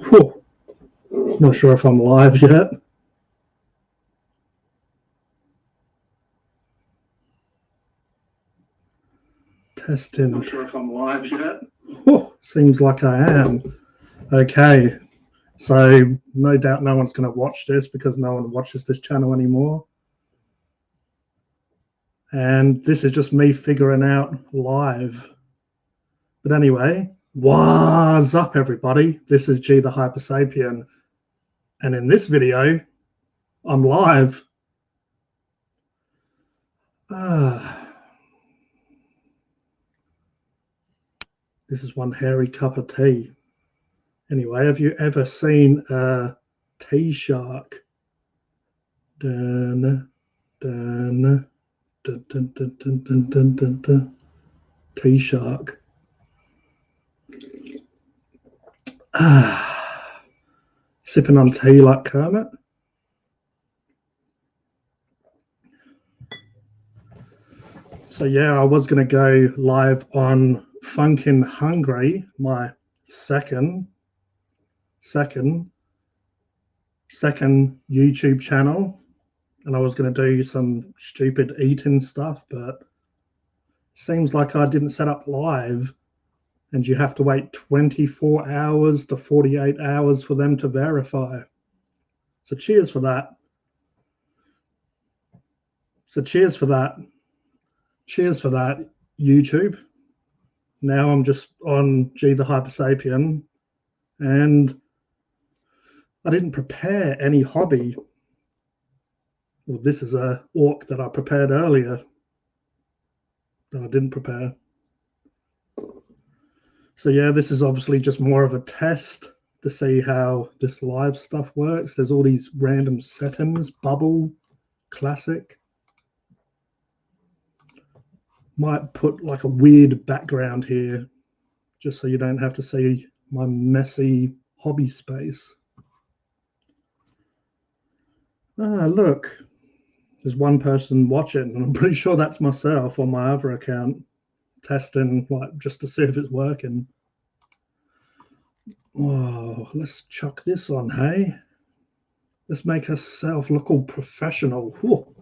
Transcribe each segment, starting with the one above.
Whew. Not sure if I'm live yet. Testing. Not sure if I'm live yet. Whew. Seems like I am. Okay. So no doubt no one's going to watch this because no one watches this channel anymore. And this is just me figuring out live. But anyway, what's up everybody? This is G the Hypersapien. And in this video, I'm live. This is one hairy cup of tea. Anyway, have you ever seen a tea shark? Dun, dun, dun, dun, dun, dun, dun, dun, dun, dun. Tea shark. Sipping on tea like Kermit. So yeah, I was going to go live on Funkin' Hungry, my second YouTube channel, and I was going to do some stupid eating stuff, but seems like I didn't set up live, and you have to wait 24 hours to 48 hours for them to verify. So cheers for that. Cheers for that, YouTube. Now I'm just on G the Hypersapien, and I didn't prepare any hobby. Well, this is a orc that I prepared earlier that I didn't prepare. So yeah, this is obviously just more of a test to see how this live stuff works. There's all these random settings, bubble, classic. Might put like a weird background here just so you don't have to see my messy hobby space. Look, there's one person watching, and I'm pretty sure that's myself on my other account, testing like just to see if it's working. Oh, let's chuck this on, hey? Let's make ourselves look all professional. Whew.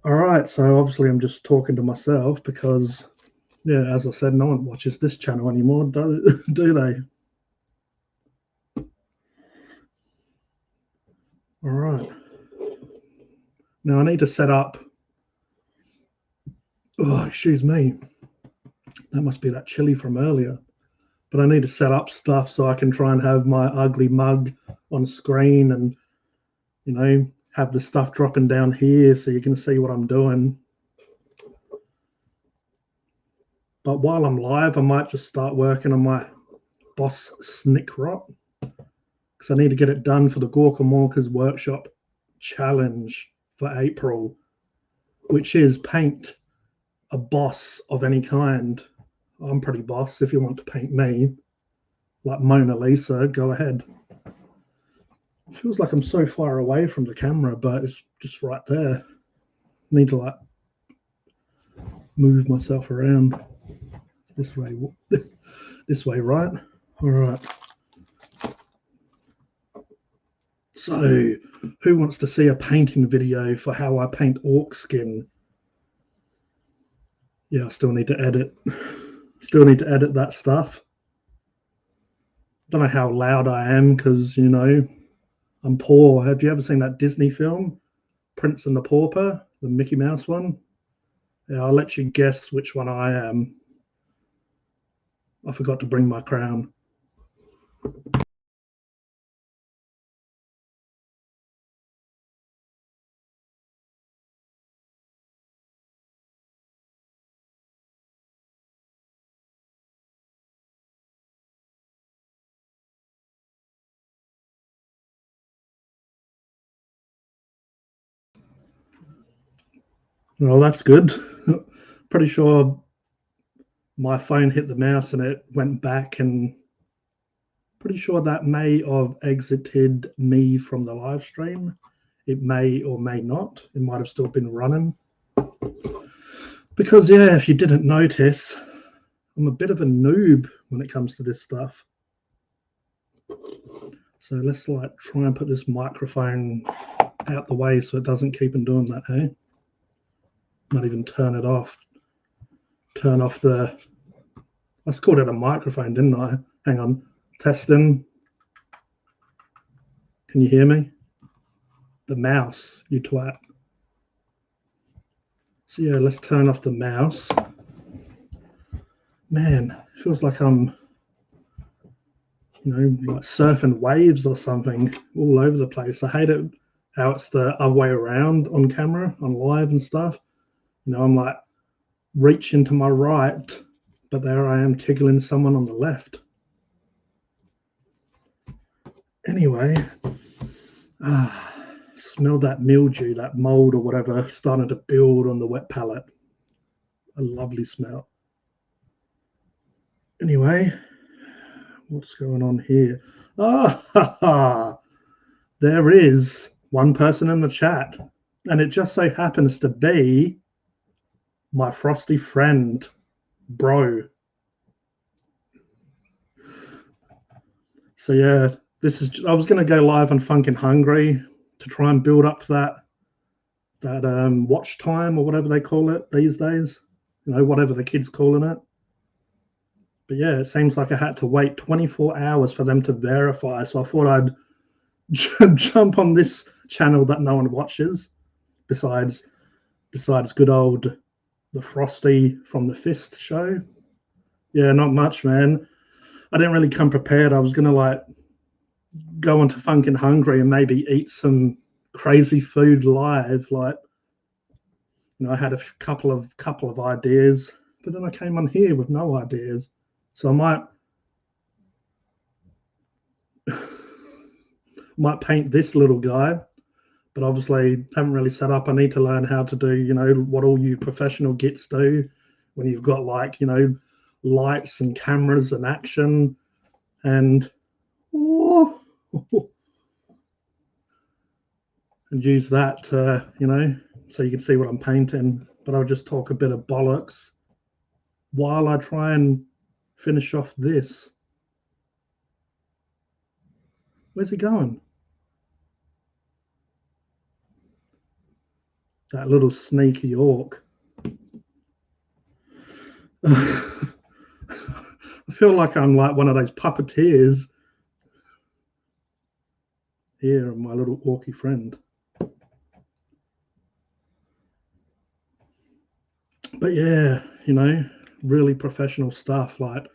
All right, so obviously I'm just talking to myself because, yeah, as I said, no one watches this channel anymore, do they? All right. Now I need to set up. Oh, excuse me. That must be that chili from earlier. But I need to set up stuff so I can try and have my ugly mug on screen and, you know, have the stuff dropping down here so you can see what I'm doing. But while I'm live, I might just start working on my boss snick rot, because I need to get it done for the Gorkamorka's Workshop challenge for April, which is paint a boss of any kind. I'm pretty boss. If you want to paint me like Mona Lisa, go ahead. It feels like I'm so far away from the camera, but it's just right there. Need to like move myself around this way. This way, right? All right. So who wants to see a painting video for how I paint orc skin? Yeah, I still need to edit. Still need to edit that stuff. Don't know how loud I am because, you know, I'm poor. Have you ever seen that Disney film, Prince and the Pauper, the Mickey Mouse one? Yeah, I'll let you guess which one I am. I forgot to bring my crown. Well, that's good. Pretty sure my phone hit the mouse and it went back, and pretty sure that may have exited me from the live stream. It may or may not. It might have still been running. Because, yeah, if you didn't notice, I'm a bit of a noob when it comes to this stuff. So let's like try and put this microphone out the way so it doesn't keep on doing that, hey? Not even turn it off. Turn off the... I just called it a microphone, didn't I? Hang on. Testing. Can you hear me? The mouse, you twat. So yeah, let's turn off the mouse. Man, feels like I'm, like surfing waves or something all over the place. I hate it how it's the other way around on camera, on live and stuff. I'm like reaching to my right, but there I am tickling someone on the left. Anyway, smell that mildew, that mold or whatever starting to build on the wet palette. A lovely smell. Anyway, what's going on here? There is one person in the chat, and it just so happens to be my frosty friend, bro. So yeah, I was going to go live on Funkin' Hungry to try and build up that watch time or whatever they call it these days, whatever the kids calling it. But yeah, it seems like I had to wait 24 hours for them to verify. So I thought I'd jump on this channel that no one watches, besides good old the Frosty from the Fist show. Yeah, not much, man. I didn't really come prepared. I was gonna like go onto Funkin' Hungry and maybe eat some crazy food live. Like, I had a couple of ideas, but then I came on here with no ideas. So I might paint this little guy, but obviously haven't really set up. I need to learn how to do, what all you professional gits do when you've got like, lights and cameras and action and and use that to, so you can see what I'm painting. But I'll just talk a bit of bollocks while I try and finish off this. Where's he going? That little sneaky orc. I feel like I'm like one of those puppeteers. Here, my little orky friend. But yeah, really professional stuff. Like,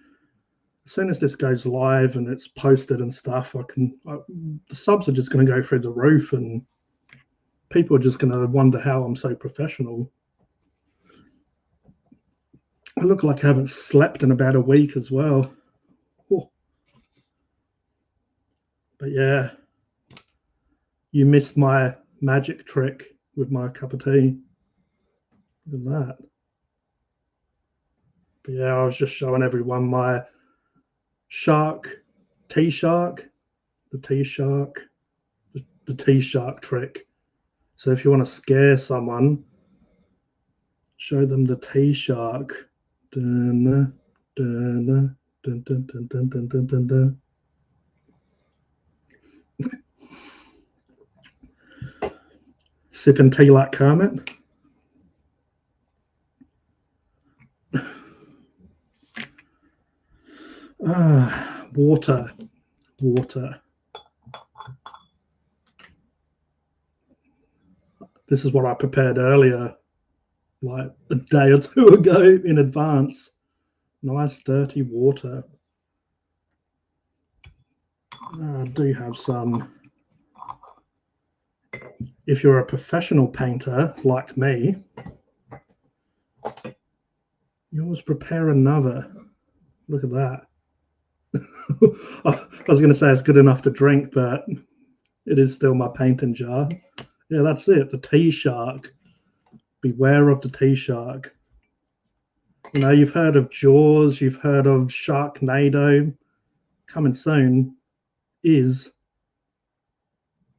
as soon as this goes live and it's posted and stuff, the subs are just going to go through the roof, and people are just going to wonder how I'm so professional. I look like I haven't slept in about a week as well. Oh. But yeah, you missed my magic trick with my cup of tea. Look at that. But yeah, I was just showing everyone my T-shark, the T-shark trick. So if you want to scare someone, show them the T-shark. Dun, dun, dun, dun, dun, dun, dun, dun, dun, dun. Sipping tea like Kermit. Water. This is what I prepared earlier, like a day or two ago in advance. Nice dirty water. I do have some. If you're a professional painter like me, you always prepare another. Look at that. I was going to say it's good enough to drink, but it is still my painting jar. Yeah, that's it. The T-shark. Beware of the T-shark. You've heard of Jaws, you've heard of Sharknado. Coming soon is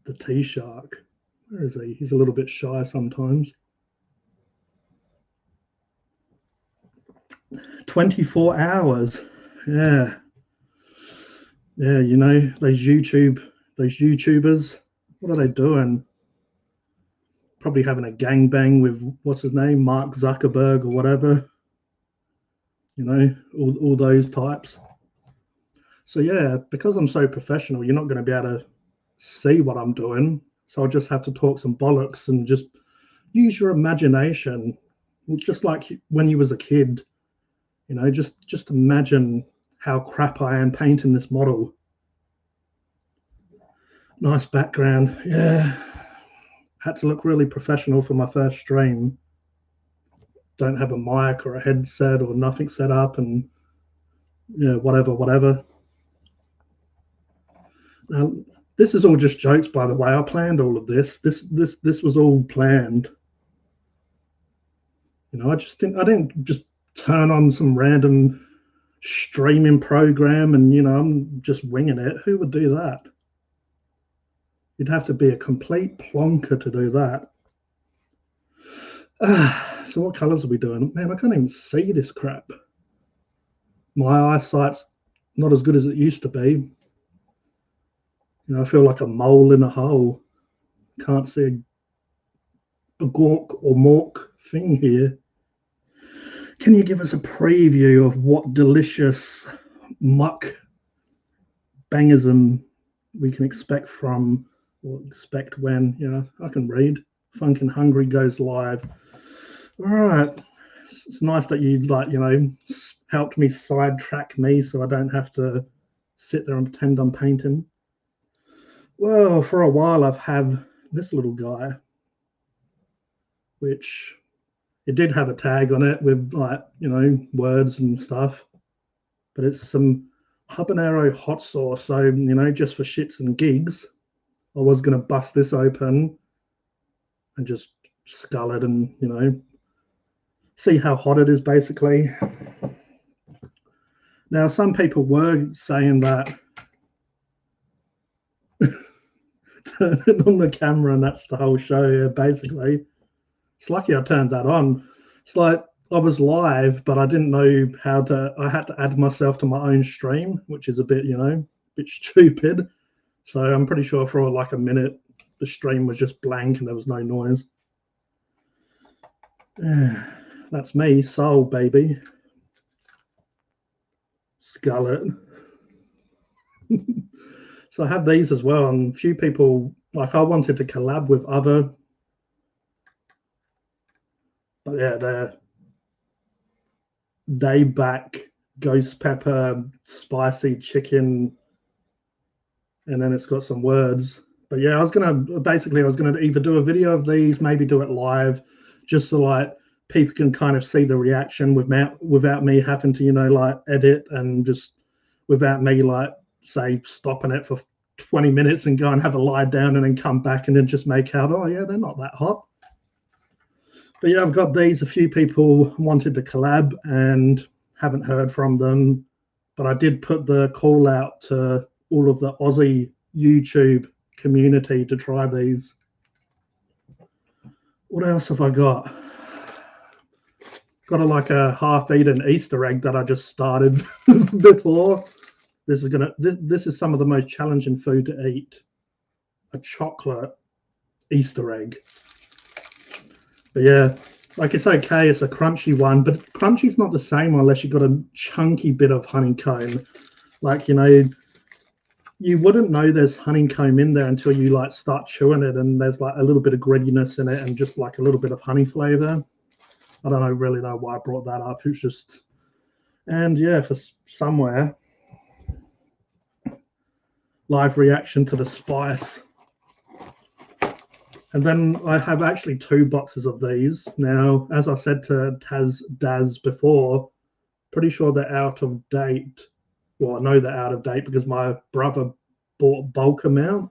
the T-shark. Where is he? He's a little bit shy sometimes. 24 hours. Yeah, yeah. You know those YouTubers. What are they doing? Probably having a gangbang with what's his name, Mark Zuckerberg or whatever. You know, all those types. So yeah, because I'm so professional, you're not going to be able to see what I'm doing. So I'll just have to talk some bollocks and just use your imagination, just like when you was a kid. You know, just imagine how crap I am painting this model. Nice background. Yeah, had to look really professional for my first stream. Don't have a mic or a headset or nothing set up, and yeah, whatever. Now, this is all just jokes, by the way. I planned all of this. This was all planned. You know, I didn't just turn on some random streaming program and I'm just winging it. Who would do that? You'd have to be a complete plonker to do that. So what colors are we doing? Man, I can't even see this crap. My eyesight's not as good as it used to be. You know, I feel like a mole in a hole. Can't see a gork or mork thing here. Can you give us a preview of what delicious muck bangism we can expect from, or expect when? I can read. Funkin' Hungry goes live. All right. It's nice that you helped me sidetrack me so I don't have to sit there and pretend I'm painting. Well, for a while I've had this little guy, which it did have a tag on it with words and stuff, but it's some habanero hot sauce. So, just for shits and gigs, I was going to bust this open and just scull it and, see how hot it is, basically. Now, some people were saying that turn it on the camera and that's the whole show, yeah, basically. It's lucky I turned that on. It's like I was live, but I didn't know how to. I had to add myself to my own stream, which is a bit, bit stupid. So I'm pretty sure for like a minute, the stream was just blank and there was no noise. That's me, soul baby. Scarlet. So I have these as well, and a few people, like, I wanted to collab with other, but yeah, they're day back ghost pepper spicy chicken, and then it's got some words. But yeah, I was gonna either do a video of these, maybe do it live, just so like people can kind of see the reaction without me having to edit, and just without me say stopping it for 20 minutes and go and have a lie down and then come back and then just make out, oh yeah, they're not that hot. But yeah, I've got these. A few people wanted to collab and haven't heard from them, but I did put the call out to all of the Aussie YouTube community to try these. What else have I got? Got a half-eaten Easter egg that I just started before. This is some of the most challenging food to eat. A chocolate Easter egg. But yeah, like, it's okay, it's a crunchy one, but crunchy's not the same unless you've got a chunky bit of honeycomb. Like, you wouldn't know there's honeycomb in there until you start chewing it, and there's a little bit of grittiness in it and just a little bit of honey flavor. I don't really know why I brought that up. It's just, and yeah, for somewhere, live reaction to the spice. And then I have actually 2 boxes of these. Now, as I said to Daz before, pretty sure they're out of date. Well, I know they're out of date because my brother bought bulk amount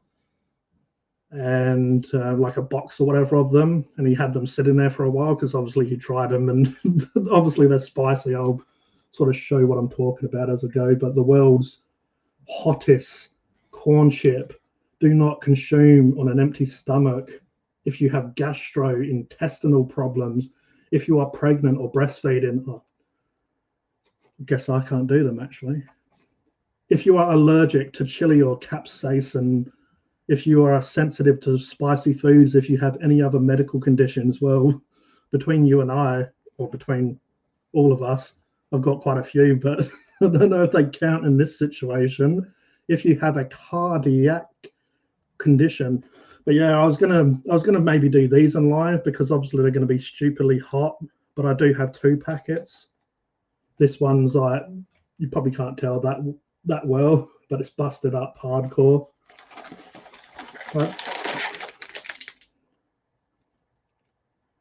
and a box or whatever of them, and he had them sitting there for a while because obviously he tried them, and obviously they're spicy. I'll sort of show what I'm talking about as I go. But the world's hottest corn chip, do not consume on an empty stomach if you have gastrointestinal problems, if you are pregnant or breastfeeding. Guess I can't do them actually. If you are allergic to chili or capsaicin, if you are sensitive to spicy foods, if you have any other medical conditions, well, between you and I, or between all of us, I've got quite a few, but I don't know if they count in this situation. If you have a cardiac condition, but yeah, I was gonna maybe do these in live because obviously they're gonna be stupidly hot. But I do have 2 packets. This one's like you probably can't tell that well, but it's busted up hardcore. Right?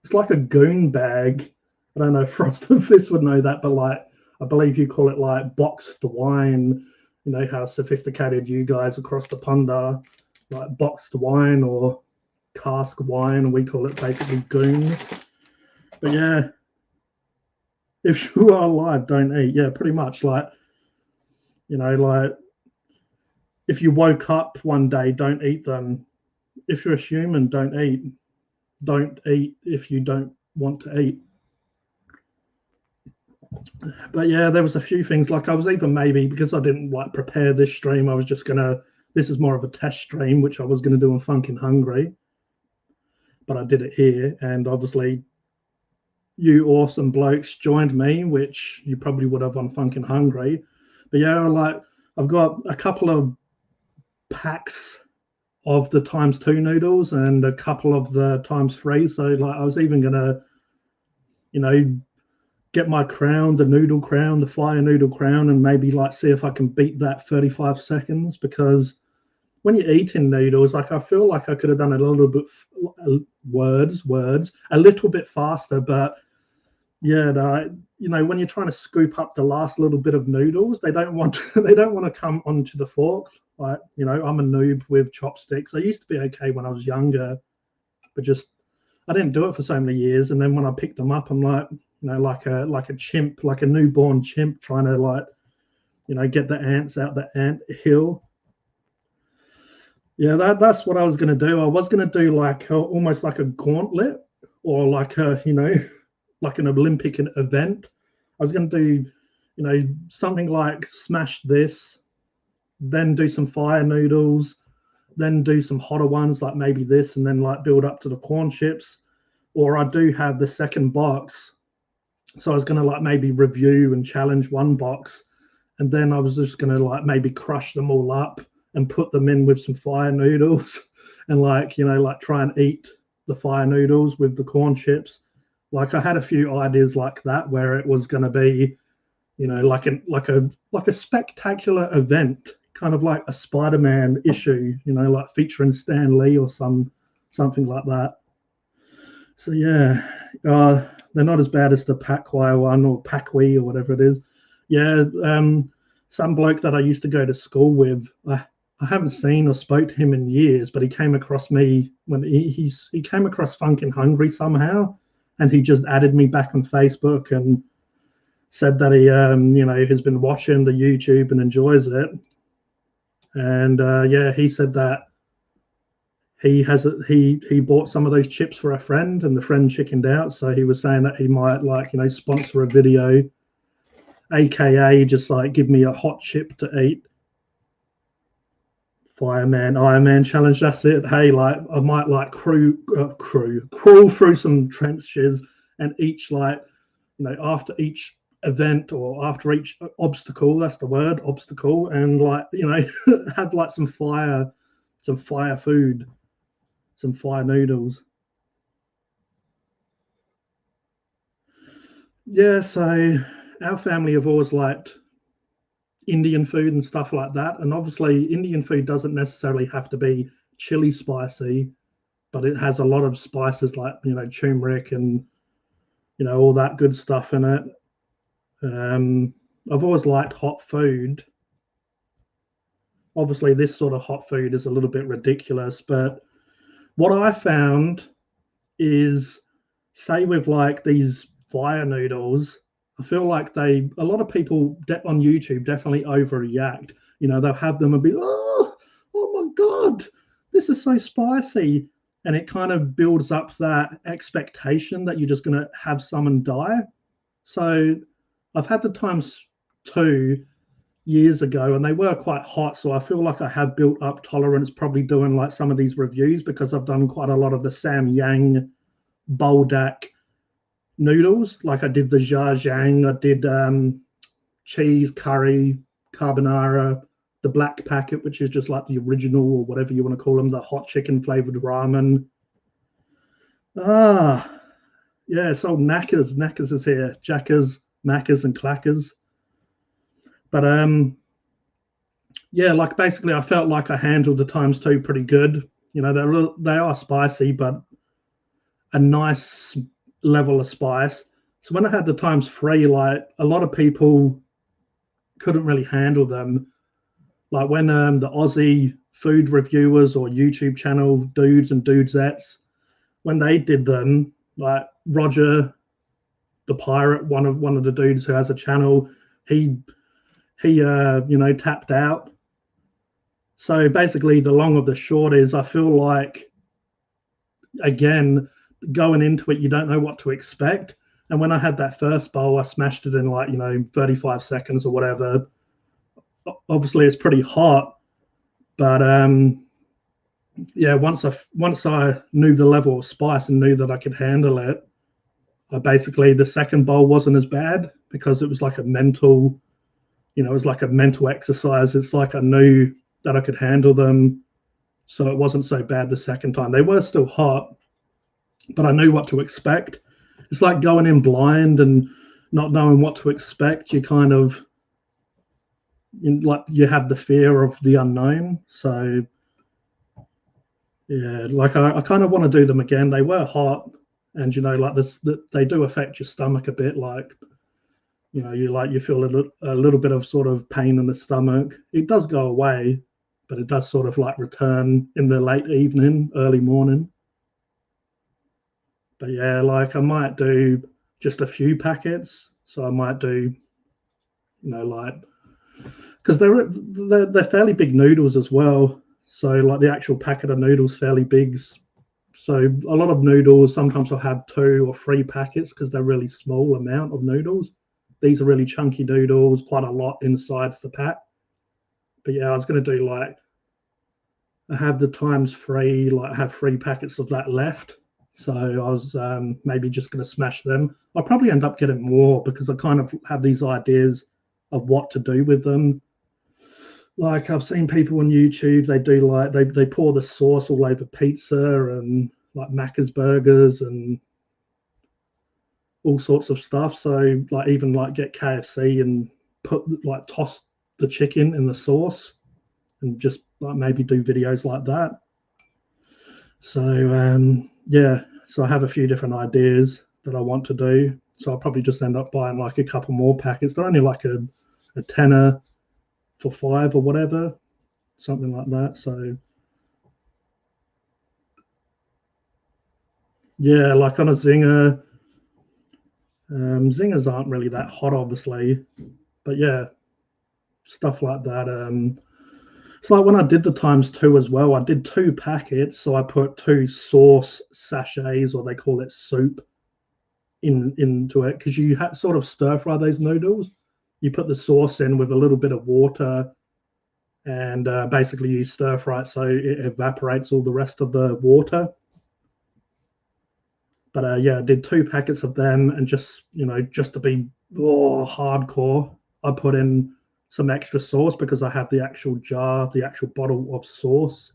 It's like a goon bag. I don't know if Frost and Fist would know that, but like I believe you call it like boxed wine. You know how sophisticated you guys across the pond are, like boxed wine or cask wine, and we call it basically goon. But yeah, if you are alive, don't eat. Yeah, pretty much like like if you woke up one day, don't eat them. If you're a human, don't eat. Don't eat if you don't want to eat. But yeah, there was a few things like I was even maybe because I didn't like prepare this stream, I was just gonna. This is more of a test stream, which I was gonna do on Funkin' Hungry, but I did it here, and obviously you awesome blokes joined me, which you probably would have on Funkin' Hungry. But yeah, like I've got a couple of packs of the ×2 noodles and a couple of the ×3. So like I was even gonna, get my crown, the noodle crown, the fire noodle crown, and maybe like see if I can beat that 35 seconds. Because when you're eating noodles, like I feel like I could have done a little bit words, a little bit faster. But yeah, when you're trying to scoop up the last little bit of noodles, they don't want to come onto the fork. Like I'm a noob with chopsticks. I used to be okay when I was younger, but just I didn't do it for so many years. And then when I picked them up, I'm like, like a chimp, like a newborn chimp, trying to get the ants out the ant hill. Yeah, that's what I was going to do. I was going to do like almost like a gauntlet, or like a like an Olympic event. I was going to do something like smash this, then do some fire noodles, then do some hotter ones like maybe this, and then like build up to the corn chips. Or I do have the second box, so I was going to like maybe review and challenge one box, and then I was just going to like maybe crush them all up and put them in with some fire noodles and like try and eat the fire noodles with the corn chips. Like I had a few ideas like that where it was going to be like a spectacular event, kind of like a Spider-Man issue, like featuring Stan Lee or something like that. So yeah, they're not as bad as the Pacquiao one or Pacquiao or whatever it is. Yeah, some bloke that I used to go to school with, I haven't seen or spoke to him in years, but he came across me when he came across Funkin' Hungry somehow, and he just added me back on Facebook and said that he has been watching the YouTube and enjoys it. And yeah, he said that he bought some of those chips for a friend, and the friend chickened out, so he was saying that he might sponsor a video, aka just like give me a hot chip to eat. Fireman, Iron Man challenge, that's it. Hey, like I might like crawl through some trenches, and after each event or after each obstacle, that's the word, obstacle, and have like some fire food, some fire noodles. Yeah, so our family have always liked Indian food and stuff like that. And obviously, Indian food doesn't necessarily have to be chili spicy, but it has a lot of spices like turmeric and all that good stuff in it. I've always liked hot food. Obviously, this sort of hot food is a little bit ridiculous, but what I found is, say with like these fire noodles, I feel like a lot of people on YouTube definitely overreact. They'll have them and be, oh my God, this is so spicy. And it kind of builds up that expectation that you're just going to have someone die. So I've had the 2 years ago, and they were quite hot. So I feel like I have built up tolerance probably doing like some of these reviews, because I've done quite a lot of the Samyang Buldak noodles. Like I did the Zhajiang, I did cheese, curry, carbonara, the black packet, which is just like the original or whatever you want to call them, the hot chicken flavored ramen. Yeah, so Knackers is here. Jackers, Maccas, and Clackers. But yeah, like basically I felt like I handled the ×2 pretty good. You know, they are spicy, but a nice level of spice. So when I had the ×3, like a lot of people couldn't really handle them. Like when the Aussie food reviewers or YouTube channel dudes and dudesettes, when they did them, like Roger the Pirate, one of the dudes who has a channel, he you know, tapped out. So basically the long of the short is I feel like, again, going into it, you don't know what to expect. And when I had that first bowl, I smashed it in like, you know, 35 seconds or whatever. Obviously it's pretty hot, but yeah, once I knew the level of spice and knew that I could handle it, I basically, the second bowl wasn't as bad, because it was like a mental, you know, it was like a mental exercise. It's like I knew that I could handle them, so it wasn't so bad the second time. They were still hot, but I knew what to expect. It's like going in blind and not knowing what to expect. You kind of, like, you have the fear of the unknown. So yeah, like I kind of want to do them again. They were hot, and you know, like this, they do affect your stomach a bit. Like, you know, you feel a little bit of sort of pain in the stomach. It does go away, but it does sort of like return in the late evening, early morning. But yeah, like I might do just a few packets. So I might do, you know, like, because they're fairly big noodles as well. So like the actual packet of noodles fairly big. So a lot of noodles, sometimes I'll have 2 or 3 packets because they're really small amount of noodles. These are really chunky noodles, quite a lot inside the pack. But yeah, I was going to do like, I have the ×3, like I have 3 packets of that left. So I was maybe just going to smash them. I'll probably end up getting more because I kind of have these ideas of what to do with them. Like I've seen people on YouTube, they do like, they pour the sauce all over pizza and like Macca's burgers and all sorts of stuff. So like even like get KFC and put, like, toss the chicken in the sauce and just like maybe do videos like that. So yeah, so I have a few different ideas that I want to do. So I'll probably just end up buying like a couple more packets. They're only like a tenner for 5 or whatever, something like that. So yeah, like on a zinger. Zingers aren't really that hot, obviously, but yeah, stuff like that. It's like when I did the ×2 as well. I did 2 packets, so I put 2 sauce sachets, or they call it soup, into it, because you sort of stir fry those noodles. You put the sauce in with a little bit of water, and basically you stir fry it so it evaporates all the rest of the water. But yeah, I did 2 packets of them, and just, you know, just to be hardcore, I put in some extra sauce because I have the actual jar, the actual bottle of sauce.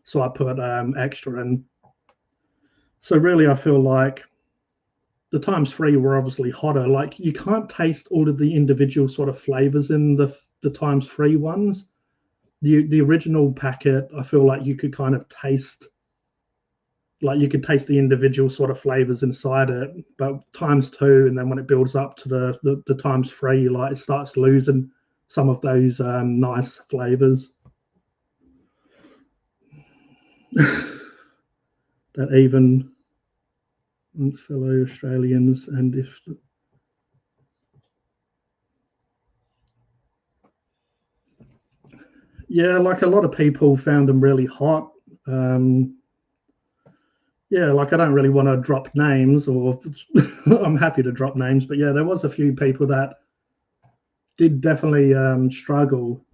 So I put extra in. So really, I feel like the ×3 were obviously hotter. Like you can't taste all of the individual sort of flavors in the ×3 ones. The original packet, I feel like you could kind of taste, like you could taste the individual sort of flavors inside it. But ×2, and then when it builds up to the ×3, like it starts losing some of those nice flavors. That even amongst fellow Australians, and if yeah, like a lot of people found them really hot. Yeah, like I don't really want to drop names, or I'm happy to drop names, but yeah, there was a few people that did definitely struggle.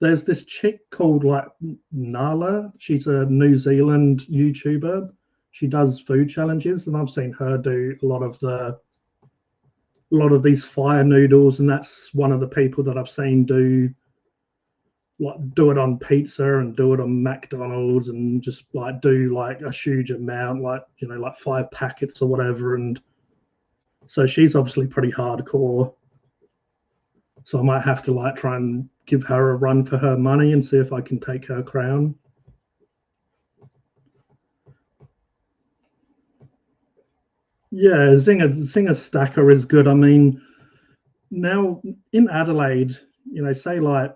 There's this chick called like Nala. She's a New Zealand YouTuber. She does food challenges, and I've seen her do a lot of these fire noodles, and that's one of the people that I've seen do it on pizza and do it on McDonald's and just like do like a huge amount, like like 5 packets or whatever. And so she's obviously pretty hardcore. So I might have to like try and give her a run for her money and see if I can take her crown. Yeah, Zinger Stacker is good. I mean, now in Adelaide, say like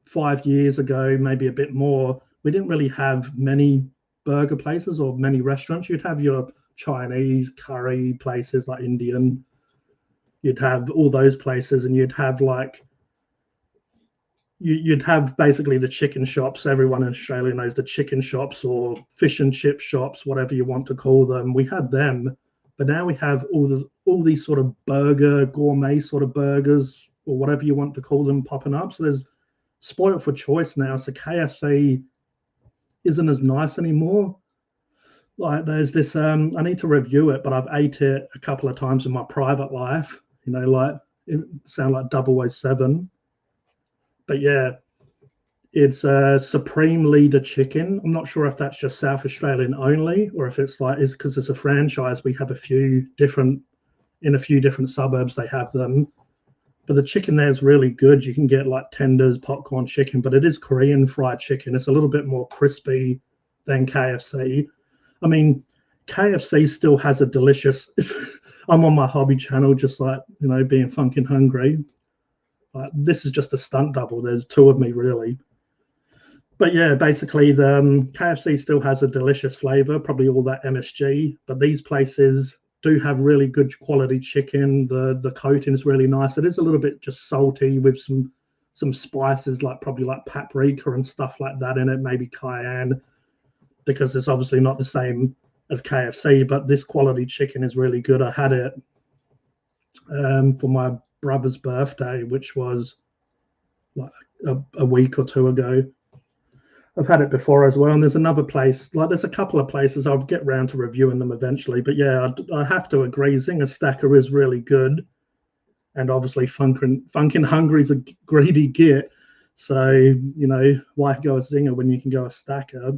5 years ago, maybe a bit more, we didn't really have many burger places or many restaurants. You'd have your Chinese curry places like Indian. You'd have all those places, and you'd have like you'd have basically the chicken shops. Everyone in Australia knows the chicken shops or fish and chip shops, whatever you want to call them. We had them, but now we have all these sort of burger gourmet sort of burgers or whatever you want to call them popping up. So there's spoiled for choice now. So KFC isn't as nice anymore. Like there's this I need to review it, but I've ate it a couple of times in my private life. Like it sound like 007. But yeah, it's a Supreme Leader chicken. I'm not sure if that's just South Australian only, or if it's like, is because it's a franchise. We have a few different suburbs. They have them, but the chicken there is really good. You can get like tenders, popcorn chicken, but it is Korean fried chicken. It's a little bit more crispy than KFC. I mean, KFC still has a delicious. I'm on my hobby channel, just like being funkin' hungry. This is just a stunt double. There's two of me really. But yeah, basically the KFC still has a delicious flavor, probably all that MSG. But these places do have really good quality chicken. The coating is really nice. It is a little bit just salty with some spices like probably like paprika and stuff like that in it, maybe cayenne, because it's obviously not the same as KFC. But this quality chicken is really good. I had it for my brother's birthday, which was like a week or two ago. I've had it before as well, and there's another place, like there's a couple of places. I'll get round to reviewing them eventually, but yeah, I have to agree, Zinger Stacker is really good, and obviously Funkin' Hungry's a greedy git, so why go a Zinger when you can go a Stacker?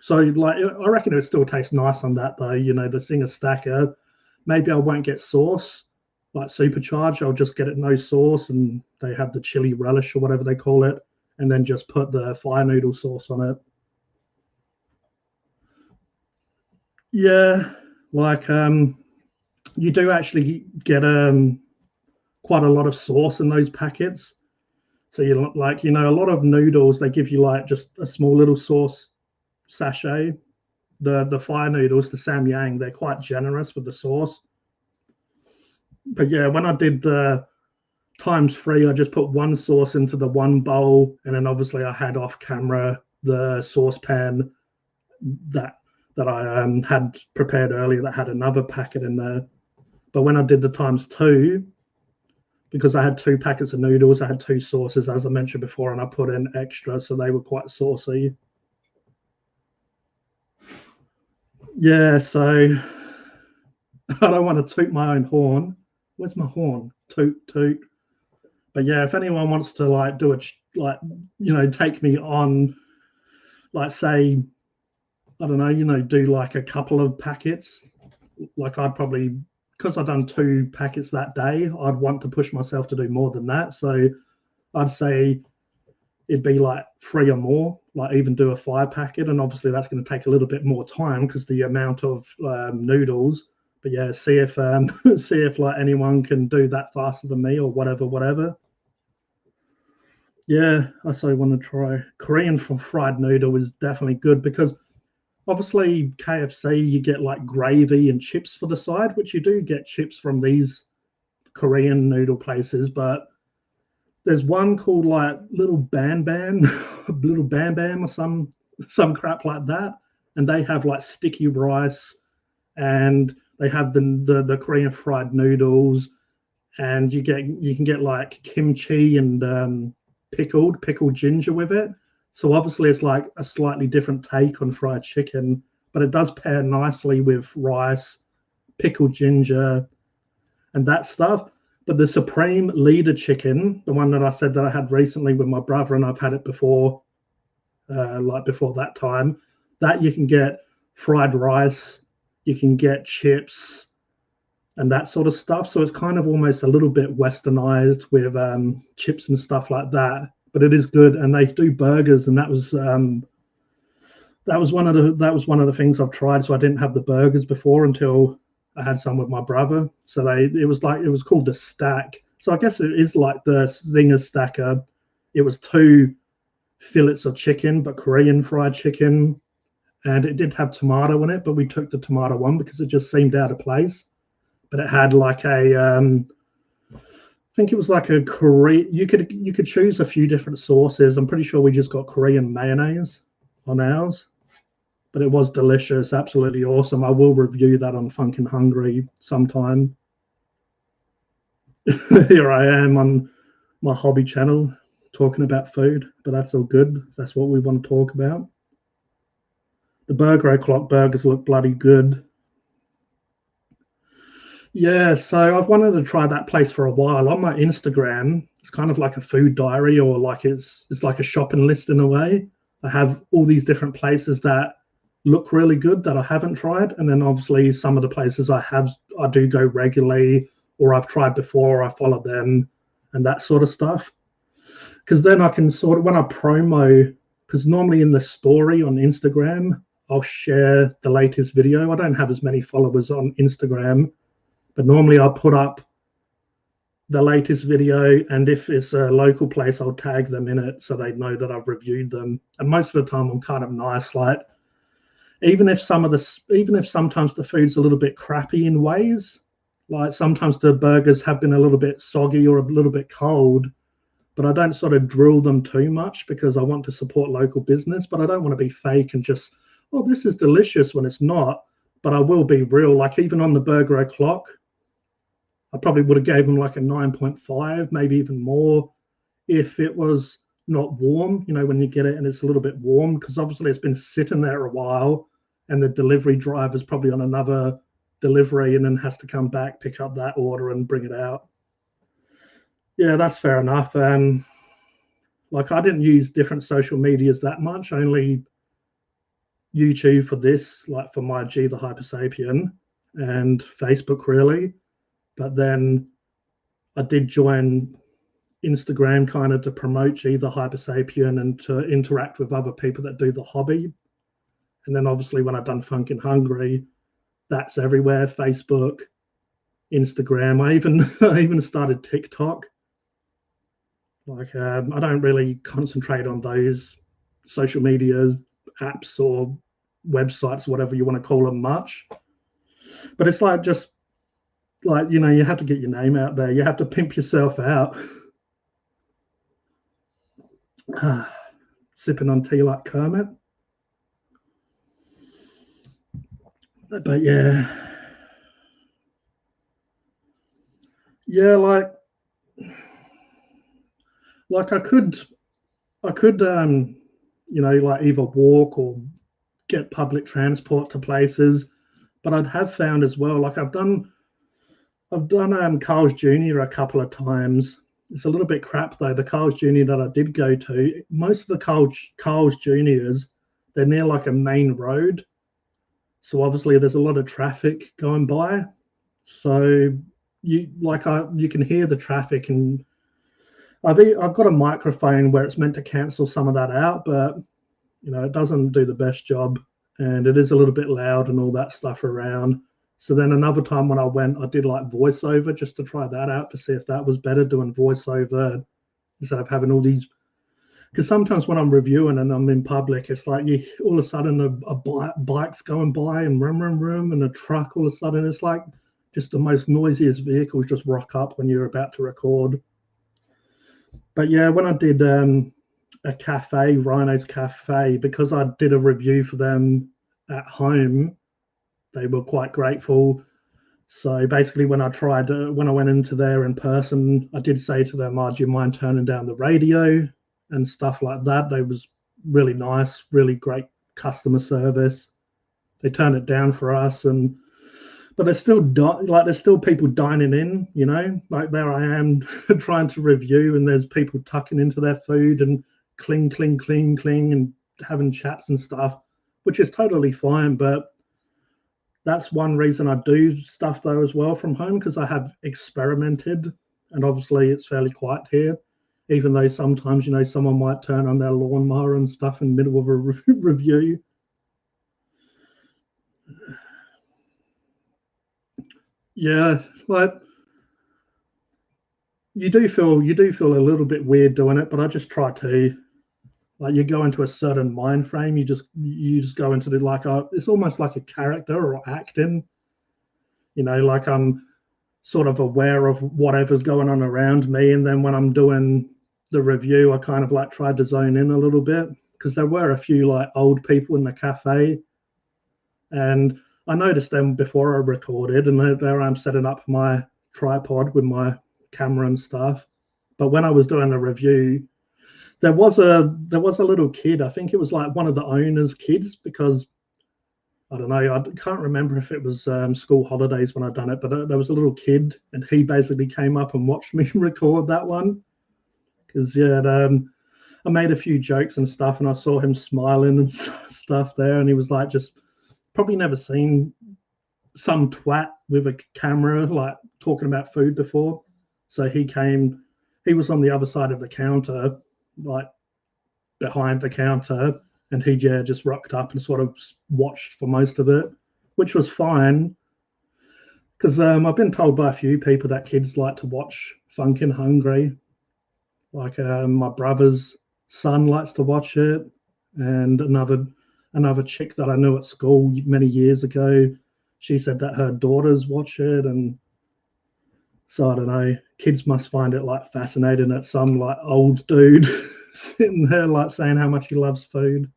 So like I reckon it still tastes nice on that though. The Zinger Stacker, maybe I won't get sauce like supercharged. I'll just get it no sauce, and they have the chili relish or whatever they call it, and then just put the fire noodle sauce on it. Yeah, like you do actually get quite a lot of sauce in those packets. So you like a lot of noodles, they give you like just a small little sauce sachet. The fire noodles, the Samyang, they're quite generous with the sauce. But yeah, when I did the ×3, I just put one sauce into the one bowl, and then obviously I had off camera the saucepan that I had prepared earlier that had another packet in there. But when I did the ×2, because I had 2 packets of noodles, I had 2 sauces, as I mentioned before, and I put in extra, so they were quite saucy. Yeah, so I don't want to toot my own horn. Where's my horn? Toot, toot. But yeah, if anyone wants to like do it, like take me on, like say, I don't know, do like a couple of packets. Like I'd probably, because I've done 2 packets that day, I'd want to push myself to do more than that. So I'd say it'd be like 3 or more, like even do a 5 packet, and obviously that's going to take a little bit more time because the amount of noodles. But yeah, see if see if like anyone can do that faster than me or whatever. Yeah, I so want to try Korean fried noodle is definitely good, because obviously KFC you get like gravy and chips for the side, which you do get chips from these Korean noodle places, but there's one called like Little Bam Bam, Little Bam Bam or some crap like that, and they have like sticky rice, and they have the Korean fried noodles, and you can get like kimchi and pickled ginger with it. So obviously it's like a slightly different take on fried chicken, but it does pair nicely with rice, pickled ginger, and that stuff. But the Supreme Leader chicken, the one that I said that I had recently with my brother, and I've had it before, like before that time, that you can get fried rice, you can get chips, and that sort of stuff. So it's kind of almost a little bit westernized with chips and stuff like that. But it is good, and they do burgers, and that was one of the things I've tried. So I didn't have the burgers before until I had some with my brother. So it was called the Stack. So I guess it is like the Zinger Stacker. It was 2 fillets of chicken, but Korean fried chicken, and it did have tomato in it, but we took the tomato one because it just seemed out of place. But it had like I think it was like a Korean. You could choose a few different sauces. I'm pretty sure we just got Korean mayonnaise on ours, but it was delicious, absolutely awesome. I will review that on Funkin' Hungry sometime. Here I am on my hobby channel talking about food, but that's all good. That's what we want to talk about. The Burger O'Clock burgers look bloody good. Yeah, so I've wanted to try that place for a while. On my Instagram, it's kind of like a food diary, or like it's like a shopping list in a way. I have all these different places that look really good that I haven't tried, and then obviously some of the places I do go regularly, or I've tried before, I follow them and that sort of stuff. Because then I can sort of, when I promo, because normally in the story on Instagram, I'll share the latest video. I don't have as many followers on Instagram, but normally I'll put up the latest video, and if it's a local place, I'll tag them in it so they know that I've reviewed them. And most of the time I'm kind of nice, like even if sometimes the food's a little bit crappy in ways, like sometimes the burgers have been a little bit soggy or a little bit cold, but I don't sort of drill them too much because I want to support local business, but I don't want to be fake and just, oh, this is delicious when it's not. But I will be real. Like even on the Burger O'Clock, I probably would have gave them like a 9.5, maybe even more, if it was not warm, when you get it and it's a little bit warm, because obviously it's been sitting there a while and the delivery driver's probably on another delivery and then has to come back, pick up that order and bring it out. Yeah, that's fair enough. Like I didn't use different social medias that much, only YouTube for this, like for my G the Hypersapien, and Facebook really. But then I did join Instagram kind of to promote G the Hypersapien and to interact with other people that do the hobby. And then obviously when I've done Funkin' Hungry, that's everywhere, Facebook, Instagram. I even started TikTok. Like I don't really concentrate on those social media apps or websites, whatever you want to call them, much. But it's like just like, you have to get your name out there. You have to pimp yourself out. Sipping on tea like Kermit. But yeah, like I could like either walk or get public transport to places, but I'd have found as well, like I've done Carl's Jr. a couple of times. It's a little bit crap though. The Carl's Jr. that I did go to, most of the Carl's Jr.'s, they're near like a main road, so obviously there's a lot of traffic going by. So you can hear the traffic, and I've got a microphone where it's meant to cancel some of that out, but it doesn't do the best job, and it is a little bit loud and all that stuff around. So then another time when I went, I did like voiceover just to try that out to see if that was better, doing voiceover instead of having all these. Because sometimes when I'm reviewing and I'm in public, it's like all of a sudden a bike's going by and vroom, and a truck all of a sudden. It's like just the most noisiest vehicles just rock up when you're about to record. But yeah, when I did a cafe, Rhino's Cafe, because I did a review for them at home, they were quite grateful. So basically, when I went into there in person, I did say to them, "Oh, do you mind turning down the radio and stuff like that?" They was really nice, really great customer service. They turned it down for us, and but there's still people dining in, like there I am trying to review, and there's people tucking into their food and cling, cling, cling, cling, and having chats and stuff, which is totally fine. But that's one reason I do stuff though as well from home, because I have experimented, and obviously it's fairly quiet here. Even though sometimes someone might turn on their lawnmower and stuff in the middle of a review. Yeah, like you do feel a little bit weird doing it, but I just try to, like, you go into a certain mind frame. You just go into the, like, it's almost like a character or acting. Like I'm sort of aware of whatever's going on around me, and then when I'm doing the review, I kind of like tried to zone in a little bit, because there were a few like old people in the cafe, and I noticed them before I recorded, and there I'm setting up my tripod with my camera and stuff. But when I was doing the review, there was a little kid. I think it was like one of the owner's kids, because I don't know. I can't remember if it was school holidays when I done it, but there was a little kid, and he basically came up and watched me record that one. Because yeah, I made a few jokes and stuff, and I saw him smiling and stuff there, and he was like, just probably never seen some twat with a camera like talking about food before. So he came. He was on the other side of the counter, like behind the counter, and he, yeah, just rocked up and sort of watched for most of it, which was fine, because I've been told by a few people that kids like to watch Funkin' Hungry. Like my brother's son likes to watch it, and another chick that I knew at school many years ago, she said that her daughters watch it, and so I don't know. Kids must find it like fascinating that some like old dude sitting there like saying how much he loves food.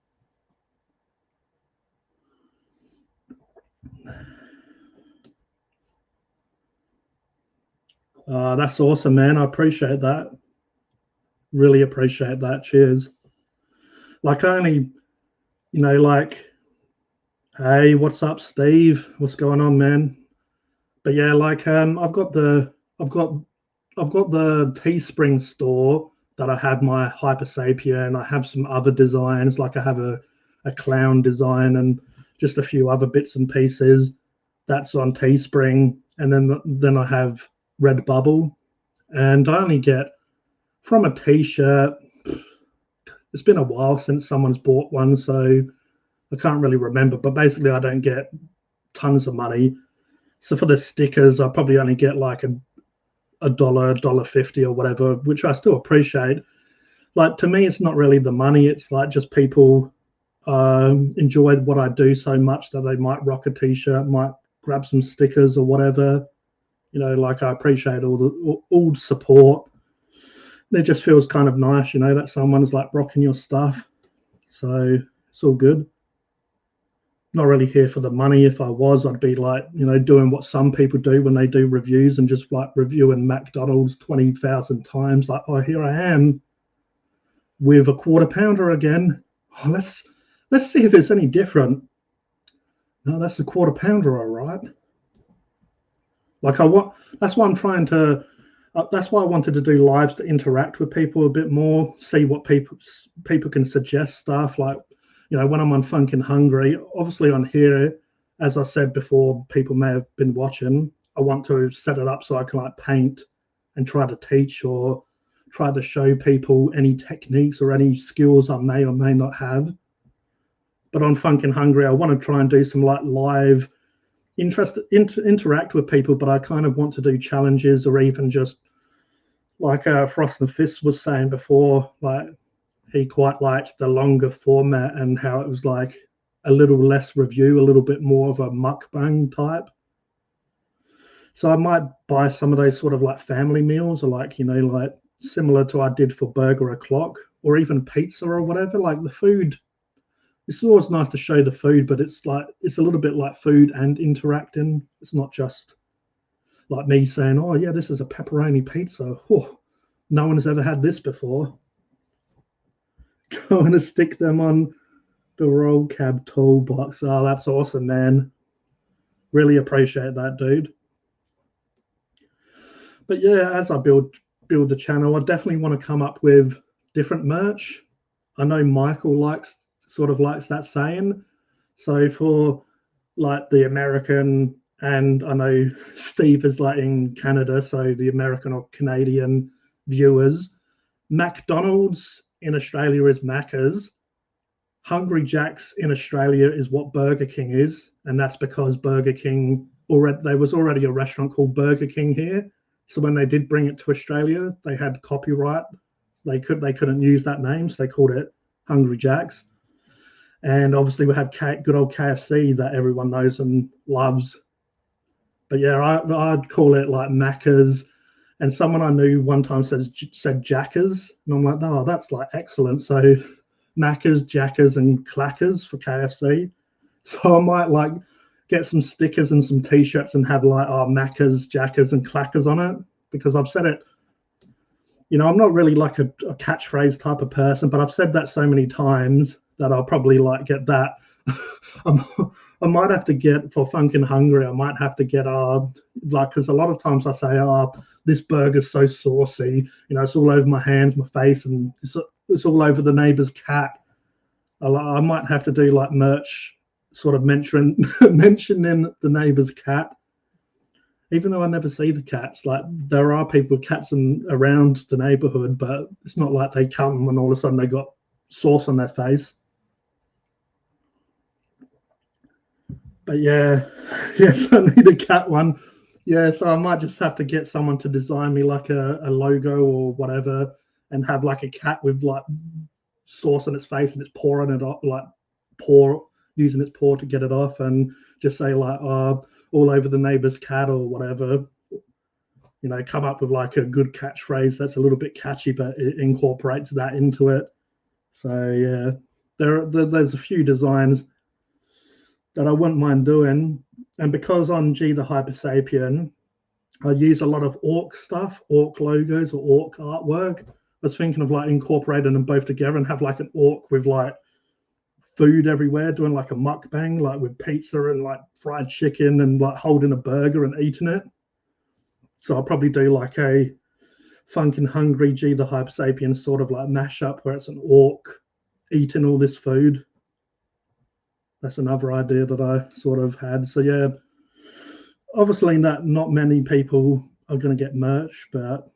That's awesome, man. I appreciate that. Really appreciate that. Cheers. Like, I only, like, hey, what's up, Steve? What's going on, man? But yeah, like, I've got the Teespring store that I have my Hypersapien. I have some other designs, like I have a clown design and just a few other bits and pieces. That's on Teespring, and then I have Redbubble, and I only get from a T-shirt. It's been a while since someone's bought one, so I can't really remember. But basically, I don't get tons of money. So for the stickers, I probably only get like a dollar 50 or whatever, which I still appreciate. Like, to me, it's not really the money. It's like just people enjoy what I do so much that they might rock a T-shirt, might grab some stickers or whatever. Like, I appreciate all the support. It just feels kind of nice, that someone's like rocking your stuff. So it's all good. Not really here for the money. If I was, I'd be like, doing what some people do when they do reviews, and just like reviewing McDonald's 20,000 times. Like, oh, here I am with a quarter pounder again. Oh, let's see if it's any different. No, that's a quarter pounder, all right. Like, I want. That's why I'm trying to. That's why I wanted to do lives, to interact with people a bit more, see what people can suggest stuff. Like, when I'm on Funkin' Hungry, obviously on here, as I said before, people may have been watching. I want to set it up so I can like paint and try to teach, or try to show people any techniques or any skills I may or may not have. But on Funkin' Hungry, I want to try and do some like live interact with people, but I kind of want to do challenges, or even just like Frost and Fist was saying before, like he quite liked the longer format, and how it was like a little less review, a little bit more of a mukbang type. So I might buy some of those sort of like family meals, or like, like similar to I did for Burger O'Clock, or even pizza or whatever. Like, the food, it's always nice to show the food, but it's a little bit like food and interacting. It's not just like me saying, oh yeah, this is a pepperoni pizza. Oh, no one has ever had this before. Going to stick them on the roll cab toolbox. Oh, that's awesome, man. Really appreciate that, dude. But yeah, as I build the channel, I definitely want to come up with different merch. I know Michael likes that saying. So for like the American, and I know Steve is like in Canada, so the American or Canadian viewers, McDonald's in Australia is Macca's. Hungry Jack's in Australia is what Burger King is, and that's because Burger King there was already a restaurant called Burger King here. So when they did bring it to Australia, they had copyright. They couldn't use that name, so they called it Hungry Jack's. And obviously we have good old KFC that everyone knows and loves. But yeah, I'd call it like Macca's. And someone I knew one time said Jackers, and I'm like, no, that's like excellent. So Macca's, Jackers, and Clackers for KFC. So I might like get some stickers and some T-shirts and have like Macca's, Jackers, and Clackers on it, because I've said it. You know, I'm not really like a catchphrase type of person, but I've said that so many times that I'll probably like get that. I might have to get for Funkin' Hungry. I might have to get like, because a lot of times I say, this burger's so saucy. You know, it's all over my hands, my face, and it's all over the neighbor's cat. I might have to do like merch, sort of mentioning the neighbor's cat. Even though I never see the cats, like there are people with cats around the neighborhood, but it's not like they come and all of a sudden they got sauce on their face. But yeah, yes, I need a cat one. Yeah, so I might just have to get someone to design me like a logo or whatever, and have like a cat with like sauce on its face and it's pouring it off, like using its paw to get it off, and just say like, all over the neighbor's cat or whatever. You know, come up with like a good catchphrase that's a little bit catchy, but it incorporates that into it. So yeah, there's a few designs that I wouldn't mind doing. And because on G the Hypersapien, I use a lot of orc stuff, orc logos or orc artwork. I was thinking of like incorporating them both together and have like an orc with like food everywhere, doing like a mukbang, like with pizza and like fried chicken and like holding a burger and eating it. So I'll probably do like a Funkin' Hungry G the Hypersapien sort of like mashup where it's an orc eating all this food. That's another idea that I sort of had. So yeah, obviously that not many people are going to get merch, but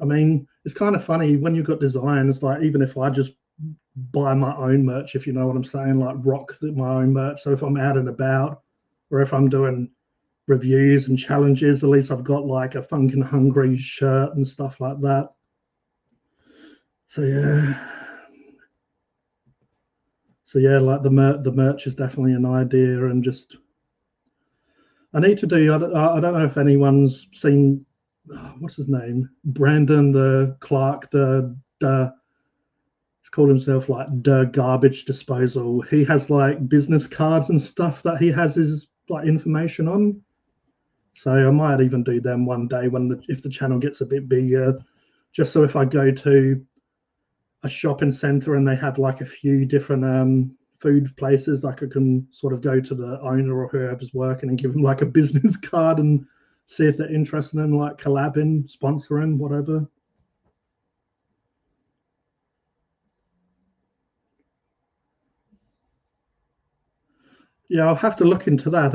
I mean, it's kind of funny when you've got designs, like even if I just buy my own merch, if you know what I'm saying, like rock my own merch. So if I'm out and about, or if I'm doing reviews and challenges, at least I've got like a Funkin' Hungry shirt and stuff like that. So yeah, like the merch is definitely an idea, and just I need to do. I don't know if anyone's seen what's his name, Brandon the Clark, he's called himself like the garbage disposal. He has like business cards and stuff that he has his like information on. So I might even do them one day if the channel gets a bit bigger, just so if I go to a shopping center and they have like a few different food places, like I can sort of go to the owner or whoever's working and give them like a business card and see if they're interested in like collabing, sponsoring, whatever. Yeah, I'll have to look into that.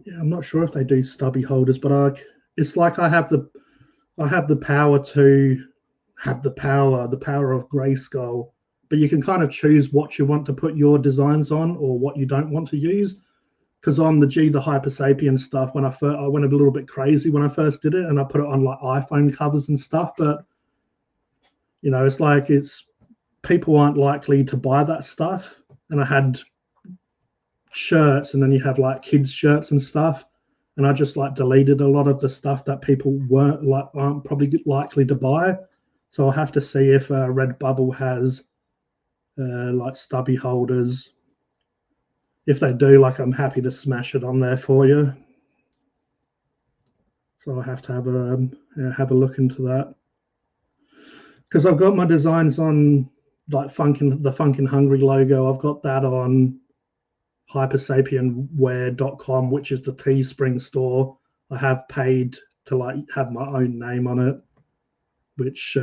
Yeah, I'm not sure if they do stubby holders, but it's like I have the power to have the power of Grayskull, but you can kind of choose what you want to put your designs on or what you don't want to use. Because on the G the Hypersapien stuff, when I went a little bit crazy when I first did it, and I put it on like iPhone covers and stuff. But you know, it's like people aren't likely to buy that stuff. And I had shirts, and then you have like kids shirts and stuff, and I just like deleted a lot of the stuff that people aren't probably likely to buy. So I'll have to see if Redbubble has like stubby holders. if they do, like, I'm happy to smash it on there for you. So I'll have to have a look into that, because I've got my designs on like the Funkin' Hungry logo. I've got that on hypersapienwear.com, which is the Teespring store. I have paid to like have my own name on it, which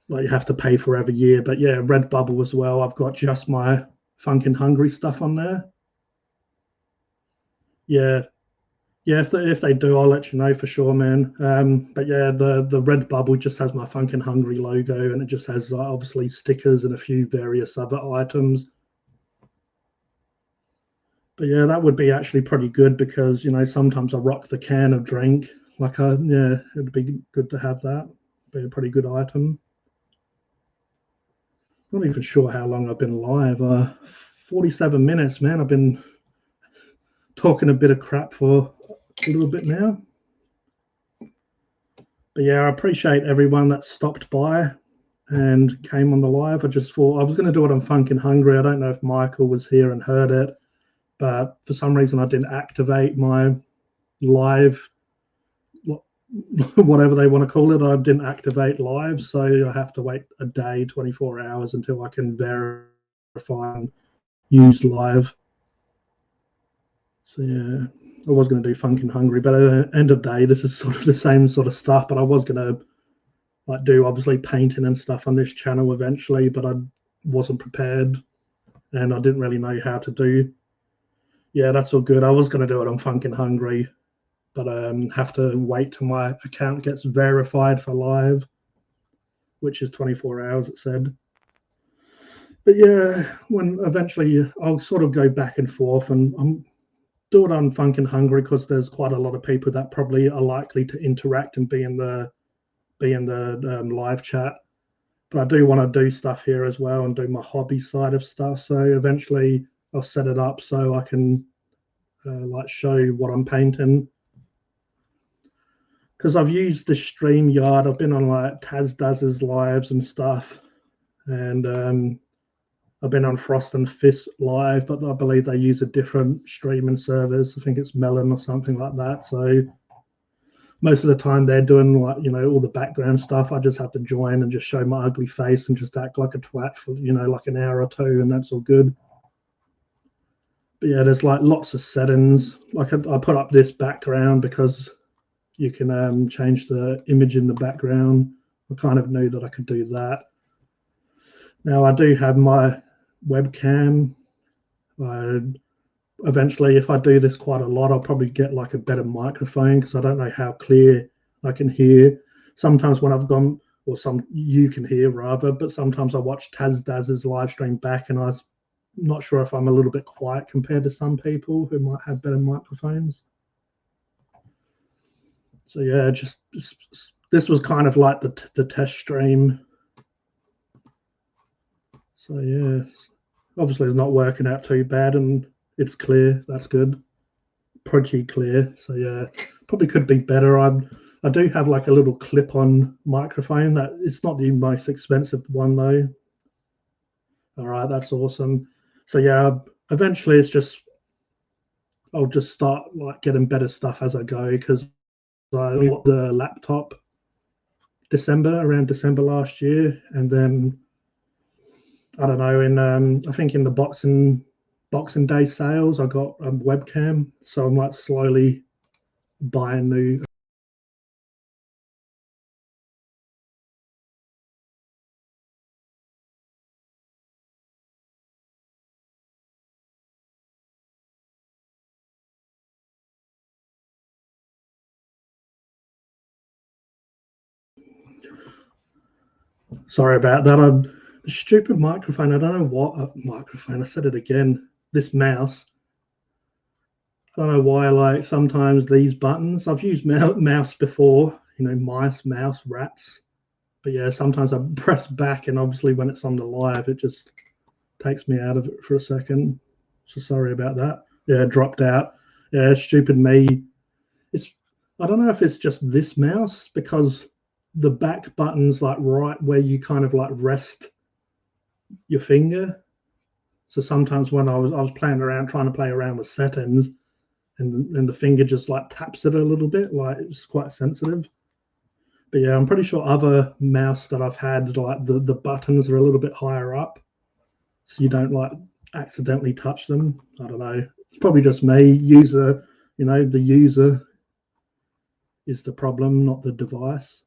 like you have to pay for every year. But yeah, Redbubble as well. I've got just my Funkin' Hungry stuff on there. Yeah, yeah. If they do, I'll let you know for sure, man. But yeah, the Redbubble just has my Funkin' Hungry logo, and it just has obviously stickers and a few various other items. But yeah, that would be actually pretty good, because sometimes I rock the can of drink. Yeah, it'd be good to have that. Be a pretty good item. Not even sure how long I've been live. 47 minutes, man. I've been talking a bit of crap for a little bit now. But yeah, I appreciate everyone that stopped by and came on the live. I just thought I was going to do it on Funkin' Hungry. I don't know if Michael was here and heard it, but for some reason I didn't activate my live, whatever they want to call it. I didn't activate live, so I have to wait a day, 24 hours, until I can verify and use live. So yeah, I was going to do Funkin' Hungry, but at the end of the day, this is sort of the same sort of stuff. But I was going to like do obviously painting and stuff on this channel eventually, but I wasn't prepared and I didn't really know how to do. Yeah, that's all good. I was going to do it on Funkin' Hungry, but have to wait till my account gets verified for live, which is 24 hours, it said. But yeah, when eventually I'll sort of go back and forth, and I'm do it on Funkin' Hungry because there's quite a lot of people that probably are likely to interact and be in the live chat. But I do want to do stuff here as well and do my hobby side of stuff. So eventually I'll set it up so I can like show you what I'm painting. Because I've used the StreamYard. I've been on like Taz Daz's lives and stuff. And I've been on Frost and Fist live, but I believe they use a different streaming service. I think it's Melon or something like that. So most of the time they're doing like all the background stuff. I just have to join and just show my ugly face and just act like a twat for like an hour or two, and that's all good. But yeah, there's like lots of settings. Like I put up this background because you can change the image in the background. I kind of knew that I could do that. Now I do have my webcam. Eventually, if I do this quite a lot, I'll probably get like a better microphone, because I don't know how clear I can hear. Sometimes when I've gone, or you can hear rather, but sometimes I watch Taz Daz's live stream back, and I'm not sure if I'm a little bit quiet compared to some people who might have better microphones. So yeah, this was kind of like the test stream. So yeah, obviously it's not working out too bad, and it's clear. That's good. Pretty clear. So yeah, probably could be better. I do have like a little clip-on microphone. That it's not the most expensive one though. All right, that's awesome. So yeah, eventually I'll just start like getting better stuff as I go, because I got the laptop around December last year, and then I don't know, I think in the Boxing Day sales I got a webcam, so I'm like slowly buying new. Sorry about that. Stupid microphone. I don't know what microphone. I said it again. This mouse. I don't know why. Like sometimes these buttons. I've used mouse before. Mice, mouse, rats. But yeah, sometimes I press back, and obviously when it's on the live, it just takes me out of it for a second. So sorry about that. Yeah, dropped out. Yeah, stupid me. I don't know if it's just this mouse, because the back button's like right where you kind of like rest your finger. So sometimes when I was playing around, trying to play around with settings, and the finger just like taps it a little bit, like it's quite sensitive. But yeah, I'm pretty sure other mouse that I've had, like the buttons are a little bit higher up, so you don't like accidentally touch them. I don't know. It's probably just me. User, the user is the problem, not the device.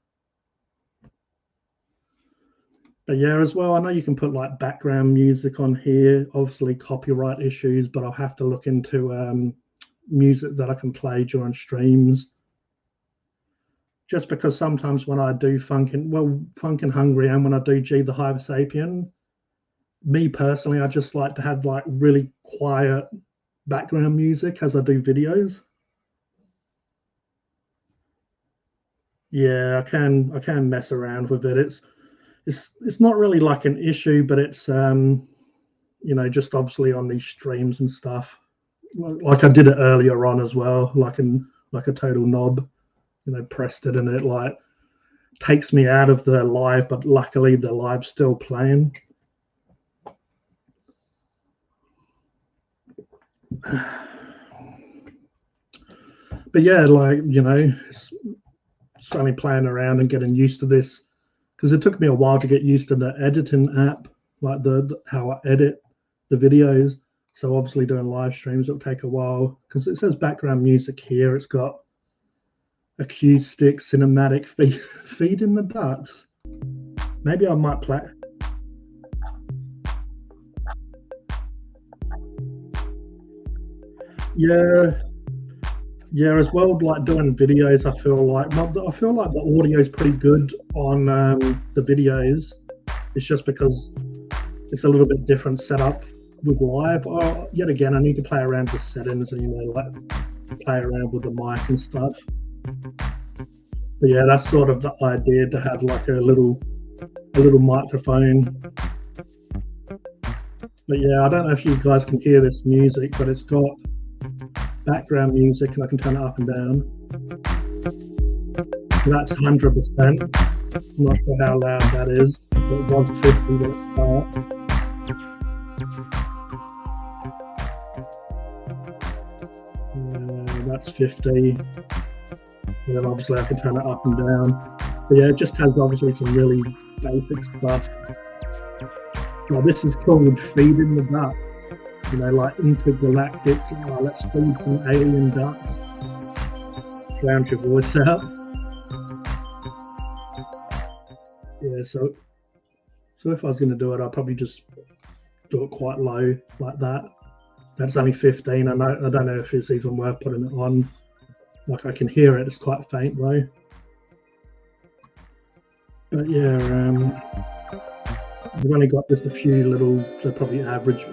But yeah, as well, I know you can put like background music on here. Obviously, copyright issues, but I'll have to look into music that I can play during streams. Just because sometimes when I do Funk and Hungry, and when I do G the Hypersapien, me personally, I just like to have like really quiet background music as I do videos. Yeah, I can mess around with it. It's not really like an issue, but it's just obviously on these streams and stuff. Like I did it earlier on as well, like a total knob, pressed it and it like takes me out of the live, but luckily the live's still playing. But yeah, like it's only playing around and getting used to this, because it took me a while to get used to the editing app, like how I edit the videos. So obviously doing live streams will take a while, because it says background music here. It's got acoustic cinematic feed in the ducts. Maybe I might play. Yeah, as well. Like doing videos, I feel like the audio is pretty good on the videos. It's just because it's a little bit different setup with live. Oh, yet again, I need to play around with settings and like play around with the mic and stuff. But yeah, that's sort of the idea, to have like a little microphone. But yeah, I don't know if you guys can hear this music, but it's got background music and I can turn it up and down. That's 100%. I'm not sure how loud that is. It was 50 at the start. That's 50. And then obviously I can turn it up and down. But yeah, it just has obviously some really basic stuff. Now this is called Feeding the Ducks. Like intergalactic, let's feed some alien ducks. Drown your voice out. Yeah, so if I was going to do it, I'll probably just do it quite low, like that. That's only 15. I don't know if it's even worth putting it on. Like I can hear it. It's quite faint though. But yeah, I've only got just a few little, so probably average.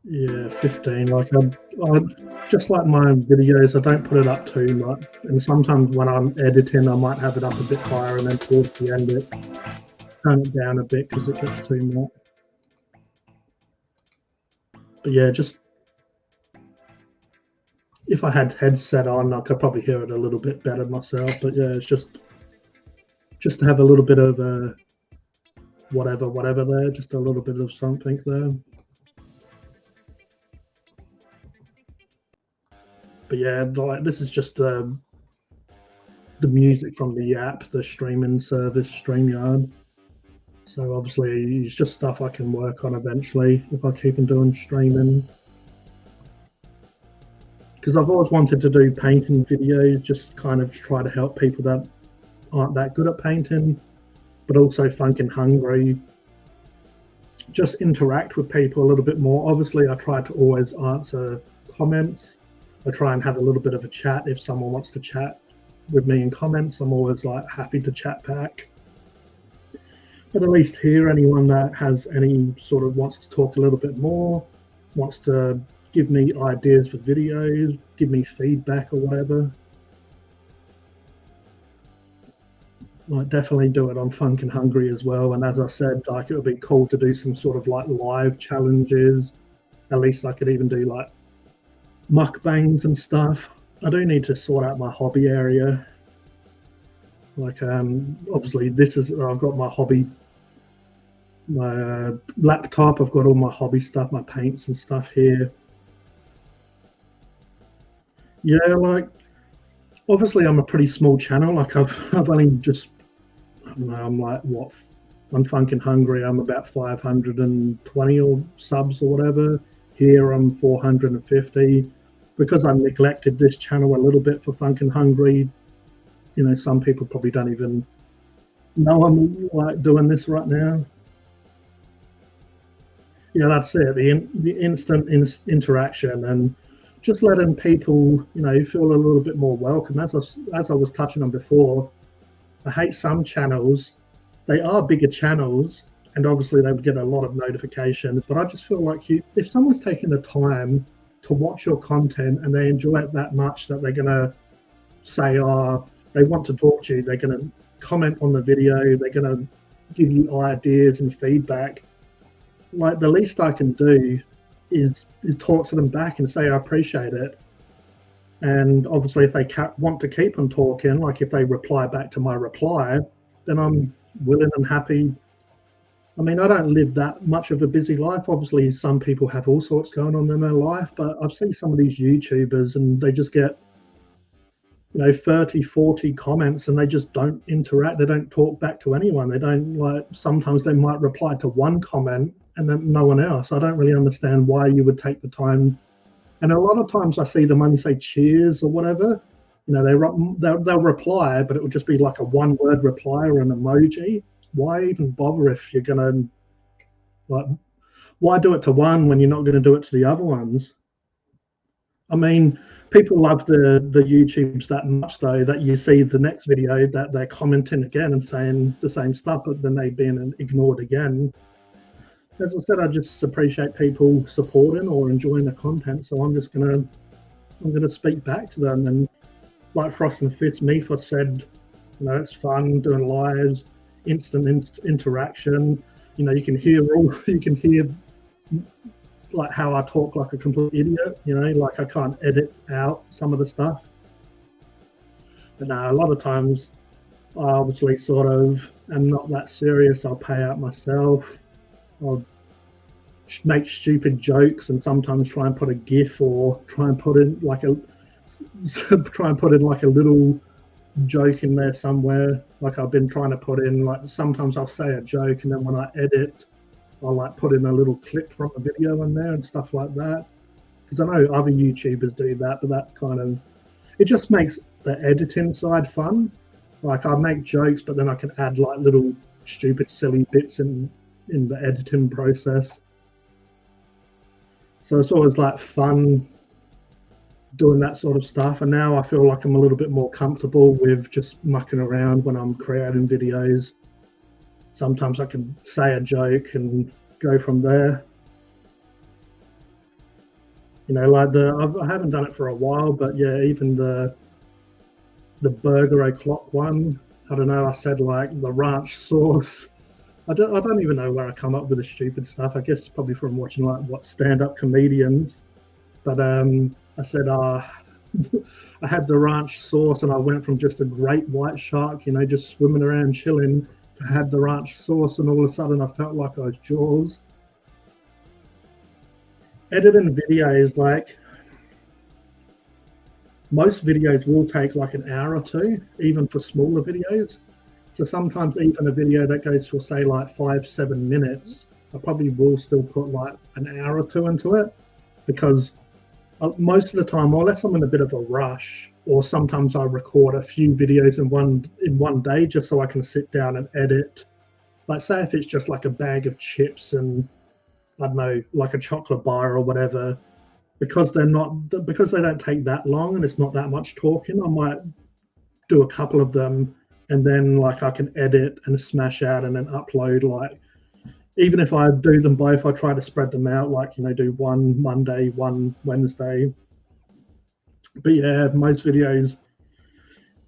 Yeah, 15. Like I just like my videos, I don't put it up too much. And sometimes when I'm editing, I might have it up a bit higher, and then towards the end, turn it down a bit because it gets too much. But yeah, just if I had headset on, I could probably hear it a little bit better myself. But yeah, it's just to have a little bit of whatever there, just a little bit of something there. But yeah, like this is just the music from the app, the streaming service, StreamYard. So obviously it's just stuff I can work on eventually if I keep on doing streaming. Because I've always wanted to do painting videos, just kind of try to help people that aren't that good at painting, but also Funk and Hungry. Just interact with people a little bit more. Obviously, I try to always answer comments. I try and have a little bit of a chat. If someone wants to chat with me in comments, I'm always like happy to chat back. But at least here, anyone that has any sort of wants to talk a little bit more, wants to give me ideas for videos, give me feedback or whatever, like definitely do it on Funk and Hungry as well. And as I said, like it would be cool to do some sort of like live challenges. At least I could even do like mukbangs and stuff. I do need to sort out my hobby area. Like, obviously, I've got my hobby, my laptop. I've got all my hobby stuff, my paints and stuff here. Yeah, like obviously, I'm a pretty small channel. Like, I've only just, I don't know, I'm like what, I'm Funkin' Hungry. I'm about 520 or subs or whatever. Here I'm 450 because I neglected this channel a little bit for Funkin' Hungry. You know, some people probably don't even know I'm like doing this right now. Yeah, that's it. The instant interaction and just letting people, you know, feel a little bit more welcome. As I was touching on before, I hate some channels. They are bigger channels, and obviously they would get a lot of notifications. But I just feel like if someone's taking the time to watch your content and they enjoy it that much that they're gonna say, "Oh, they want to talk to you," they're gonna comment on the video, they're gonna give you ideas and feedback. Like the least I can do is talk to them back and say I appreciate it. And obviously, if they want to keep on talking, like if they reply back to my reply, then I'm willing and happy. I mean, I don't live that much of a busy life. Obviously, some people have all sorts going on in their life, but I've seen some of these YouTubers and they just get, you know, 30, 40 comments and they just don't interact. They don't talk back to anyone. They don't like, sometimes they might reply to one comment and then no one else. I don't really understand why you would take the time. And a lot of times I see them only say cheers or whatever. You know, they'll reply, but it would just be like a one-word reply or an emoji. Why even bother if you're gonna like? Why do it to one when you're not going to do it to the other ones? I mean, people love the YouTubes that much though that you see the next video that they're commenting again and saying the same stuff, but then they've been ignored again. As I said, I just appreciate people supporting or enjoying the content, so I'm gonna speak back to them. And like Frost and Fitz Meath said, you know, it's fun doing lives, instant interaction. You know, you can hear like how I talk like a complete idiot. You know, like I can't edit out some of the stuff. But no, a lot of times I obviously sort of am not that serious. I'll pay out myself. I'll make stupid jokes and sometimes try and put a GIF or try and put in like a little joke in there somewhere. Like I've been trying to put in, like sometimes I'll say a joke and then when I edit, I'll like put in a little clip from a video in there and stuff like that. Because I know other YouTubers do that, but that's kind of, it just makes the editing side fun. Like I make jokes, but then I can add like little stupid, silly bits in the editing process. So it's always like fun doing that sort of stuff. And now I feel like I'm a little bit more comfortable with just mucking around when I'm creating videos. Sometimes I can say a joke and go from there. You know, like I haven't done it for a while, but yeah, even the burger o'clock one, I don't know, I said like the ranch sauce. I don't even know where I come up with the stupid stuff. I guess probably from watching like what stand-up comedians. But I said I had the ranch sauce and I went from just a great white shark, you know, just swimming around chilling, to have the ranch sauce, and all of a sudden I felt like I was Jaws. Editing videos, like most videos will take like an hour or two, even for smaller videos. So sometimes even a video that goes for say like 5-7 minutes, I probably will still put like an hour or two into it, because most of the time, unless I'm in a bit of a rush, or sometimes I record a few videos in one day just so I can sit down and edit. Like say if it's just like a bag of chips and I don't know, like a chocolate bar or whatever, because they don't take that long and it's not that much talking, I might do a couple of them and then like I can edit and smash out and then upload. Like even if I do them both, I try to spread them out, like, you know, do one Monday, one Wednesday. But yeah, most videos,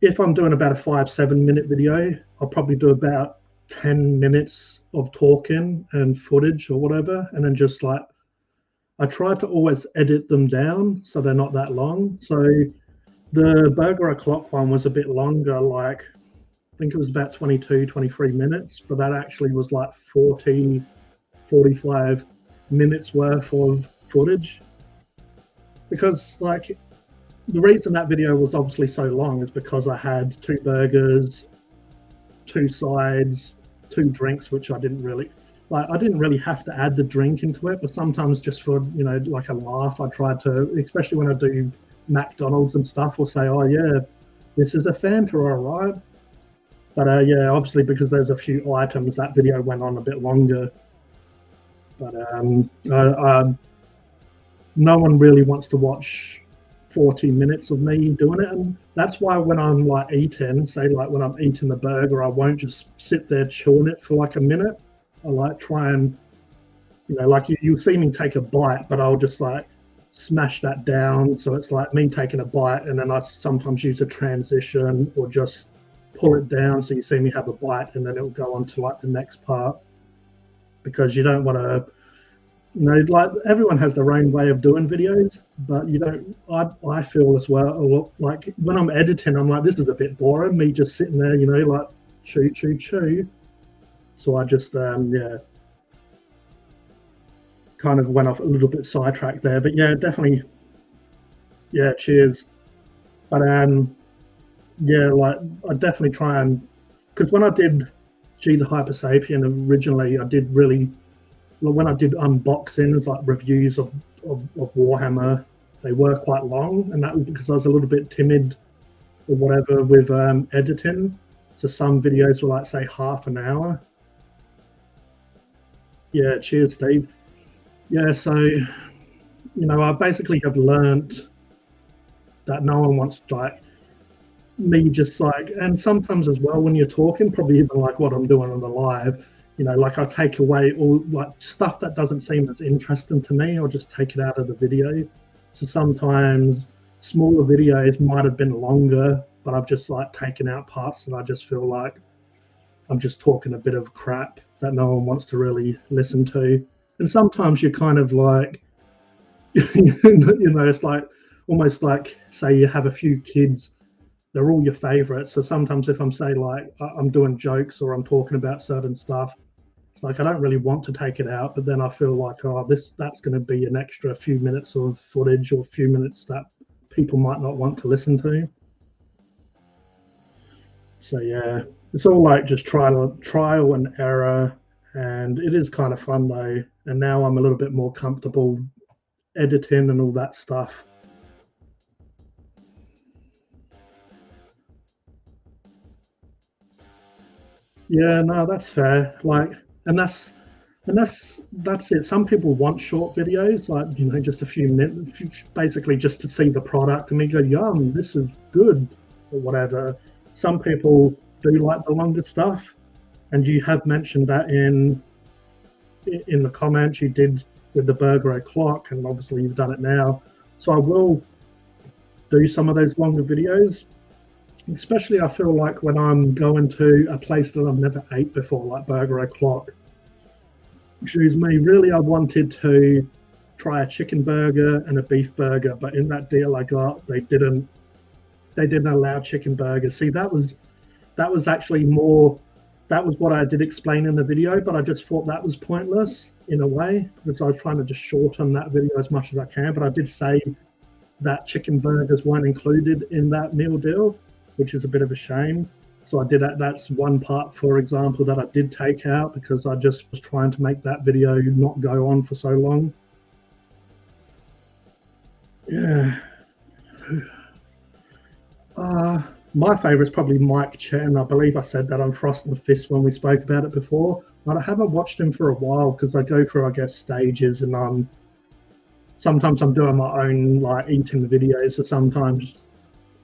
if I'm doing about a 5-7 minute video, I'll probably do about 10 minutes of talking and footage or whatever, and then just like I try to always edit them down so they're not that long. So the Burger O'Clock one was a bit longer, like I think it was about 22, 23 minutes, but that actually was like 40, 45 minutes worth of footage. Because like the reason that video was obviously so long is because I had 2 burgers, 2 sides, 2 drinks, which I didn't really like. I didn't really have to add the drink into it, but sometimes just for, you know, like a laugh, I try to, especially when I do McDonald's and stuff, will say, oh yeah, this is a Fanta, all right. But yeah, obviously because there's a few items, that video went on a bit longer. But no one really wants to watch 40 minutes of me doing it, and that's why when I'm like eating, say like when I'm eating the burger, I won't just sit there chewing it for like a minute. I like try and, you know, like you'll see me take a bite, but I'll just like smash that down, so it's like me taking a bite, and then I sometimes use a transition or just pull it down so you see me have a bite, and then it'll go on to like the next part, because you don't want to, you know, like everyone has their own way of doing videos, but you don't, I feel as well, like when I'm editing, I'm like, this is a bit boring, me just sitting there, you know, like chew, chew, chew. So I just, yeah, kind of went off a little bit sidetracked there, but yeah, definitely, yeah, cheers. But yeah, like I definitely try and, because when I did G the Hypersapien originally, I did really, when I did unboxings, like reviews of Warhammer, they were quite long, and that was because I was a little bit timid or whatever with editing. So some videos were like, say, half an hour. Yeah, cheers, Steve. Yeah, so, you know, I basically have learned that no one wants like me just like, and sometimes as well when you're talking, probably even like what I'm doing on the live, you know, like I take away all like stuff that doesn't seem as interesting to me, I'll just take it out of the video. So sometimes smaller videos might have been longer, but I've just like taken out parts that I just feel like I'm just talking a bit of crap that no one wants to really listen to. And sometimes you're kind of like, you know, it's like almost like, say you have a few kids, they're all your favorites. So sometimes if I'm say like I'm doing jokes or I'm talking about certain stuff, it's like I don't really want to take it out, but then I feel like, oh, that's going to be an extra few minutes of footage or a few minutes that people might not want to listen to. So yeah, it's all like just trial and error, and it is kind of fun though. And now I'm a little bit more comfortable editing and all that stuff. Yeah, no, that's fair. Like, and that's it. Some people want short videos, like, you know, just a few minutes, basically just to see the product and me go, yum, this is good, or whatever. Some people do like the longer stuff, and you have mentioned that in the comments you did with the Burger O'Clock, and obviously you've done it now. So I will do some of those longer videos. Especially I feel like when I'm going to a place that I've never ate before, like Burger O'Clock. Excuse me, really I wanted to try a chicken burger and a beef burger, but in that deal I got, they didn't allow chicken burgers. See, that was actually more, that was what I did explain in the video, but I just thought that was pointless in a way, because I was trying to just shorten that video as much as I can. But I did say that chicken burgers weren't included in that meal deal, which is a bit of a shame. So I did that. That's one part, for example, that I did take out because I just was trying to make that video not go on for so long. Yeah. My favourite is probably Mike Chen. I believe I said that on Frost and Fist when we spoke about it before. But I haven't watched him for a while because I go through, I guess, stages, and sometimes I'm doing my own like eating videos. So sometimes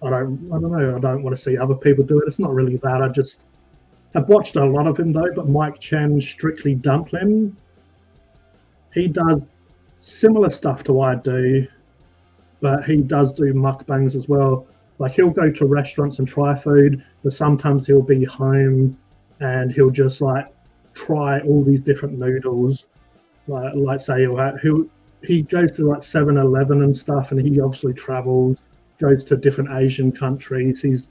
I don't know. I don't want to see other people do it. It's not really that. I've watched a lot of him though. But Mike Chen, Strictly Dumpling, he does similar stuff to what I do, but he does do mukbangs as well. Like he'll go to restaurants and try food, but sometimes he'll be home and he'll just like try all these different noodles. Like say he goes to like 7-Eleven and stuff, and he obviously travels, goes to different Asian countries. He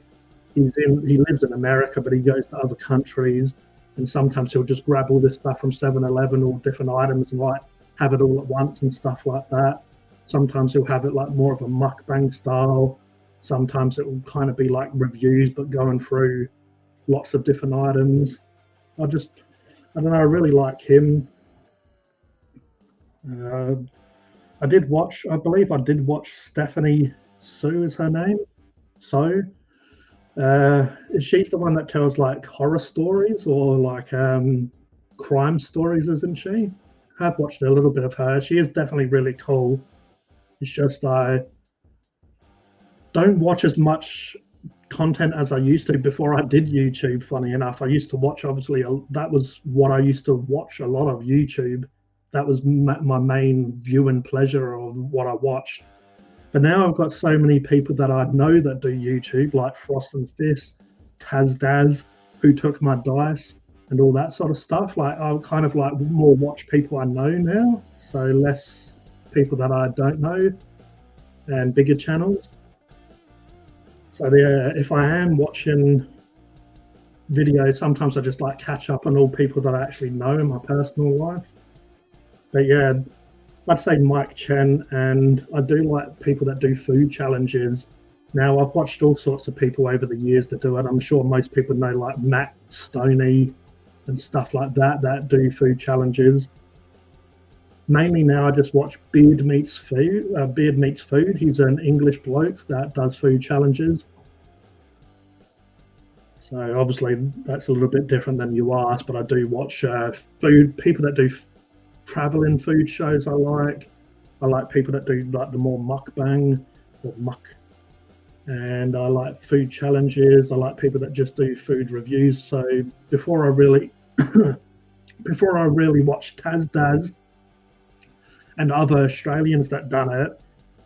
lives in America, but he goes to other countries, and sometimes he'll just grab all this stuff from 7-Eleven, all different items, and like have it all at once and stuff like that. Sometimes he'll have it like more of a mukbang style. Sometimes it will kind of be like reviews, but going through lots of different items. I don't know, I really like him. Uh, I believe I did watch Stephanie Sue is her name. So, she's the one that tells like horror stories or like crime stories, isn't she? I've watched a little bit of her. She is definitely really cool. It's just I don't watch as much content as I used to before I did YouTube. Funny enough, I used to watch, obviously, that was what I used to watch, a lot of YouTube. That was my main viewing pleasure of what I watched. But now I've got so many people that I know that do YouTube, like Frost and Fist, Taz Daz, Who Took My Dice, and all that sort of stuff. Like I'll kind of like more watch people I know now, so less people that I don't know, and bigger channels. So yeah, if I am watching videos, sometimes I just like catch up on all people that I actually know in my personal life. But yeah, I'd say Mike Chen, and I do like people that do food challenges. Now, I've watched all sorts of people over the years that do it. I'm sure most people know like Matt Stoney and stuff like that that do food challenges. Mainly now I just watch Beard Meets Food. Beard Meets Food. He's an English bloke that does food challenges. So obviously that's a little bit different than you asked, but I do watch food people that do traveling food shows. I like people that do like the more mukbang or muck, and I like food challenges. I like people that just do food reviews. So before I really before I really watched Taz Daz and other Australians that done it,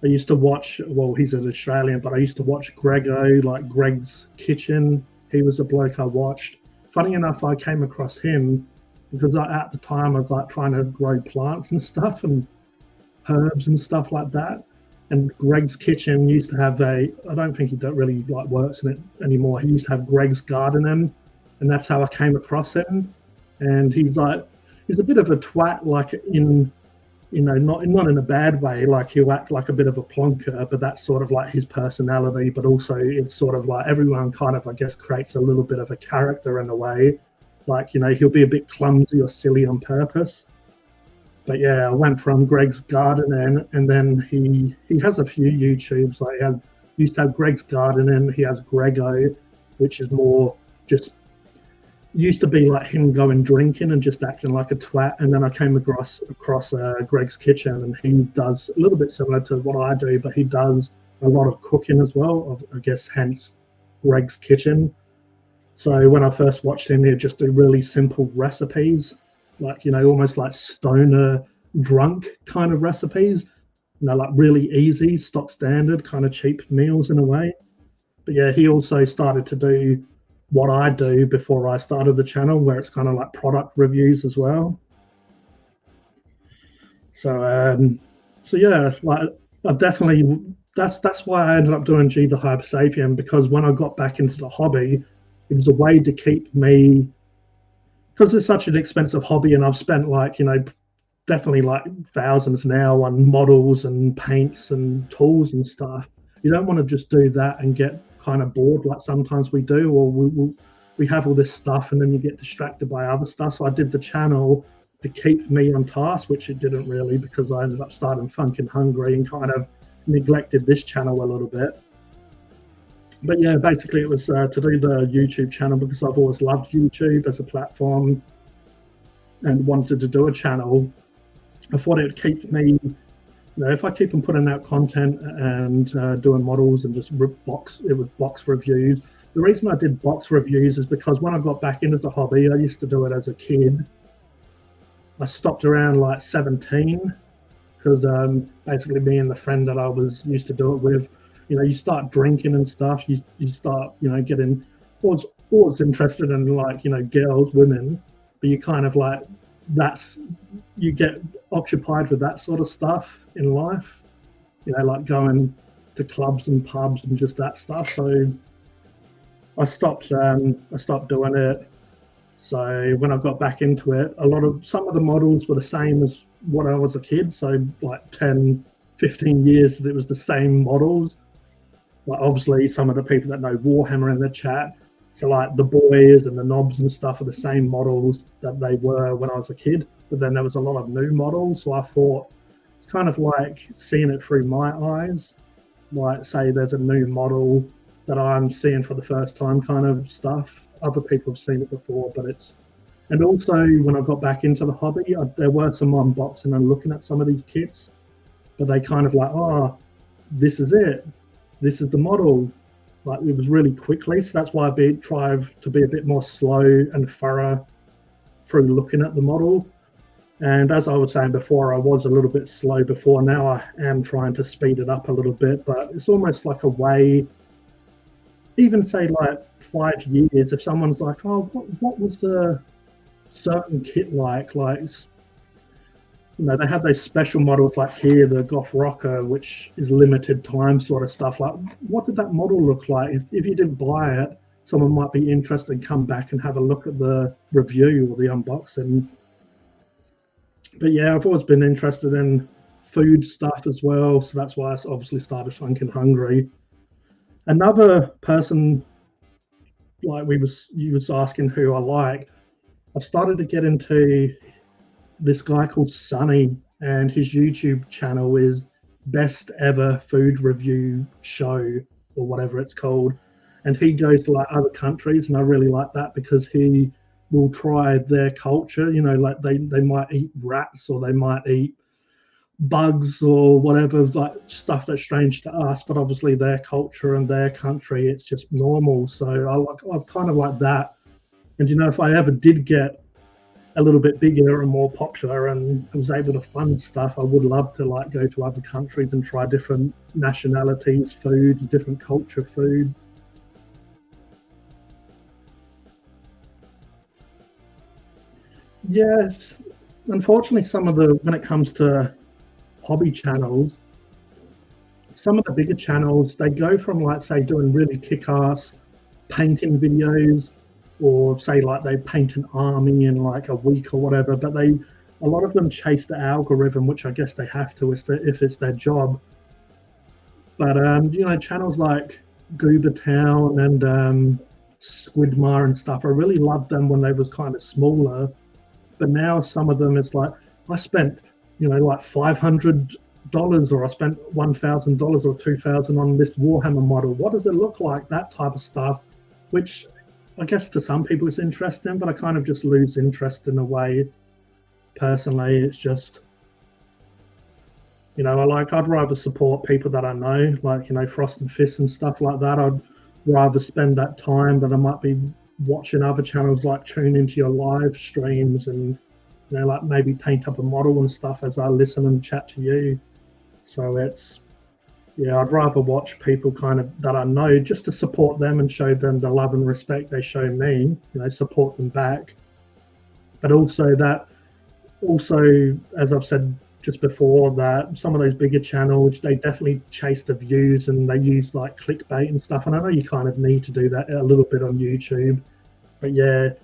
I used to watch, well, he's an Australian, but I used to watch Grego, like Greg's Kitchen. He was a bloke I watched. Funny enough, I came across him because at the time I was like trying to grow plants and stuff and herbs and stuff like that. And Greg's Kitchen used to have I don't think he don't really like works in it anymore. He used to have Greg's Gardening, and that's how I came across him. And he's a bit of a twat, like in, not in a bad way, like he'll act like a bit of a plonker, but that's sort of like his personality. But also it's sort of like everyone kind of, I guess, creates a little bit of a character in a way. Like, he'll be a bit clumsy or silly on purpose. But yeah, I went from Greg's Gardening, and then he has a few YouTubes. Like used to have Greg's Gardening, he has Grego, which is more just used to be like him going drinking and just acting like a twat. And then I came across Greg's Kitchen, and he does a little bit similar to what I do, but he does a lot of cooking as well, I guess, hence Greg's Kitchen. So when I first watched him, he'd just do really simple recipes, like, almost like stoner drunk kind of recipes, like really easy, stock standard kind of cheap meals in a way. But yeah, he also started to do what I do before I started the channel, where it's kind of like product reviews as well. So yeah, like I definitely, that's why I ended up doing G the Hypersapien, because when I got back into the hobby, it was a way to keep me, because it's such an expensive hobby, and I've spent like, definitely like thousands now on models and paints and tools and stuff. You don't want to just do that and get kind of bored like sometimes we do, or we have all this stuff and then you get distracted by other stuff. So I did the channel to keep me on task, which it didn't really, because I ended up starting Funkin' Hungry and kind of neglected this channel a little bit. But yeah, basically it was to do the YouTube channel because I've always loved YouTube as a platform and wanted to do a channel. I thought it would keep me, if I keep on putting out content and doing models and just box reviews. The reason I did box reviews is because when I got back into the hobby, I used to do it as a kid. I stopped around like 17 because basically me and the friend that I was used to do it with, you start drinking and stuff. You start, getting always interested in like, girls, women, but you kind of like that's, you get occupied with that sort of stuff in life, like going to clubs and pubs and just that stuff. So I stopped doing it. So when I got back into it, some of the models were the same as what I was a kid. So like 10, 15 years, it was the same models. Like obviously some of the people that know Warhammer in the chat, so like the boys and the knobs and stuff are the same models that they were when I was a kid. But then there was a lot of new models, so I thought it's kind of like seeing it through my eyes. Like say there's a new model that I'm seeing for the first time, kind of stuff. Other people have seen it before, but it's, and also when I got back into the hobby, there were some unboxing and looking at some of these kits, but they kind of like, oh, this is it, this is the model. Like it was really quickly, so that's why I try to be a bit more slow and thorough through looking at the model. And as I was saying before, I was a little bit slow before. Now I am trying to speed it up a little bit, but it's almost like a way, even say like 5 years, if someone's like, oh, what was the certain kit like, they have those special models like here, the Goth Rocker, which is limited time sort of stuff. Like, what did that model look like? If you didn't buy it, someone might be interested and come back and have a look at the review or the unboxing. But yeah, I've always been interested in food stuff as well, so that's why I obviously started Funkin' Hungry. Another person, like you was asking who I like, I've started to get into this guy called Sunny, and his YouTube channel is Best Ever Food Review Show or whatever it's called. And he goes to like other countries, and I really like that because he will try their culture. Like they might eat rats or they might eat bugs or whatever, like stuff that's strange to us, but obviously their culture and their country, it's just normal. So I kind of like that. And if I ever did get a little bit bigger and more popular and was able to fund stuff, I would love to like go to other countries and try different nationalities food, different culture food. Yes, unfortunately when it comes to hobby channels, some of the bigger channels, they go from like say doing really kick-ass painting videos, or say like they paint an army in like a week or whatever, but a lot of them chase the algorithm, which I guess they have to if it's their job. But channels like Goober Town and Squidmar and stuff, I really loved them when they was kind of smaller. But now some of them, it's like I spent like $500, or I spent $1,000 or 2,000 on this Warhammer model. What does it look like? That type of stuff, which I guess to some people it's interesting, but I kind of just lose interest in a way. Personally, it's just, I'd rather support people that I know, like, Frost and Fist and stuff like that. I'd rather spend that time that I might be watching other channels, like tune into your live streams and, like maybe paint up a model and stuff as I listen and chat to you. So yeah, I'd rather watch people kind of that I know just to support them and show them the love and respect they show me, support them back. But also, as I've said just before, that some of those bigger channels, they definitely chase the views and they use like clickbait and stuff. And I know you kind of need to do that a little bit on YouTube. But yeah,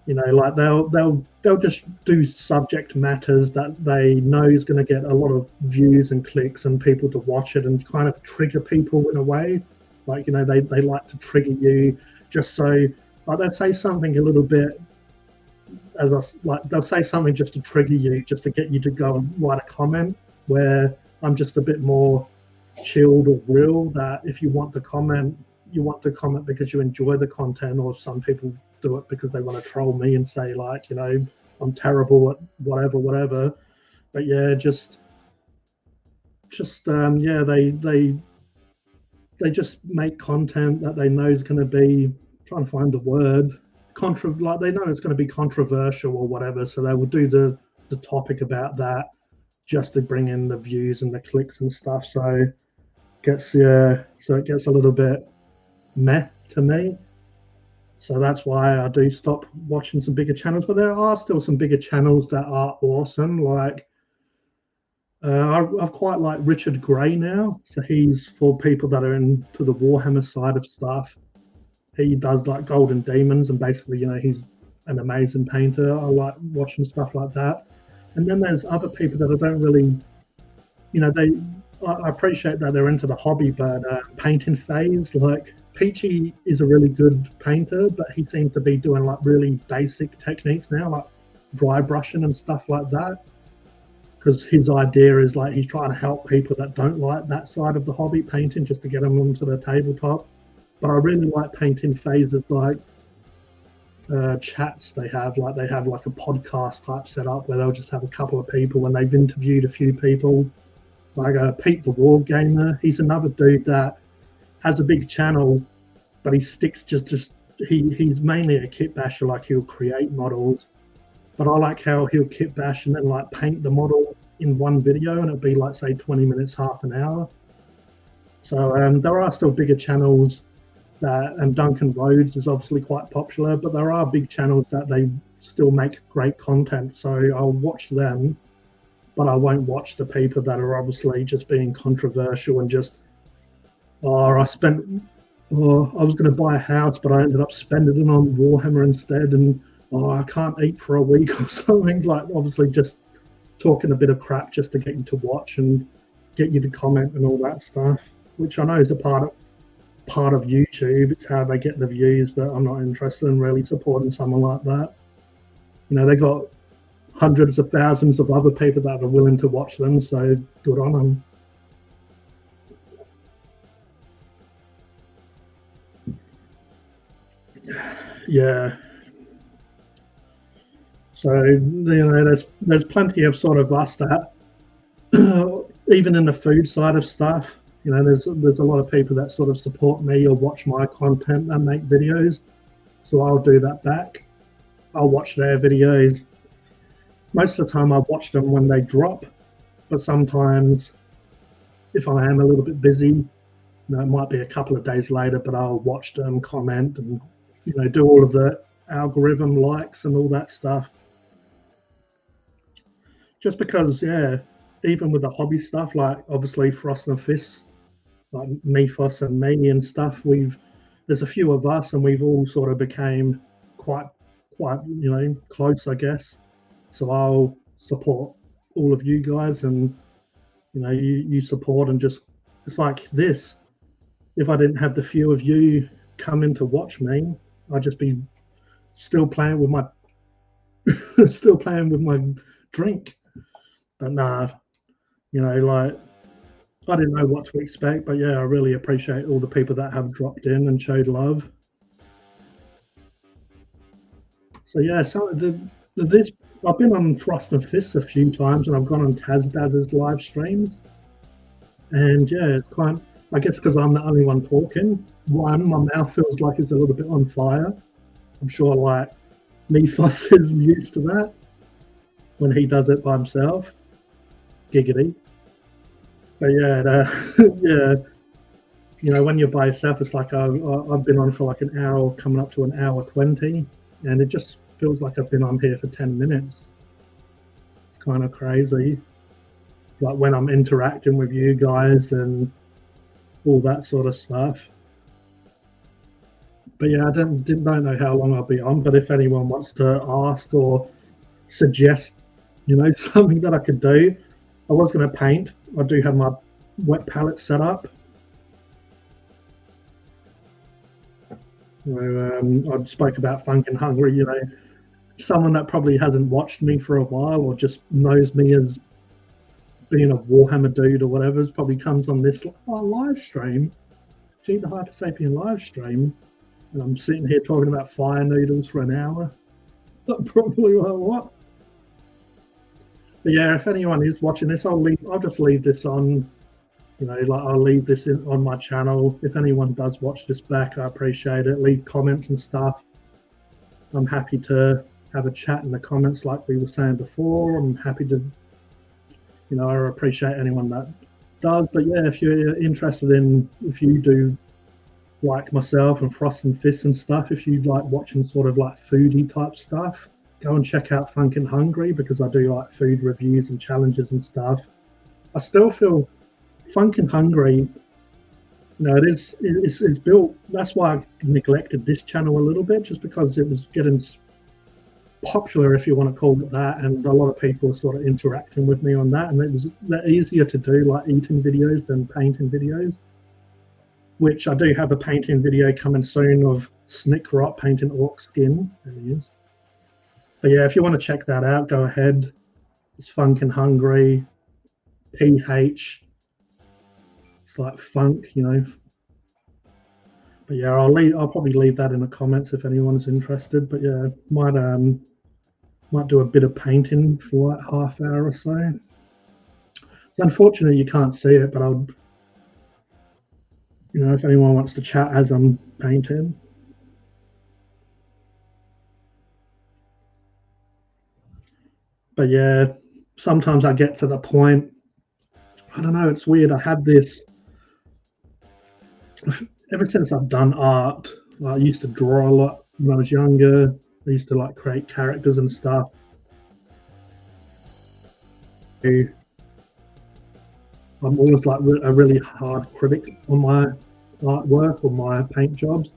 like they'll just do subject matters that they know is going to get a lot of views and clicks and people to watch it, and kind of trigger people in a way. Like they like to trigger you, just so like they'll say something a little bit they'll say something just to trigger you, just to get you to go and write a comment. Where I'm just a bit more chilled or real, that if you want to comment, because you enjoy the content, or some people do it because they want to troll me and say like, I'm terrible at whatever. But yeah, just yeah, they just make content that they know is going to be, trying to find the word, like they know it's going to be controversial or whatever, so they will do the topic about that just to bring in the views and the clicks and stuff. So it gets a little bit meh to me. So that's why I do stop watching some bigger channels. But there are still some bigger channels that are awesome. Like I've quite like Richard Gray now. So he's for people that are into the Warhammer side of stuff. He does like Golden Demons, and basically, he's an amazing painter. I like watching stuff like that. And then there's other people that I don't really, I appreciate that they're into the hobby, but painting phase, like Peachy is a really good painter, but he seems to be doing like really basic techniques now, like dry brushing and stuff like that. Because his idea is like he's trying to help people that don't like that side of the hobby painting just to get them onto the tabletop. But I really like painting phases like chats they have like a podcast type setup where they'll just have a couple of people when they've interviewed a few people, like Pete the War Gamer. He's another dude that has a big channel, but he sticks he's mainly a kit basher. Like he'll create models, but I like how he'll kit bash and then like paint the model in one video, and it'll be like say 20 minutes, half an hour. So there are still bigger channels and Duncan Rhodes is obviously quite popular, but there are big channels that they still make great content. So I'll watch them, but I won't watch the people that are obviously just being controversial and just, I was going to buy a house, but I ended up spending it on Warhammer instead, and I can't eat for a week or something. Like obviously just talking a bit of crap just to get you to watch and get you to comment and all that stuff, which I know is a part of YouTube. It's how they get the views, but I'm not interested in really supporting someone like that. They got hundreds of thousands of other people that are willing to watch them, so good on them. Yeah. So there's plenty of sort of us that even in the food side of stuff, there's a lot of people that sort of support me or watch my content and make videos. So I'll do that back. I'll watch their videos. Most of the time I watch them when they drop, but sometimes if I am a little bit busy, it might be a couple of days later, but I'll watch them, comment, and do all of the algorithm likes and all that stuff. Just because, even with the hobby stuff, like obviously Frost and Fists, like Mephos and me and stuff, there's a few of us and we've all sort of became quite close, I guess. So I'll support all of you guys, and you support, and just it's like this. If I didn't have the few of you coming to watch me, I'd just be still playing with my drink. But nah, like I didn't know what to expect, but yeah, I really appreciate all the people that have dropped in and showed love. So yeah, I've been on Frost and Fists a few times, and I've gone on Tazbaz's live streams, and yeah, it's quite. I guess because I'm the only one talking. My mouth feels like it's a little bit on fire. I'm sure like Mephos is used to that when he does it by himself. Giggity. But yeah, yeah, when you're by yourself, it's like I've been on for like an hour, coming up to an hour 20, and it just feels like I've been on here for 10 minutes. It's kind of crazy. Like when I'm interacting with you guys and all that sort of stuff. But yeah, I don't know how long I'll be on, but if anyone wants to ask or suggest, something that I could do, I was going to paint. I do have my wet palette set up. I spoke about Funk and Hungry, someone that probably hasn't watched me for a while or just knows me as being a Warhammer dude or whatever, probably comes on this live stream, the Hypersapien live stream, and I'm sitting here talking about fire noodles for an hour. Probably like, what? But yeah, if anyone is watching this, I'll just leave this on. I'll leave this on my channel. If anyone does watch this back, I appreciate it. Leave comments and stuff. I'm happy to have a chat in the comments, like we were saying before. I'm happy to, I appreciate anyone that does. But yeah, if you're interested in, if you do like myself and Frost and Fist and stuff, if you like watching sort of like foodie type stuff, go and check out Funk and Hungry, because I do like food reviews and challenges and stuff. I still feel Funk and Hungry, it's built. That's why I neglected this channel a little bit, just because it was getting popular, if you want to call it that, and a lot of people were sort of interacting with me on that, and it was easier to do like eating videos than painting videos, which I do have a painting video coming soon of Snickrot painting orc skin. There he is. But yeah, if you want to check that out, go ahead. It's Funk and Hungry, PH. It's like funk, But yeah, I'll probably leave that in the comments if anyone's interested. But yeah, might do a bit of painting for like half hour or so. It's unfortunate you can't see it, but I'll, if anyone wants to chat as I'm painting. But yeah, sometimes I get to the point, I don't know, it's weird. I had this, ever since I've done art, I used to draw a lot when I was younger. I used to like create characters and stuff. I'm always like a really hard critic on my artwork or my paint jobs.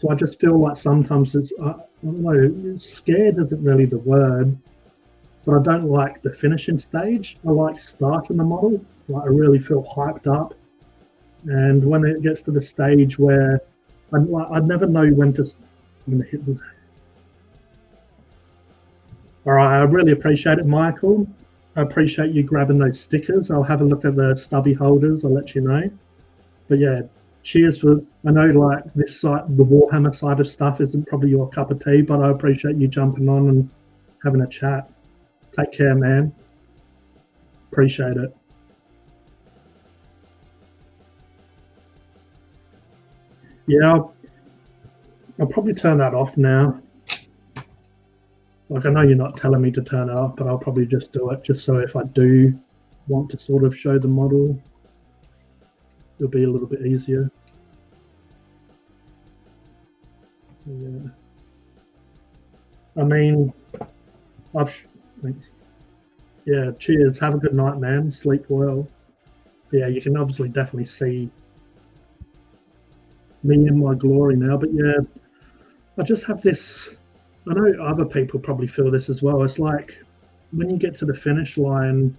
So I just feel like sometimes it's, I don't know, scared isn't really the word, but I don't like the finishing stage. I like starting the model. Like I really feel hyped up. And when it gets to the stage where I never know when to, I'm gonna hit the, all right, I really appreciate it, Michael. I appreciate you grabbing those stickers. I'll have a look at the stubby holders. I'll let you know. But yeah, cheers for, I know like this side, the Warhammer side of stuff isn't probably your cup of tea, but I appreciate you jumping on and having a chat. Take care, man. Appreciate it. Yeah, I'll probably turn that off now. Like I know you're not telling me to turn it off, but I'll probably just do it just so if I do want to sort of show the model, it'll be a little bit easier. Yeah. I mean, thanks. Yeah, cheers. Have a good night, man. Sleep well. Yeah, you can obviously definitely see me in my glory now, but yeah, I just have this, I know other people probably feel this as well. It's like when you get to the finish line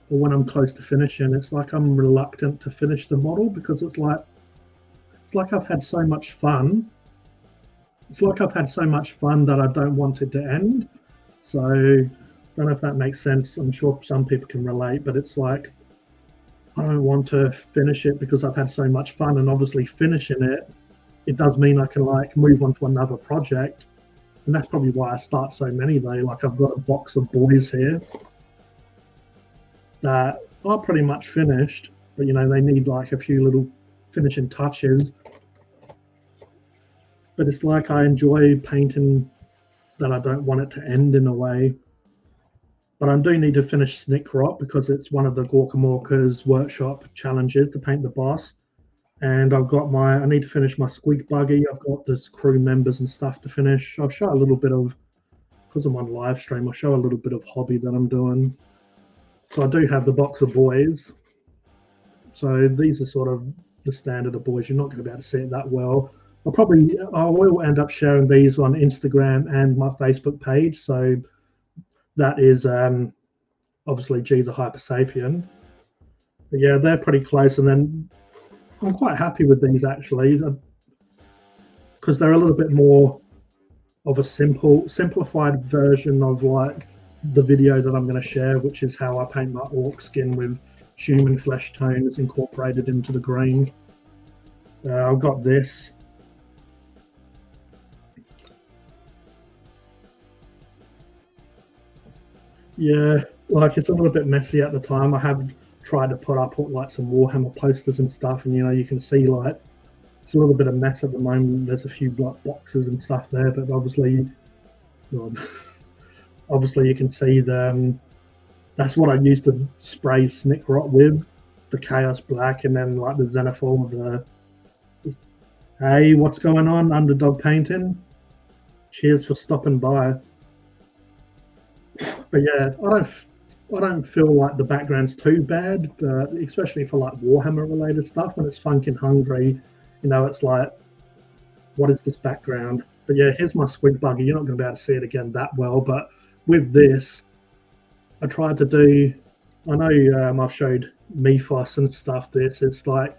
or when I'm close to finishing, it's like I'm reluctant to finish the model because it's like I've had so much fun. It's like I've had so much fun that I don't want it to end. So I don't know if that makes sense. I'm sure some people can relate, but it's like I don't want to finish it because I've had so much fun, and obviously finishing it does mean I can like move on to another project. And that's probably why I start so many though. Like I've got a box of boys here that are pretty much finished, but they need like a few little finishing touches. But it's like I enjoy painting that I don't want it to end in a way. But I do need to finish Snickrot because it's one of the Gorkamorka's workshop challenges to paint the boss. And I need to finish my squeak buggy. I've got this crew members and stuff to finish. I'll show a little bit of, because I'm on live stream, I'll show a little bit of hobby that I'm doing. So I do have the box of boys. So these are sort of the standard of boys. You're not going to be able to see it that well. I will end up sharing these on Instagram and my Facebook page. So that is obviously G the Hypersapien. But yeah, they're pretty close. And then I'm quite happy with these actually, because they're a little bit more of a simplified version of like the video that I'm going to share, which is how I paint my orc skin with human flesh tones incorporated into the green. I've got this. Yeah, like it's a little bit messy at the time. I have tried to put up like some Warhammer posters and stuff, and you can see like it's a little bit of mess at the moment. There's a few like boxes and stuff there, but obviously, obviously you can see that's what I used to spray Snickrot with, the Chaos Black, and then like the Xenophil, Hey, what's going on, Underdog Painting? Cheers for stopping by. But yeah, I don't feel like the background's too bad, but especially for like Warhammer related stuff when it's funkin' hungry, it's like, what is this background? But yeah, here's my squid buggy. You're not going to be able to see it again that well, but with this, I tried to do. I know I've showed Mephos and stuff. This it's like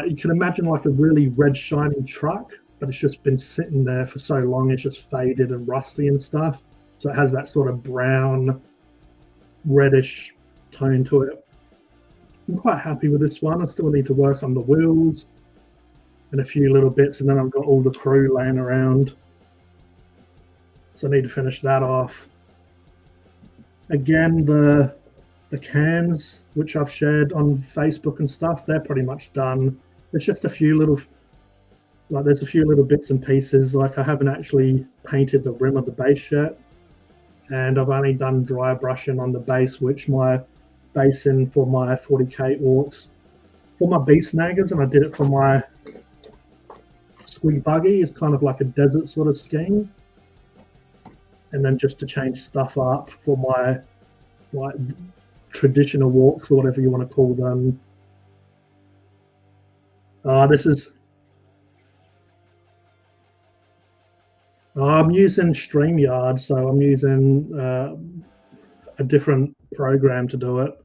you can imagine like a really red shiny truck, but it's just been sitting there for so long it's just faded and rusty and stuff. So it has that sort of brown, reddish tone to it. I'm quite happy with this one. I still need to work on the wheels and a few little bits, and then I've got all the crew laying around. So I need to finish that off. Again, the cans which I've shared on Facebook and stuff, they're pretty much done. There's just a few little there's a few little bits and pieces. Like I haven't actually painted the rim of the base yet, and I've only done dry brushing on the base, which my basin for my 40k orcs for my beast snaggers, and I did it for my squid buggy. It's kind of like a desert sort of scheme, and then just to change stuff up for my like traditional walks or whatever you want to call them. This is I'm using StreamYard, so I'm using a different program to do it.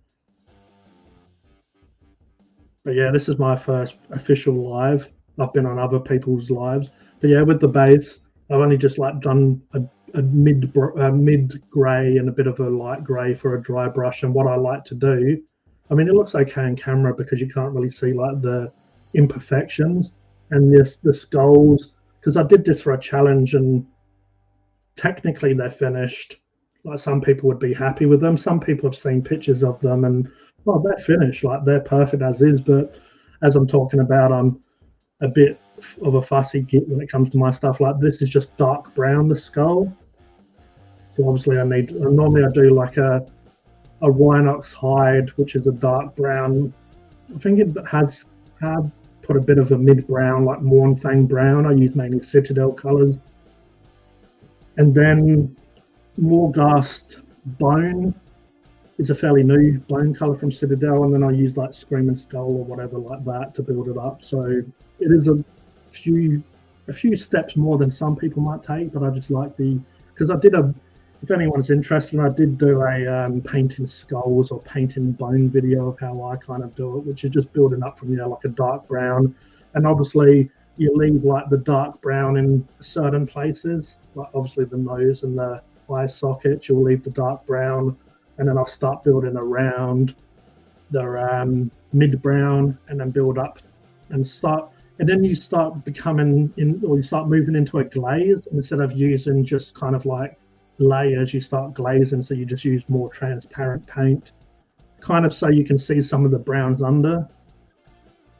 But yeah, this is my first official live. I've been on other people's lives, but yeah, with the base, I've only just like done a mid grey and a bit of a light grey for a dry brush. And what I like to do, I mean, it looks okay in camera because you can't really see like the imperfections and the skulls, because I did this for a challenge and technically they're finished. Like some people would be happy with them. Some people have seen pictures of them and well, they're finished, like they're perfect as is. But as I'm talking about, I'm a bit of a fussy git when it comes to my stuff. Like this is just dark brown, the skull. So obviously normally I do like a Rhinox hide, which is a dark brown. I think it has put a bit of a mid brown, like Mornfang brown. I use mainly Citadel colors. And then Morghast bone is a fairly new bone color from Citadel, and then I use like Screaming Skull or whatever like that to build it up. So it is a few steps more than some people might take, but I just like because I did if anyone's interested, I did do a painting skulls or painting bone video of how I kind of do it, which is just building up from like a dark brown, and obviously you leave like the dark brown in certain places, like obviously the nose and the eye socket, you'll leave the dark brown, and then I'll start building around the mid brown, and then build up and then you start you start moving into a glaze. Instead of using just kind of like layers, you start glazing, so you just use more transparent paint, kind of so you can see some of the browns under,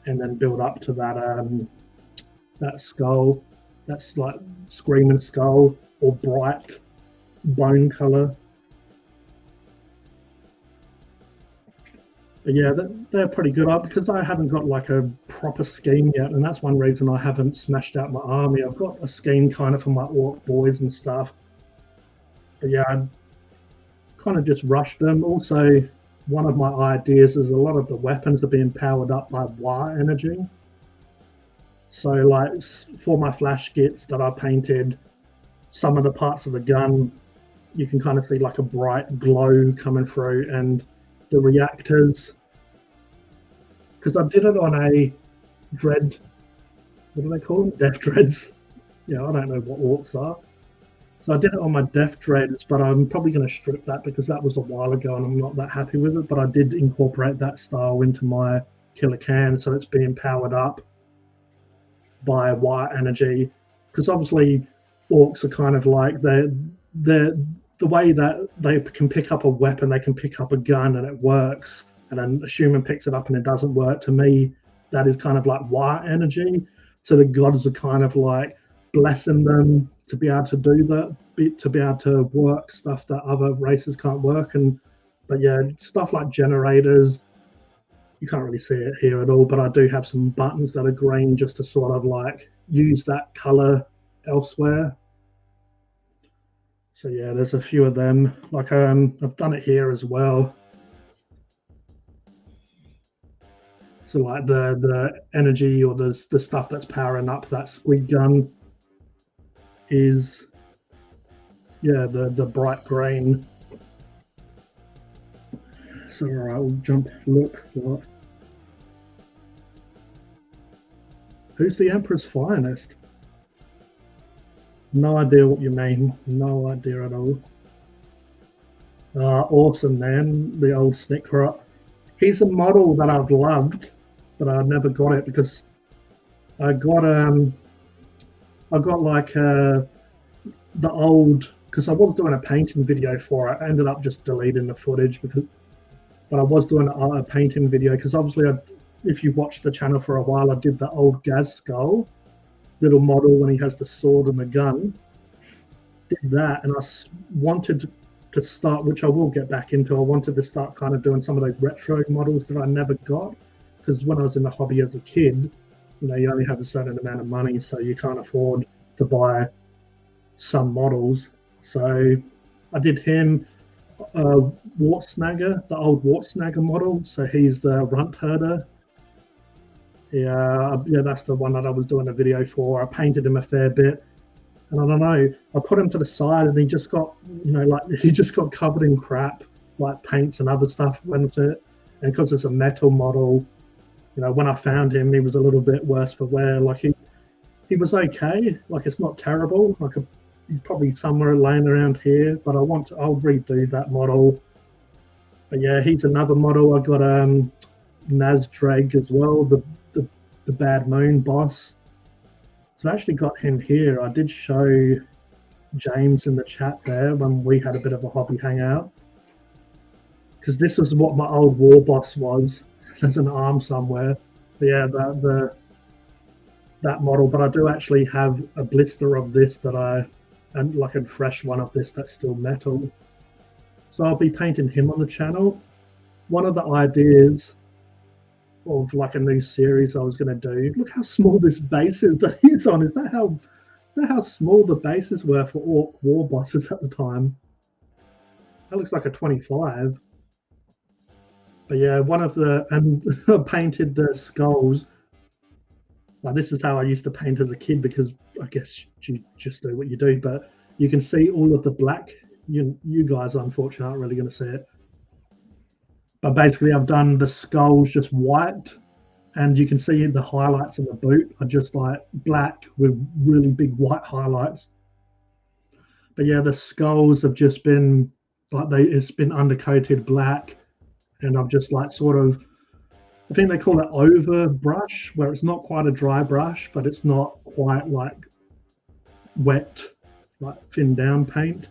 and then build up to that skull. That's like Screaming Skull or bright bone color. But yeah, they're pretty good up because I haven't got like a proper scheme yet, and that's one reason I haven't smashed out my army. I've got a scheme kind of for my orc boys and stuff. But yeah, I kind of just rushed them. Also, one of my ideas is a lot of the weapons are being powered up by wire energy. So like for my flash kits that I painted, some of the parts of the gun, you can kind of see like a bright glow coming through, and the reactors, because I did it on a dread, what do they call them? Death dreads. Yeah, I don't know what orcs are. So I did it on my death dreads, but I'm probably going to strip that because that was a while ago and I'm not that happy with it. But I did incorporate that style into my killer can, so it's being powered up by wire energy. Because obviously orcs are kind of like the way that they can pick up a weapon, they can pick up a gun and it works, and then a human picks it up and it doesn't work. To me, that is kind of like wire energy. So the gods are kind of like blessing them to be able to do that, to be able to work stuff that other races can't work. But yeah, stuff like generators, You can't really see it here at all, but I do have some buttons that are green just to sort of like use that color elsewhere. So yeah, there's a few of them. Like I've done it here as well. So like the energy or the stuff that's powering up that squid gun is, yeah, the bright green. So all right, we'll jump. Look, what? Who's the Emperor's Finest? No idea what you mean. No idea at all. Awesome, man. The old Snickrat. He's a model that I've loved, but I never got it because I got like the old, because I was doing a painting video for it. I ended up just deleting the footage but I was doing a painting video because obviously if you watched the channel for a while, I did the old Gaz Skull little model when he has the sword and the gun. Did that, and I wanted to start, which I will get back into. I wanted to start kind of doing some of those retro models that I never got, because when I was in the hobby as a kid, you know, you only have a certain amount of money, so you can't afford to buy some models. So I did him, Wartsnagger, the old Wartsnagger model. So he's the runt herder. Yeah, that's the one that I was doing a video for. I painted him a fair bit, and I don't know, I put him to the side, and he just got, you know, like he just got covered in crap, like paints and other stuff went to it. And because it's a metal model, you know, when I found him, he was a little bit worse for wear. Like he was okay. Like it's not terrible. Like he's probably somewhere laying around here, but I'll redo that model. But yeah, he's another model. I got Nazdrag as well, the Bad Moon boss. So I actually got him here. I did show James in the chat there when we had a bit of a hobby hangout, because this was what my old war boss was. There's an arm somewhere. But yeah, that model. But I do actually have a blister of this and like a fresh one of this that's still metal. So I'll be painting him on the channel. One of the ideas of like a new series I was going to do. Look how small this base is that he's on. Is that how small the bases were for Orc war bosses at the time? That looks like a 25. But yeah, and I painted the skulls. Like this is how I used to paint as a kid, because I guess you just do what you do. But you can see all of the black. You guys, unfortunately, aren't really going to see it. But basically, I've done the skulls just white, and you can see the highlights of the boot are just like black with really big white highlights. But yeah, the skulls have just been like it's been undercoated black, and I've just like sort of, I think they call it over brush, where it's not quite a dry brush, but it's not quite like wet, like thin down paint.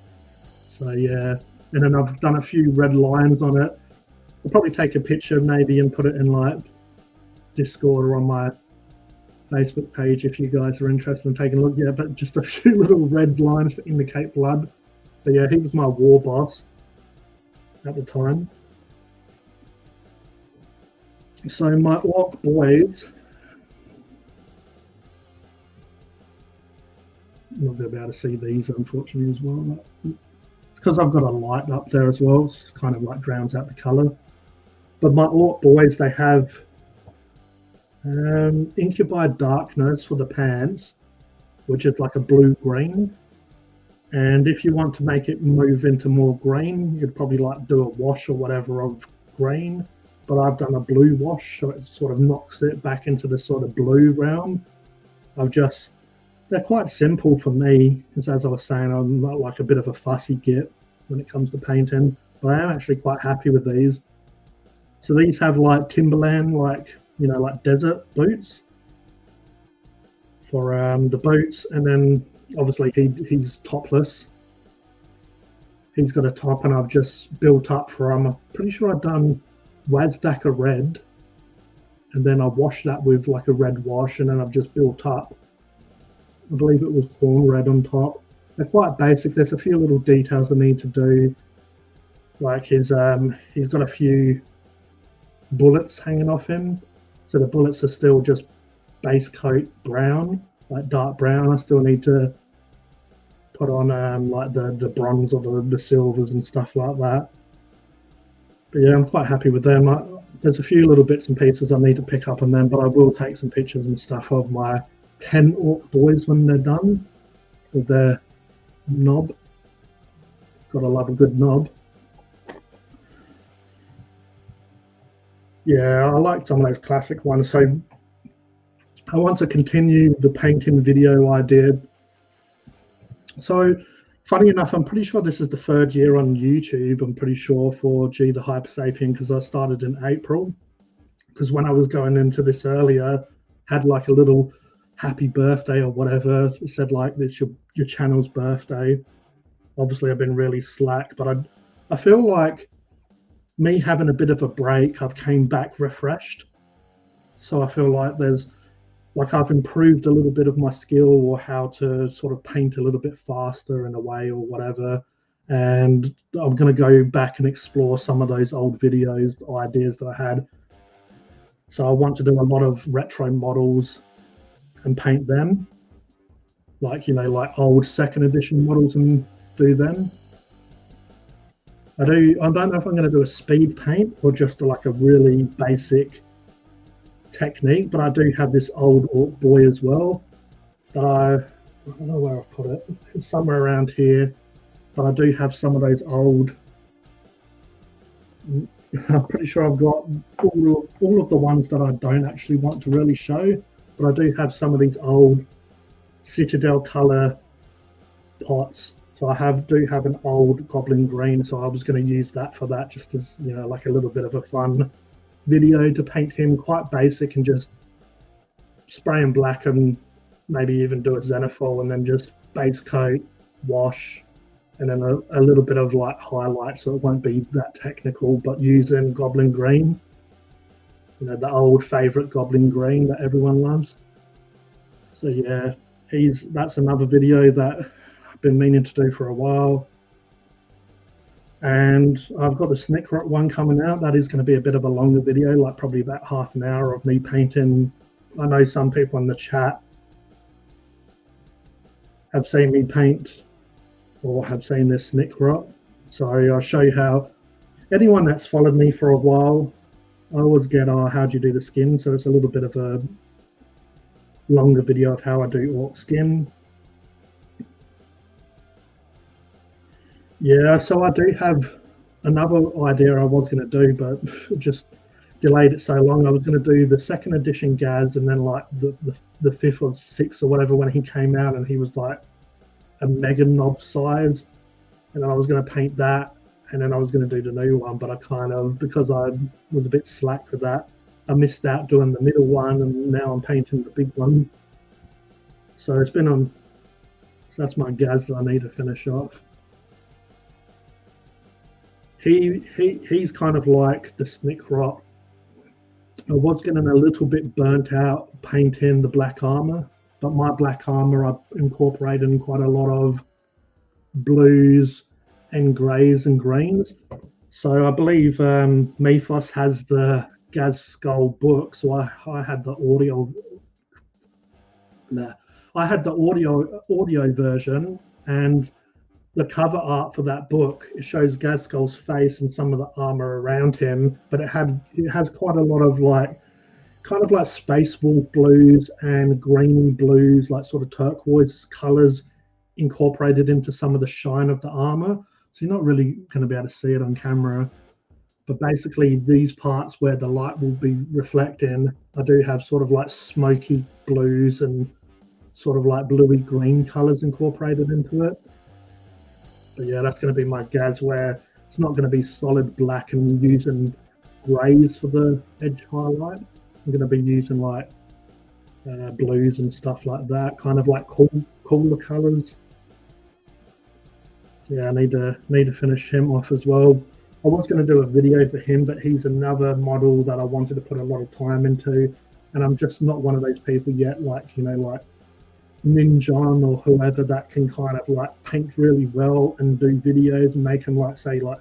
So yeah, and then I've done a few red lines on it. I'll probably take a picture maybe and put it in like Discord or on my Facebook page if you guys are interested in taking a look. Yeah, but just a few little red lines to indicate blood. But yeah, he was my war boss at the time. So my orc boys, I'm not going to be able to see these unfortunately as well. It's because I've got a light up there as well. It's kind of like drowns out the colour. But my orc boys, they have Incubi Darkness for the pants, which is like a blue-green. And if you want to make it move into more green, you'd probably like do a wash or whatever of green. But I've done a blue wash, so it sort of knocks it back into the sort of blue realm. They're quite simple for me, because as I was saying, I'm not like a bit of a fussy git when it comes to painting, but I am actually quite happy with these. So these have like Timberland, like, you know, like desert boots for the boots, and then obviously he's topless. He's got a top, and I've just built up for him. I'm pretty sure I've done Wazdaka red, and then I washed that with like a red wash, and then I've just built up. I believe it was corn red on top. They're quite basic. There's a few little details I need to do, like he's got a few bullets hanging off him. So the bullets are still just base coat brown, like dark brown. I still need to put on like the bronze or the silvers and stuff like that. But yeah, I'm quite happy with them. There's a few little bits and pieces I need to pick up on them, but I will take some pictures and stuff of my 10 orc boys when they're done with their knob. Gotta love a good knob. Yeah, I like some of those classic ones. So I want to continue the painting video I did. So funny enough, I'm pretty sure this is the 3rd year on YouTube, I'm pretty sure, for G the Hypersapien, because I started in April. Because when I was going into this earlier, had like a little happy birthday or whatever. It said like, this your channel's birthday. Obviously I've been really slack, but I feel like me having a bit of a break, I've came back refreshed. So I feel like I've improved a little bit of my skill, or how to sort of paint a little bit faster in a way or whatever. And I'm going to go back and explore some of those old videos, ideas that I had. So I want to do a lot of retro models and paint them, like, you know, like old 2nd edition models, and do them. I don't know if I'm going to do a speed paint or just like a really basic technique, but I do have this old orc boy as well that I don't know where I've put it. It's somewhere around here, but I do have some of those old. I'm pretty sure I've got all of the ones that I don't actually want to really show, but I do have some of these old Citadel color pots. So I do have an old goblin green, so I was going to use that for that, just as, you know, like a little bit of a fun video to paint him, quite basic, and just spray him black and maybe even do a xenophil, and then just base coat, wash, and then a little bit of like highlight, so it won't be that technical, but using goblin green, you know, the old favorite goblin green that everyone loves. So yeah, that's another video that I've been meaning to do for a while. And I've got the Snickrot one coming out. That is going to be a bit of a longer video, like probably about half an hour of me painting. I know some people in the chat have seen me paint or have seen this Snickrot. So I'll show you how. Anyone that's followed me for a while, I always get, how do you do the skin? So it's a little bit of a longer video of how I do orc skin. Yeah, so I do have another idea I was going to do, but just delayed it so long. I was going to do the 2nd edition Gaz, and then like the 5th or 6th or whatever, when he came out, and he was like a mega knob size, and then I was going to paint that, and then I was going to do the new one, but I kind of, because I was a bit slack for that, I missed out doing the middle one, and now I'm painting the big one. So it's been on. So that's my Gaz that I need to finish off. He's kind of like the Snickrot. I was getting a little bit burnt out painting the black armor, but my black armor I incorporated in quite a lot of blues and greys and greens. So I believe Mephos has the Gaz Skull book, so I had the audio. I had the audio version, and the cover art for that book, it shows Gazskull's face and some of the armor around him, but it has quite a lot of like, kind of like space wolf blues and green blues, like sort of turquoise colors incorporated into some of the shine of the armor. So you're not really going to be able to see it on camera, but basically these parts where the light will be reflecting, I do have sort of like smoky blues and sort of like bluey green colors incorporated into it. But yeah, that's going to be my Gaz, where it's not going to be solid black and using greys for the edge highlight. I'm going to be using like blues and stuff like that, kind of like cooler colors. Yeah, I need to finish him off as well. I was going to do a video for him, but he's another model that I wanted to put a lot of time into, and I'm just not one of those people yet, like, you know, like Ninjon or whoever, that can kind of like paint really well and do videos and make them like, say, like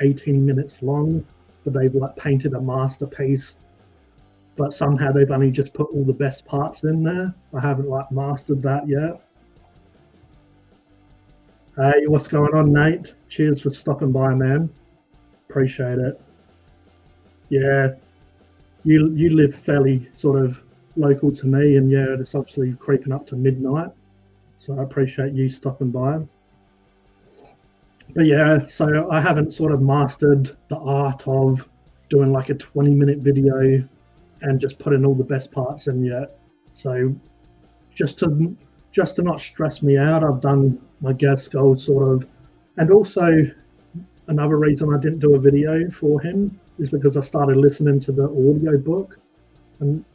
18 minutes long. but they've like painted a masterpiece, but somehow they've only just put all the best parts in there. I haven't like mastered that yet. Hey, what's going on, Nate? Cheers for stopping by, man. Appreciate it. Yeah, you live fairly sort of local to me, and yeah, it's obviously creeping up to midnight, so I appreciate you stopping by. But yeah, so I haven't sort of mastered the art of doing like a 20-minute video and just putting all the best parts in yet. So just to just to not stress me out, I've done my gas gold sort of, and also another reason I didn't do a video for him is because I started listening to the audio book, and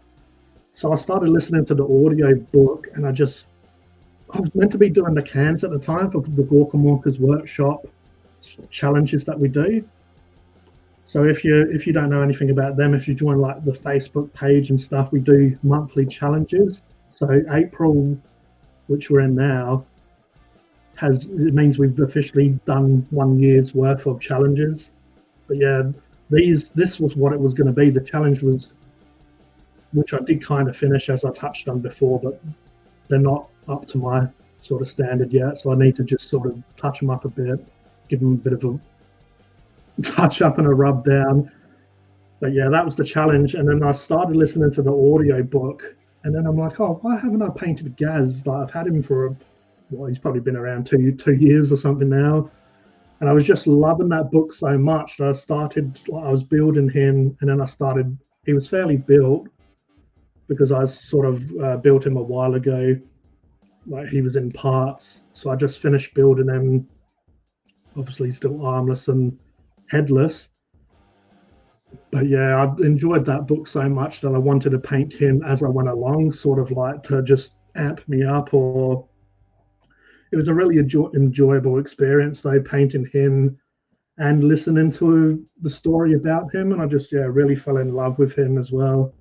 so I started listening to the audio book, and I was meant to be doing the cans at the time for the Gorkamorka's workshop challenges that we do. So if you don't know anything about them, if you join like the Facebook page and stuff, we do monthly challenges. So April, which we're in now, it means we've officially done 1 year's worth of challenges. But yeah, this was what it was going to be. The challenge was, which I did kind of finish as I touched on before, but they're not up to my sort of standard yet. So I need to just sort of touch them up a bit, give them a bit of a touch up and a rub down. But yeah, that was the challenge. And then I started listening to the audio book, and then I'm like, oh, why haven't I painted Gaz? Like, I've had him for he's probably been around two years or something now. And I was just loving that book so much that I was building him, and then he was fairly built because I sort of built him a while ago. Like, he was in parts. So I just finished building him, obviously still armless and headless. But yeah, I enjoyed that book so much that I wanted to paint him as I went along, sort of like to just amp me up. Or it was a really enjoyable experience though, painting him and listening to the story about him, and I just really fell in love with him as well.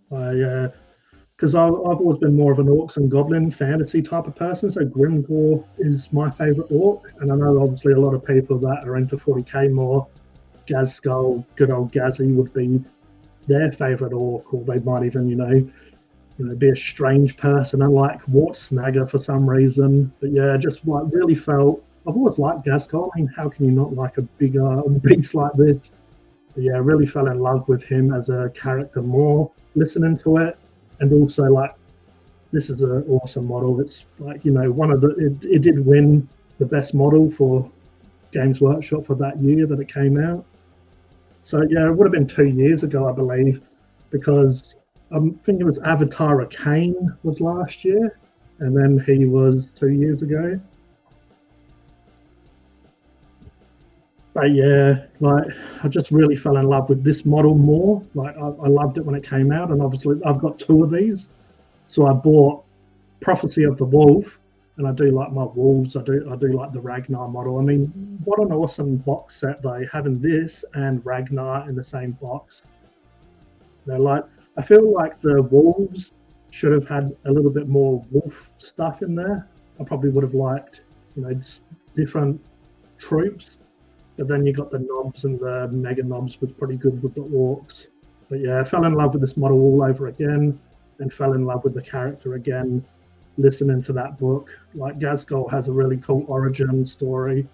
Because I've always been more of an orcs and goblin fantasy type of person, so Grimgor is my favourite orc, and I know obviously a lot of people that are into 40k more, Gaz Skull, good old Gazzy would be their favourite orc, or they might even, be a strange person and like Wart Snagger for some reason. But yeah, just like really felt, I've always liked Gaz Skull. I mean, how can you not like a bigger beast like this? But yeah, really fell in love with him as a character more, listening to it. And also, like, this is an awesome model. It's like, it did win the best model for Games Workshop for that year that it came out. So yeah, it would have been 2 years ago, I believe, because I think it was Avatar Kane was last year, and then he was 2 years ago. But yeah, like, I just really fell in love with this model more. Like, I loved it when it came out, and obviously I've got 2 of these. So I bought Prophecy of the Wolf, and I do like my wolves. I do like the Ragnar model. I mean, what an awesome box set though, having this and Ragnar in the same box. They're like, I feel like the wolves should have had a little bit more wolf stuff in there. I probably would have liked, different troops. But then you got the knobs, and the mega knobs was pretty good with the orcs. But yeah, I fell in love with this model all over again, and fell in love with the character again, listening to that book. Like, Gazgul has a really cool origin story,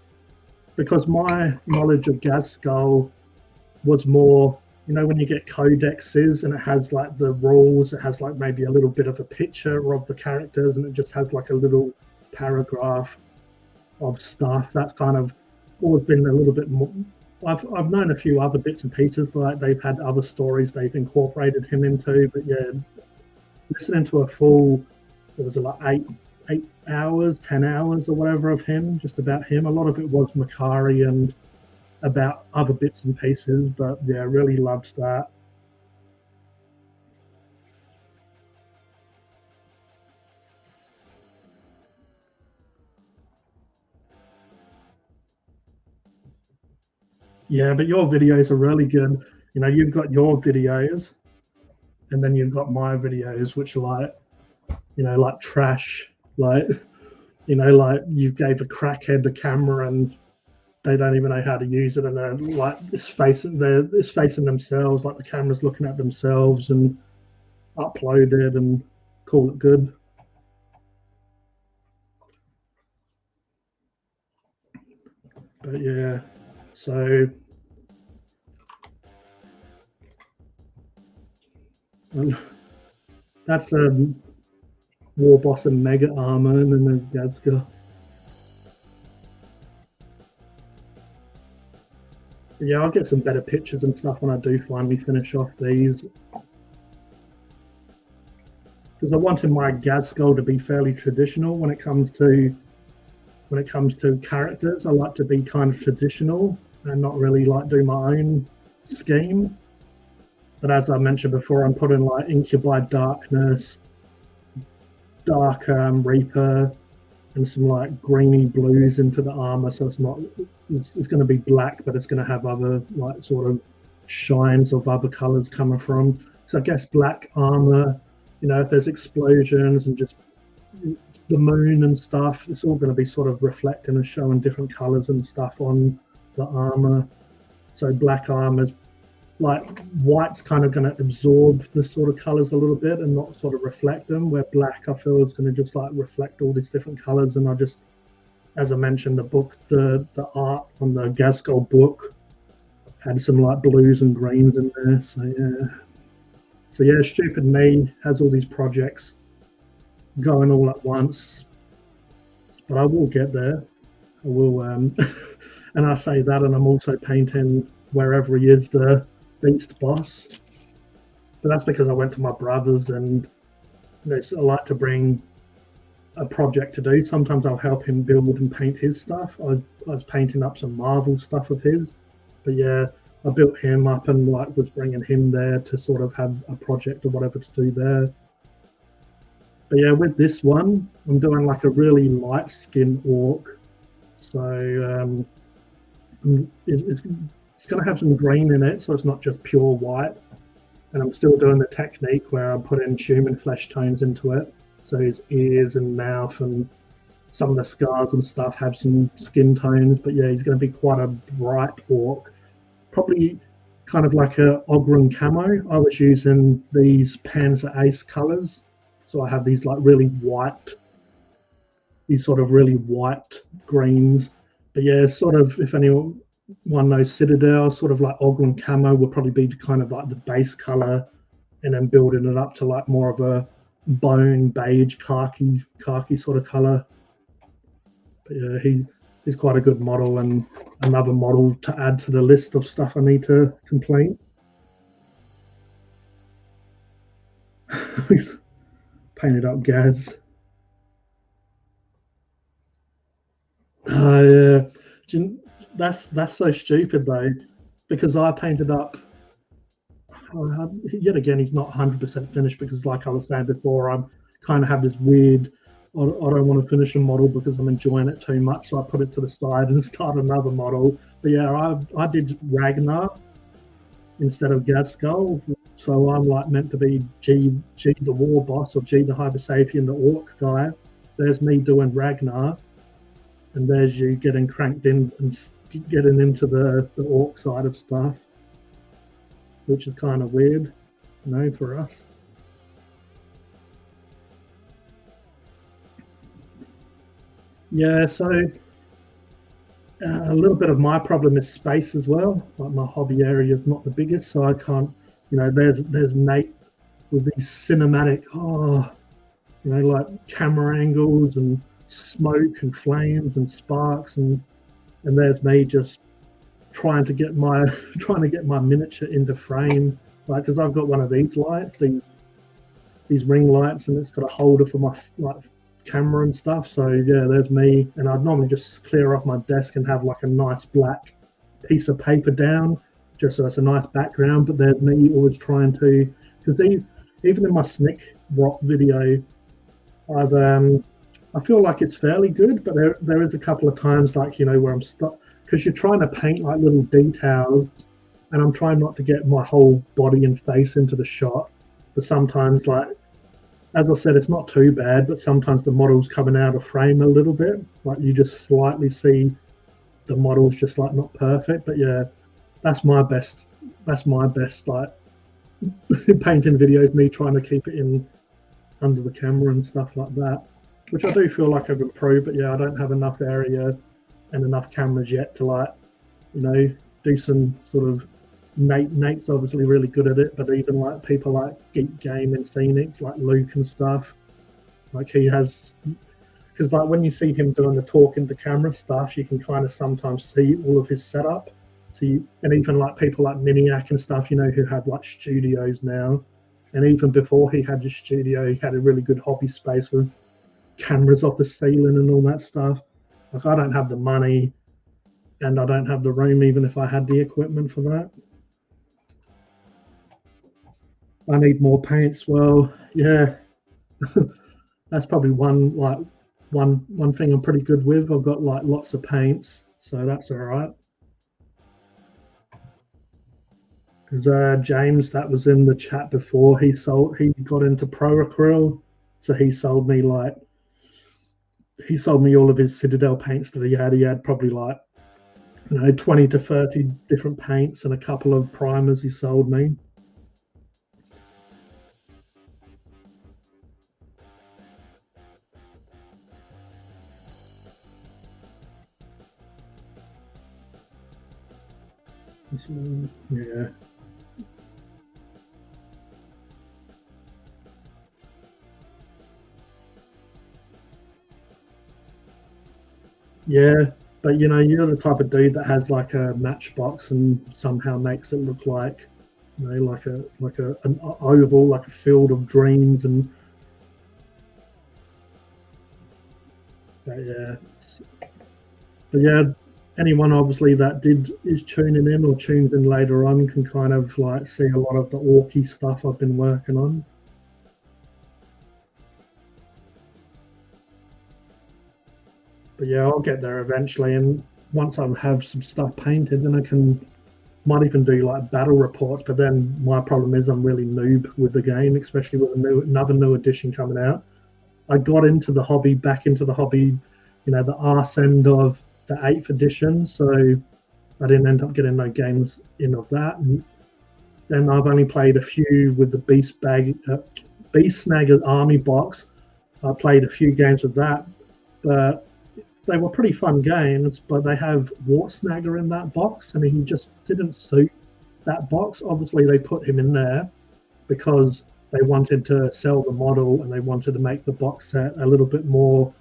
because my knowledge of Gazgul was more, when you get codexes and it has like the rules, it has like maybe a little bit of a picture of the characters, and it just has like a little paragraph of stuff. That's kind of always been a little bit more. I've known a few other bits and pieces, like they've had other stories they've incorporated him into, but yeah, listening to a full, it was like 8 hours, 10 hours or whatever of him, just about him. A lot of it was Makari and about other bits and pieces, but yeah, really loved that. Yeah, but your videos are really good. You've got your videos, and then you've got my videos, which are like, like trash, like, like you gave a crackhead the camera and they don't even know how to use it, and they're like it's facing themselves, like the camera's looking at themselves, and upload it and call it good. But yeah, so that's a War Boss and Mega Armor, and then there's Gazka. Yeah, I'll get some better pictures and stuff when I do finally finish off these. Because I wanted my Gazskull to be fairly traditional when it comes to characters. I like to be kind of traditional and not really like do my own scheme. But as I mentioned before, I'm putting like Incubi Darkness, Dark Reaper, and some like greeny blues into the armor, so it's not it's going to be black, but it's going to have other like sort of shines of other colors coming from. So I guess black armor, you know, if there's explosions and just the moon and stuff, it's all going to be sort of reflecting and showing different colors and stuff on the armor. So black armor, like white's kind of going to absorb the sort of colors a little bit and not sort of reflect them, where black I feel is going to just like reflect all these different colors. And I just, as I mentioned, the book, the art on the Gazskull book had some like blues and greens in there. So yeah, stupid me has all these projects going all at once, but I will get there. I will and I say that, and I'm also painting wherever he is the Beast Boss, but that's because I went to my brother's, and you know, I like to bring a project to do. Sometimes I'll help him build and paint his stuff. I was painting up some Marvel stuff of his, but yeah, I built him up and like was bringing him there to sort of have a project or whatever to do there. But yeah, with this one, I'm doing like a really light skin orc, so it's going to have some green in it, so it's not just pure white. And I'm still doing the technique where I'm putting human flesh tones into it, so his ears and mouth and some of the scars and stuff have some skin tones. But yeah, he's going to be quite a bright orc, probably kind of like a Ogren camo. I was using these Panzer Ace colors, so I have these like really white, these sort of really white greens. But yeah, sort of, if anyone knows Citadel, sort of like Ogren camo would probably be kind of like the base color, and then building it up to like more of a bone beige khaki sort of color. But yeah, he's quite a good model, and another model to add to the list of stuff I need to complete. Painted up Gaz. Yeah. That's so stupid though, because I painted up. Yet again, he's not 100% finished, because, like I was saying before, I kind of have this weird. I don't want to finish a model because I'm enjoying it too much, so I put it to the side and start another model. But yeah, I did Ragnar instead of Gazskull, so I'm like meant to be G the War Boss, or G the Hypersapien, the Orc guy. There's me doing Ragnar, and there's you getting cranked in and getting into the Orc side of stuff, which is kind of weird, you know, for us. Yeah, so a little bit of my problem is space as well. Like my hobby area is not the biggest, so I can't, you know, there's Nate with these cinematic, you know, like camera angles and smoke and flames and sparks, and there's me just trying to get my miniature into frame, like, because I've got one of these lights, these ring lights, and it's got a holder for my like camera and stuff. So yeah, there's me, and I'd normally just clear off my desk and have like a nice black piece of paper down, just so it's a nice background. But there's me always trying to, because even in my Snick Rock video, I feel like it's fairly good, but there is a couple of times, like, you know, where I'm stuck, because you're trying to paint like little details, and I'm trying not to get my whole body and face into the shot. But sometimes, like, as I said, it's not too bad, but sometimes the model's coming out of frame a little bit. Like, you just slightly see the model's just like not perfect. But yeah, that's my best. That's my best like painting videos. Me trying to keep it in under the camera and stuff like that, which I do feel like I've improved. But yeah, I don't have enough area and enough cameras yet to like, do some sort of. Nate's obviously really good at it, but even like people like Geek Game and Phoenix, like Luke and stuff, like he has, because like when you see him doing the talking to camera stuff, you can kind of sometimes see all of his setup. And even like people like Miniac and stuff, who have like studios now, and even before he had his studio, he had a really good hobby space with cameras off the ceiling and all that stuff. Like I don't have the money, and I don't have the room, even if I had the equipment for that. I need more paints. Well, yeah, that's probably one thing I'm pretty good with. I've got like lots of paints, so that's all right. Because James, that was in the chat before, he got into Pro Acryl, so he sold me all of his Citadel paints that he had. He had probably like 20 to 30 different paints and a couple of primers he sold me. Yeah. Yeah, but you're the type of dude that has like a matchbox and somehow makes it look like, like an oval, like a field of dreams, and yeah, but yeah, anyone obviously that is tuning in or tunes in later on can kind of like see a lot of the orky stuff I've been working on. But yeah, I'll get there eventually, and once I have some stuff painted, then I might even do like battle reports. But then my problem is I'm really noob with the game, especially with another new edition coming out. I got back into the hobby, the arse end of the 8th edition, so I didn't end up getting no games in of that. And then I've only played a few with the Beast Snagger Army box. I played a few games with that, but they were pretty fun games. But they have Wart Snagger in that box, and he just didn't suit that box. Obviously, they put him in there because they wanted to sell the model and they wanted to make the box set a little bit more,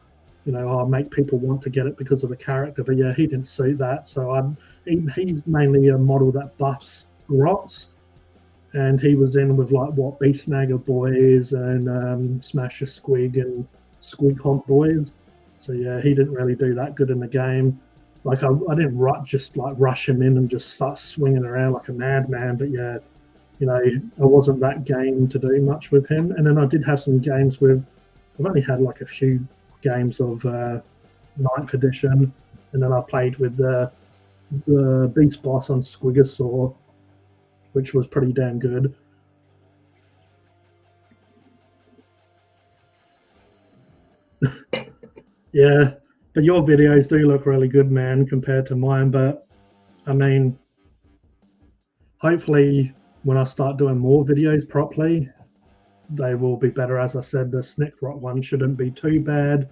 make people want to get it because of the character. But yeah, he didn't suit that. So he's mainly a model that buffs grots, and he was in with like what Beast Snagger boys and Smasher Squig and Squig Hump boys. So yeah, he didn't really do that good in the game. Like I didn't just like rush him in and just start swinging around like a madman. But yeah, I wasn't that game to do much with him. And then I did have some games I've only had like a few games of 9th edition, and then I played with the beast boss on Squigosaur, which was pretty damn good. Yeah, but your videos do look really good, man, compared to mine. But I mean, hopefully when I start doing more videos properly, they will be better. As I said, the Snickrock one shouldn't be too bad.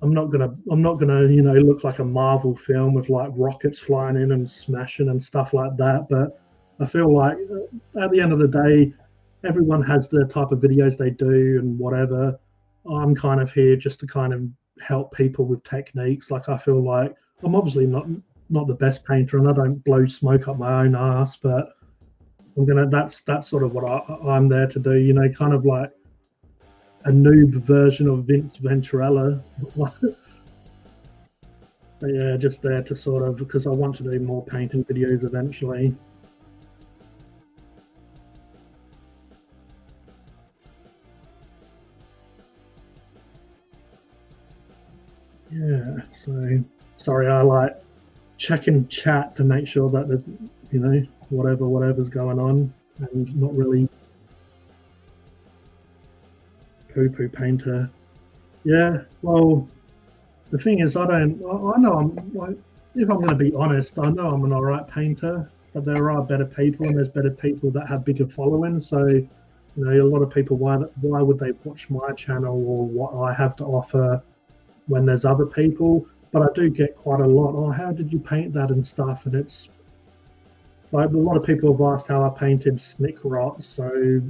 I'm not gonna look like a Marvel film with like rockets flying in and smashing and stuff like that. But I feel like at the end of the day, everyone has the type of videos they do and whatever. I'm kind of here just to kind of help people with techniques. Like I feel like I'm obviously not the best painter, and I don't blow smoke up my own ass, but that's sort of what I'm there to do. Kind of like a noob version of Vince Venturella. But yeah, just there to sort of, because I want to do more painting videos eventually. Yeah, so sorry, I like checking chat to make sure that there's, whatever's going on, and not really poo-poo painter. Yeah, well, the thing is, I know I'm like, if I'm going to be honest, I know I'm an alright painter, but there are better people, and there's better people that have bigger followings. So, you know, a lot of people, why would they watch my channel or what I have to offer when there's other people? But I do get quite a lot. Oh, how did you paint that and stuff? And it's like a lot of people have asked how I painted Snick Rot. So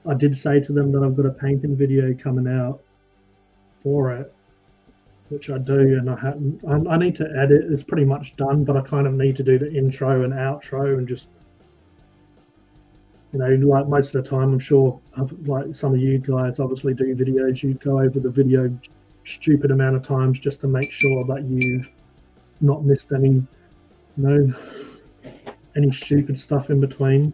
I did say to them that I've got a painting video coming out for it, which I do, and I need to edit. It's pretty much done, but I kind of need to do the intro and outro and just, you know, like most of the time, I'm sure, like some of you guys obviously do videos, you go over the video stupid amount of times just to make sure that you've not missed any, you know, any stupid stuff in between.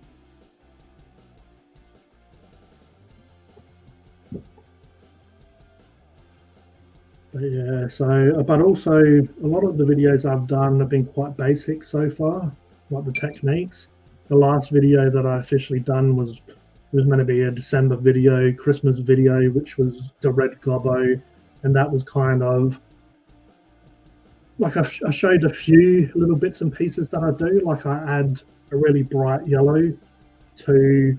But yeah, so, but also a lot of the videos I've done have been quite basic so far, like the techniques. The last video that I officially done was meant to be a December video, Christmas video, which was the red gobbo, and that was kind of like I showed a few little bits and pieces that I do. Like I add a really bright yellow to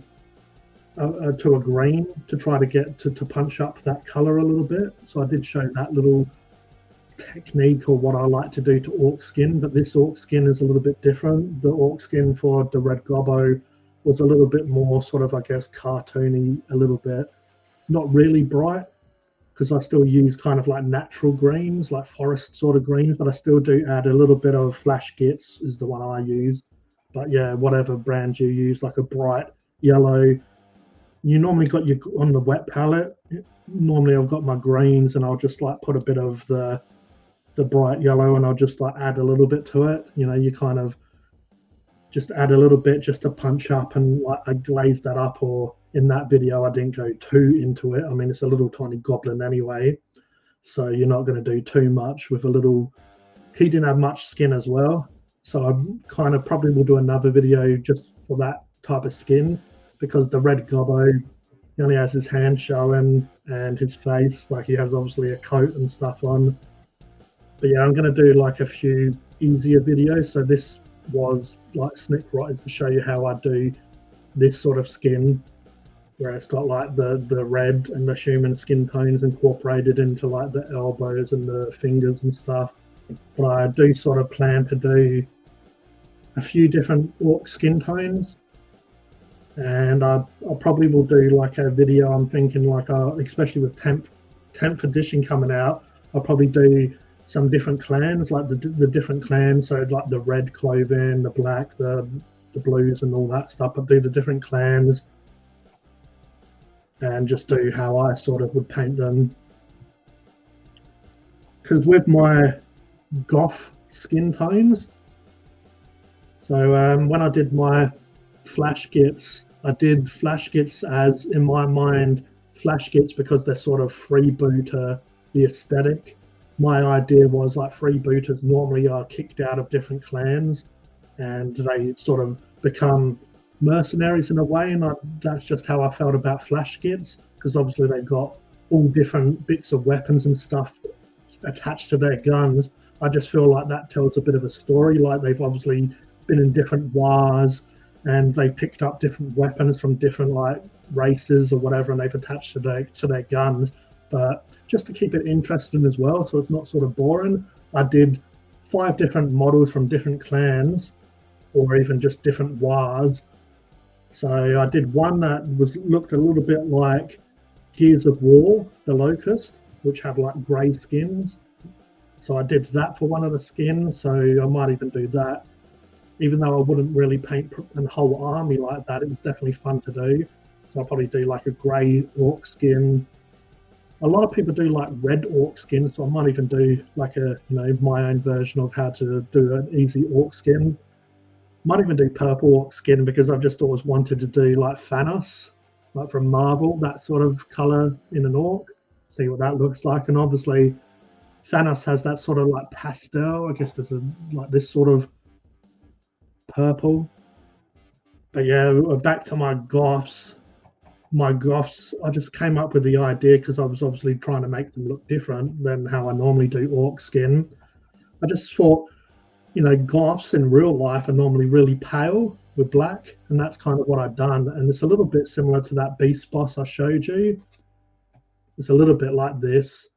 a green to try to get to punch up that color a little bit. So I did show that little technique, or what I like to do to orc skin, but this orc skin is a little bit different. The orc skin for the red gobbo was a little bit more sort of, I guess, cartoony, a little bit, not really bright, because I still use kind of like natural greens, like forest sort of greens, but I still do add a little bit of Flash Gits is the one I use. But yeah, whatever brand you use, like a bright yellow. You normally got your, on the wet palette, normally I've got my greens and I'll just like put a bit of the bright yellow and I'll just like add a little bit to it. You know, you kind of just add a little bit just to punch up, and like I glazed that up, or in that video I didn't go too into it. I mean, it's a little tiny goblin anyway, so you're not going to do too much with a little, he didn't have much skin as well. So I kind of probably will do another video just for that type of skin, because the red gobbo, he only has his hand showing and his face, like he has obviously a coat and stuff on. But yeah, I'm going to do like a few easier videos. So this was like Snick Rot, is to show you how I do this sort of skin, where it's got like the red and the human skin tones incorporated into like the elbows and the fingers and stuff. But I do sort of plan to do a few different orc skin tones, and I probably will do like a video. I'm thinking like, especially with 10th edition coming out, I'll probably do some different clans, like the different clans. So like the red clothing, the black, the blues, and all that stuff. But do the different clans and just do how I sort of would paint them. Because with my goth skin tones, so when I did my Flash Gits, I did Flash Gits as, in my mind, Flash Gits because they're sort of freebooter, the aesthetic. My idea was like freebooters normally are kicked out of different clans and they sort of become mercenaries in a way, and that's just how I felt about Flash Gits, because obviously they've got all different bits of weapons and stuff attached to their guns. I just feel like that tells a bit of a story, like they've obviously been in different wars and they picked up different weapons from different like races or whatever, and they've attached to their guns. But just to keep it interesting as well, so it's not sort of boring, I did 5 different models from different clans, or even just different wars. So I did one that looked a little bit like Gears of War, the Locust, which have like grey skins. So I did that for one of the skins, so I might even do that. Even though I wouldn't really paint a whole army like that, it was definitely fun to do. So I'll probably do like a grey orc skin. A lot of people do like red orc skin, so I might even do like a, you know, my own version of how to do an easy orc skin. Might even do purple orc skin, because I've just always wanted to do like Thanos, like from Marvel, that sort of color in an orc. See what that looks like. And obviously Thanos has that sort of like pastel. I guess there's a like this sort of purple. But yeah, back to my goths. My goths, I just came up with the idea because I was obviously trying to make them look different than how I normally do orc skin. I just thought, you know, goths in real life are normally really pale with black, and that's kind of what I've done. And it's a little bit similar to that beast boss I showed you. It's a little bit like this,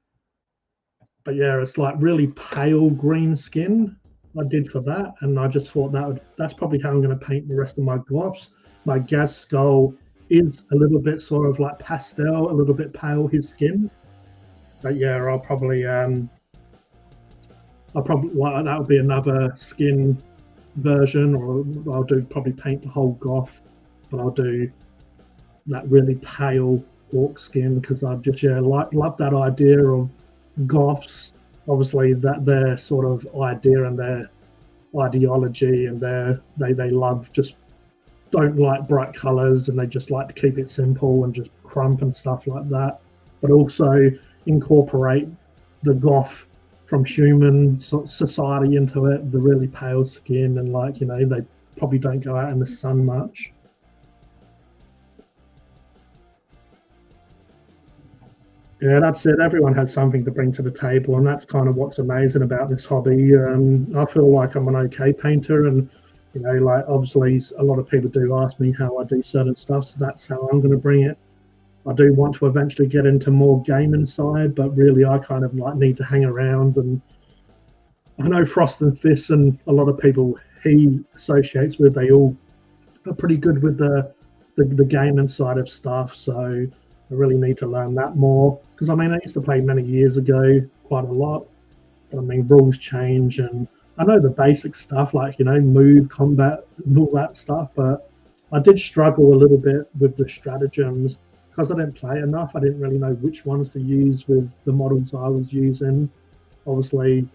but yeah, it's like really pale green skin I did for that, and I just thought that's probably how I'm going to paint the rest of my goths. My gas skull is a little bit sort of like pastel, a little bit pale his skin, but yeah, I'll probably like that would be another skin version, or I'll do probably paint the whole goth, but I'll do that really pale orc skin because I just love that idea of goths. Obviously, that their sort of idea and their ideology and they love just don't like bright colors and they just like to keep it simple and just crump and stuff like that. But also incorporate the goth from human society into it, the really pale skin, and like, you know, they probably don't go out in the sun much. Yeah, that's it. Everyone has something to bring to the table, and that's kind of what's amazing about this hobby. I feel like I'm an okay painter, and you know, like obviously a lot of people do ask me how I do certain stuff, so that's how I'm going to bring it. I do want to eventually get into more gaming side, but really I kind of like need to hang around. And I know Frost and Fist and a lot of people he associates with, they all are pretty good with the gaming side of stuff. So I really need to learn that more, because I mean I used to play many years ago quite a lot, but I mean rules change, and I know the basic stuff like, you know, move, combat, and all that stuff, but I did struggle a little bit with the stratagems because I didn't play enough. I didn't really know which ones to use with the models I was using. Obviously,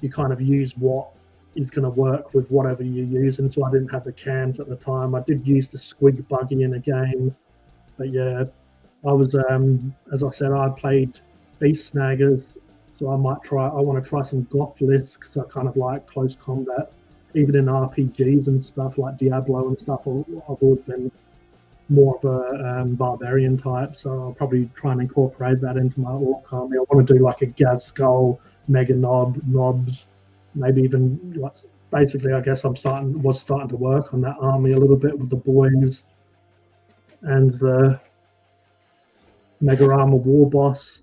you kind of use what is going to work with whatever you're using. So I didn't have the cans at the time. I did use the squig buggy in a game, but yeah, I was as I said, I played Beast Snaggers, so I want to try some goth lists because I kind of like close combat. Even in RPGs and stuff like Diablo and stuff, I've always been more of a barbarian type, so I'll probably try and incorporate that into my orc army. I want to do like a Gaz Skull, Mega Knobs, maybe even like, basically I guess was starting to work on that army a little bit with the boys and the Mega Armor War Boss.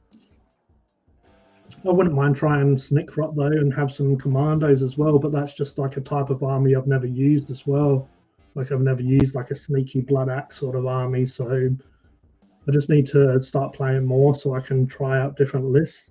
I wouldn't mind trying Snickrot though and have some commandos as well, but that's just like a type of army I've never used as well. Like I've never used like a sneaky blood axe sort of army, so I just need to start playing more so I can try out different lists.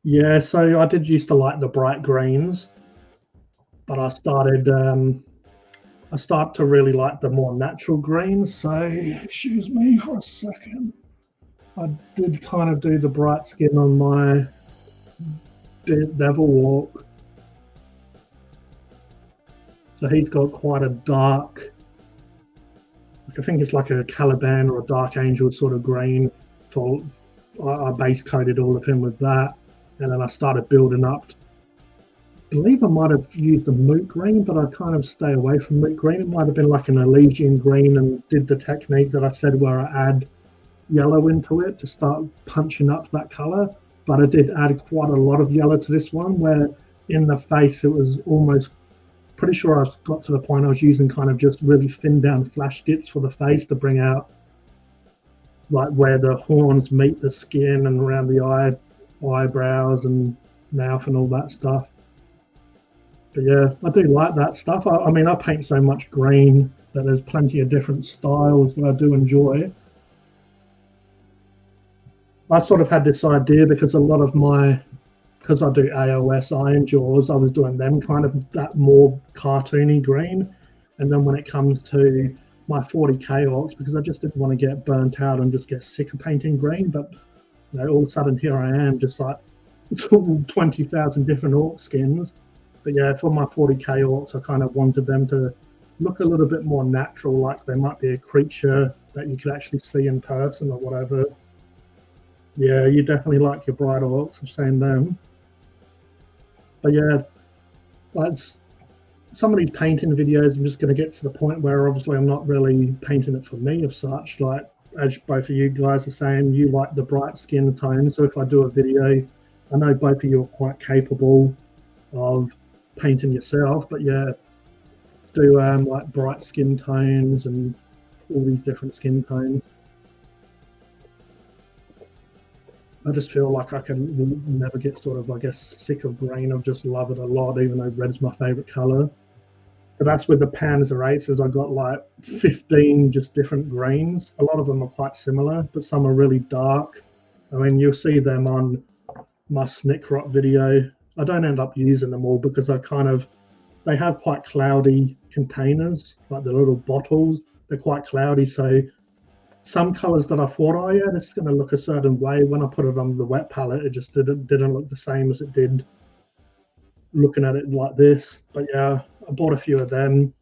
Yeah, so I did used to like the bright greens, but I started to really like the more natural greens. So excuse me for a second. I did kind of do the bright skin on my Devil Walk. So he's got quite a dark, I think it's like a Caliban or a Dark Angel sort of green. So I base coated all of him with that, and then I started building up. I believe I might have used a moot green, but I kind of stay away from moot green. It might have been like an Elysian green, and did the technique that I said where I add yellow into it to start punching up that color. But I did add quite a lot of yellow to this one, where in the face it was almost, pretty sure I got to the point I was using kind of just really thinned down flash dits for the face to bring out like where the horns meet the skin and around the eyebrows and mouth and all that stuff. But yeah, I do like that stuff. I mean, I paint so much green that there's plenty of different styles that I do enjoy. I sort of had this idea because a lot of because I do AOS Iron Jaws, I was doing them kind of that more cartoony green. And then when it comes to my 40k orcs, because I just didn't want to get burnt out and just get sick of painting green, but you know, all of a sudden here I am just like 20,000 different orc skins. But yeah, for my 40k orcs, I kind of wanted them to look a little bit more natural, like they might be a creature that you could actually see in person or whatever. Yeah, you definitely like your bright orcs, I've seen them. But yeah, like some of these painting videos, I'm just going to get to the point where obviously I'm not really painting it for me as such. Like, as both of you guys are saying, you like the bright skin tone. So if I do a video, I know both of you are quite capable of painting yourself, but yeah, do like bright skin tones and all these different skin tones. I just feel like I can never get sort of, I guess, sick of green. I just love it a lot, even though red's my favorite color. But that's with the Panzer Aces. I got like 15 just different greens. A lot of them are quite similar, but some are really dark. I mean, you'll see them on my Snick Rot video. I don't end up using them all because they have quite cloudy containers, like the little bottles. They're quite cloudy, so some colors that I thought, oh yeah, this is going to look a certain way, when I put it on the wet palette, it just didn't look the same as it did looking at it like this. But yeah, I bought a few of them.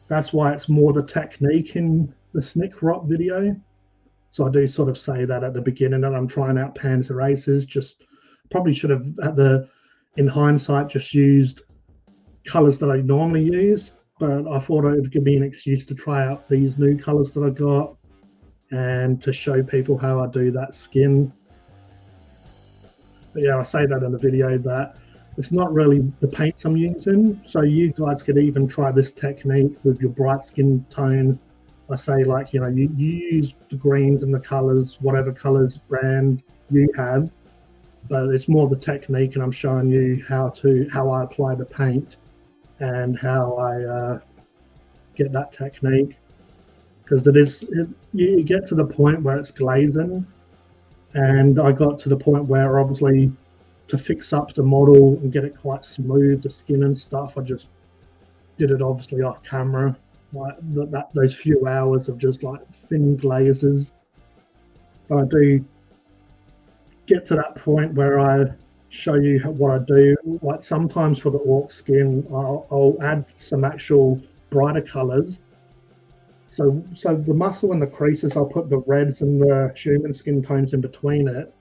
That's why it's more the technique in the Snick Rot video. So I do sort of say that at the beginning that I'm trying out Panzer Aces. Just probably should have, in hindsight, just used colors that I normally use. But I thought it would give me an excuse to try out these new colors that I got and to show people how I do that skin. But yeah, I say that in the video that it's not really the paints I'm using. So you guys could even try this technique with your bright skin tone. I say, like, you use the greens and the colors, whatever colors brand you have, but it's more the technique, and I'm showing you how I apply the paint and how I get that technique, because you get to the point where it's glazing, and I got to the point where obviously to fix up the model and get it quite smooth, the skin and stuff, I just did it obviously off camera, like those few hours of just like thin glazes. But I do get to that point where I show you what I do. Like sometimes for the orc skin, I'll add some actual brighter colors. So the muscle and the creases, I'll put the reds and the human skin tones in between it.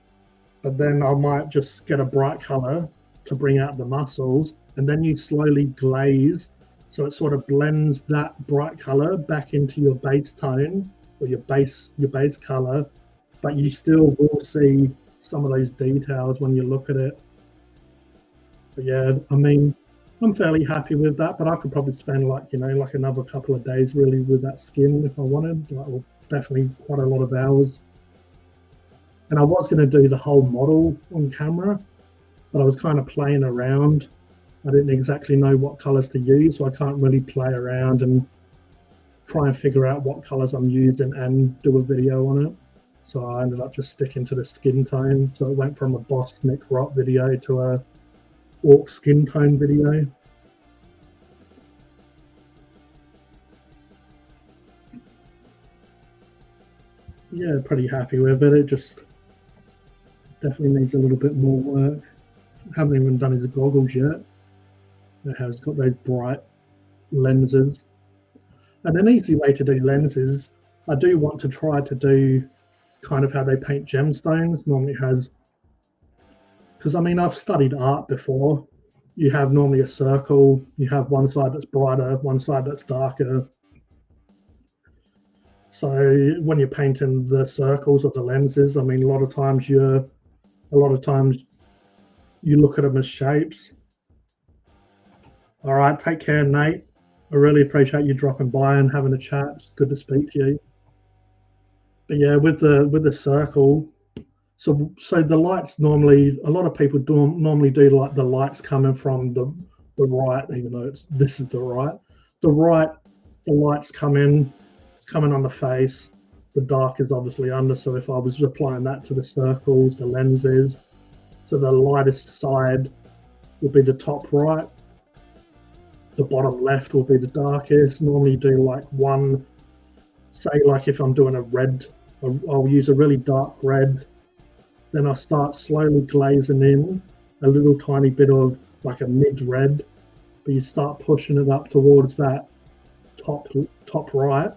But then I might just get a bright color to bring out the muscles, and then you slowly glaze, so it sort of blends that bright color back into your base tone or your base color, but you still will see some of those details when you look at it. But yeah, I mean, I'm fairly happy with that, but I could probably spend like another couple of days really with that skin if I wanted, or definitely quite a lot of hours. And I was going to do the whole model on camera, but I was kind of playing around. I didn't exactly know what colors to use, so I can't really play around and try and figure out what colors I'm using and do a video on it. So I ended up just sticking to the skin tone. So it went from a Boss Snick Rot video to a orc skin tone video. Yeah, pretty happy with it. It just definitely needs a little bit more work. Haven't even done his goggles yet. It has got those bright lenses. And an easy way to do lenses, I do want to try to do kind of how they paint gemstones. Normally has, because I mean, I've studied art before. You have normally a circle, you have one side that's brighter, one side that's darker. So when you're painting the circles or the lenses, I mean, a lot of times you look at them as shapes. All right, take care, Nate. I really appreciate you dropping by and having a chat. It's good to speak to you. But yeah, with the circle, so the lights normally, a lot of people normally do like the lights coming from the right, even though this is the right. The right, the lights coming on the face. The dark is obviously under. So if I was applying that to the circles, the lenses, so the lightest side will be the top right. The bottom left will be the darkest. Normally do like one, say like if I'm doing a red, I'll use a really dark red. Then I'll start slowly glazing in a little tiny bit of like a mid red, but you start pushing it up towards that top right.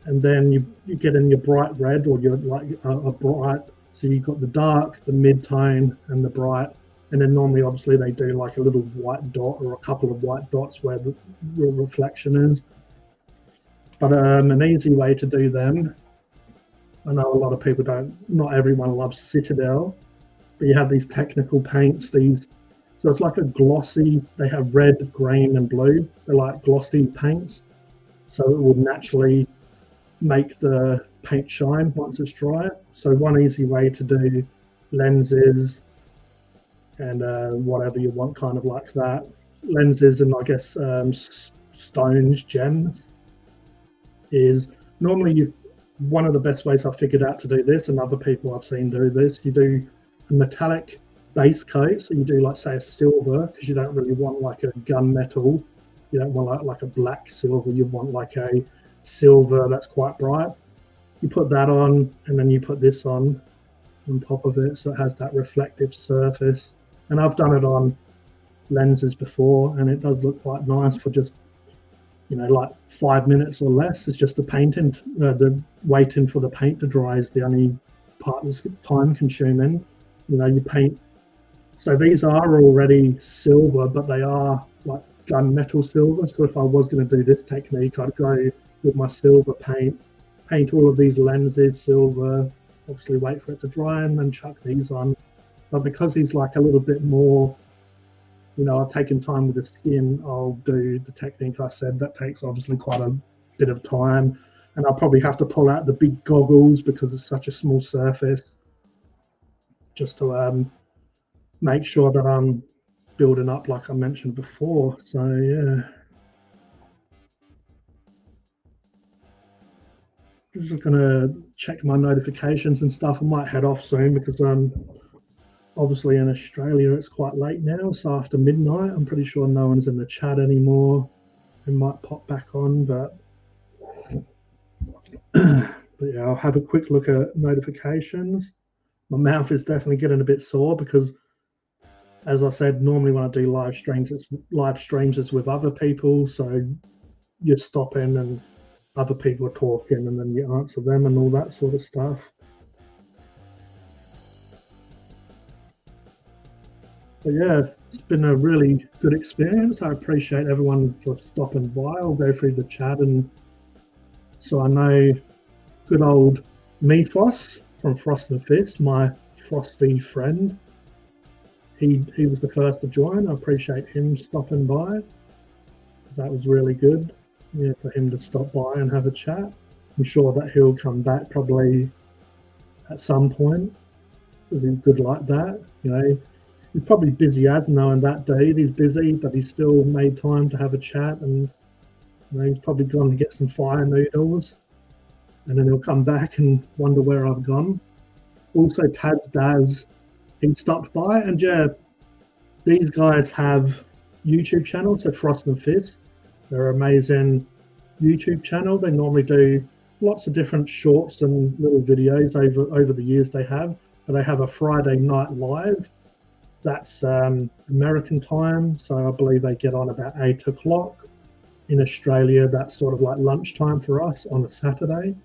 And then you get in your bright red, or you're like a bright, so you've got the dark, the mid tone and the bright. And then normally, obviously, they do like a little white dot or a couple of white dots where the real reflection is. But an easy way to do them, I know a lot of people don't, not everyone loves Citadel, but you have these technical paints, so it's like a glossy, they have red, green, and blue. They're like glossy paints. So it will naturally make the paint shine once it's dry. So one easy way to do lenses and whatever you want, kind of like that. Lenses and I guess stones, gems, is normally one of the best ways I've figured out to do this, and other people I've seen do this, you do a metallic base coat. So you do like, say, a silver, because you don't really want like a gunmetal. You don't want like a black silver. You want like a silver that's quite bright. You put that on, and then you put this on top of it, so it has that reflective surface. And I've done it on lenses before, and it does look quite nice for just, you know, like 5 minutes or less. It's just the painting, the waiting for the paint to dry is the only part that's time consuming. You know, you paint. So these are already silver, but they are like gunmetal silver. So if I was going to do this technique, I'd go with my silver paint all of these lenses silver, obviously wait for it to dry, and then chuck these on. But because he's like a little bit more, you know, I've taken time with the skin, I'll do the technique I said. That takes obviously quite a bit of time, and I'll probably have to pull out the big goggles because it's such a small surface, just to make sure that I'm building up like I mentioned before. So yeah, just gonna check my notifications and stuff. I might head off soon because obviously in Australia it's quite late now, so after midnight. I'm pretty sure no one's in the chat anymore. It might pop back on, but but yeah, I'll have a quick look at notifications. My mouth is definitely getting a bit sore because, as I said, normally when I do live streams it's with other people, so you're stopping and other people are talking, and then you answer them and all that sort of stuff. But yeah, it's been a really good experience. I appreciate everyone for stopping by. I'll go through the chat, and so I know good old Mephos from Frost and Fist, my frosty friend. He was the first to join. I appreciate him stopping by. That was really good. Yeah, for him to stop by and have a chat. I'm sure that he'll come back probably at some point because he's good like that. You know, he's probably busy as knowing that day he's busy, but he's still made time to have a chat, and you know, he's probably gone to get some fire noodles, and then he'll come back and wonder where I've gone. Also, Tad's Daz, he stopped by, and yeah, these guys have YouTube channels, so Frost and Fist. They're an amazing YouTube channel. They normally do lots of different shorts and little videos over the years they have. But they have a Friday night live. That's American time, so I believe they get on about 8 o'clock. In Australia, that's sort of like lunchtime for us on a Saturday.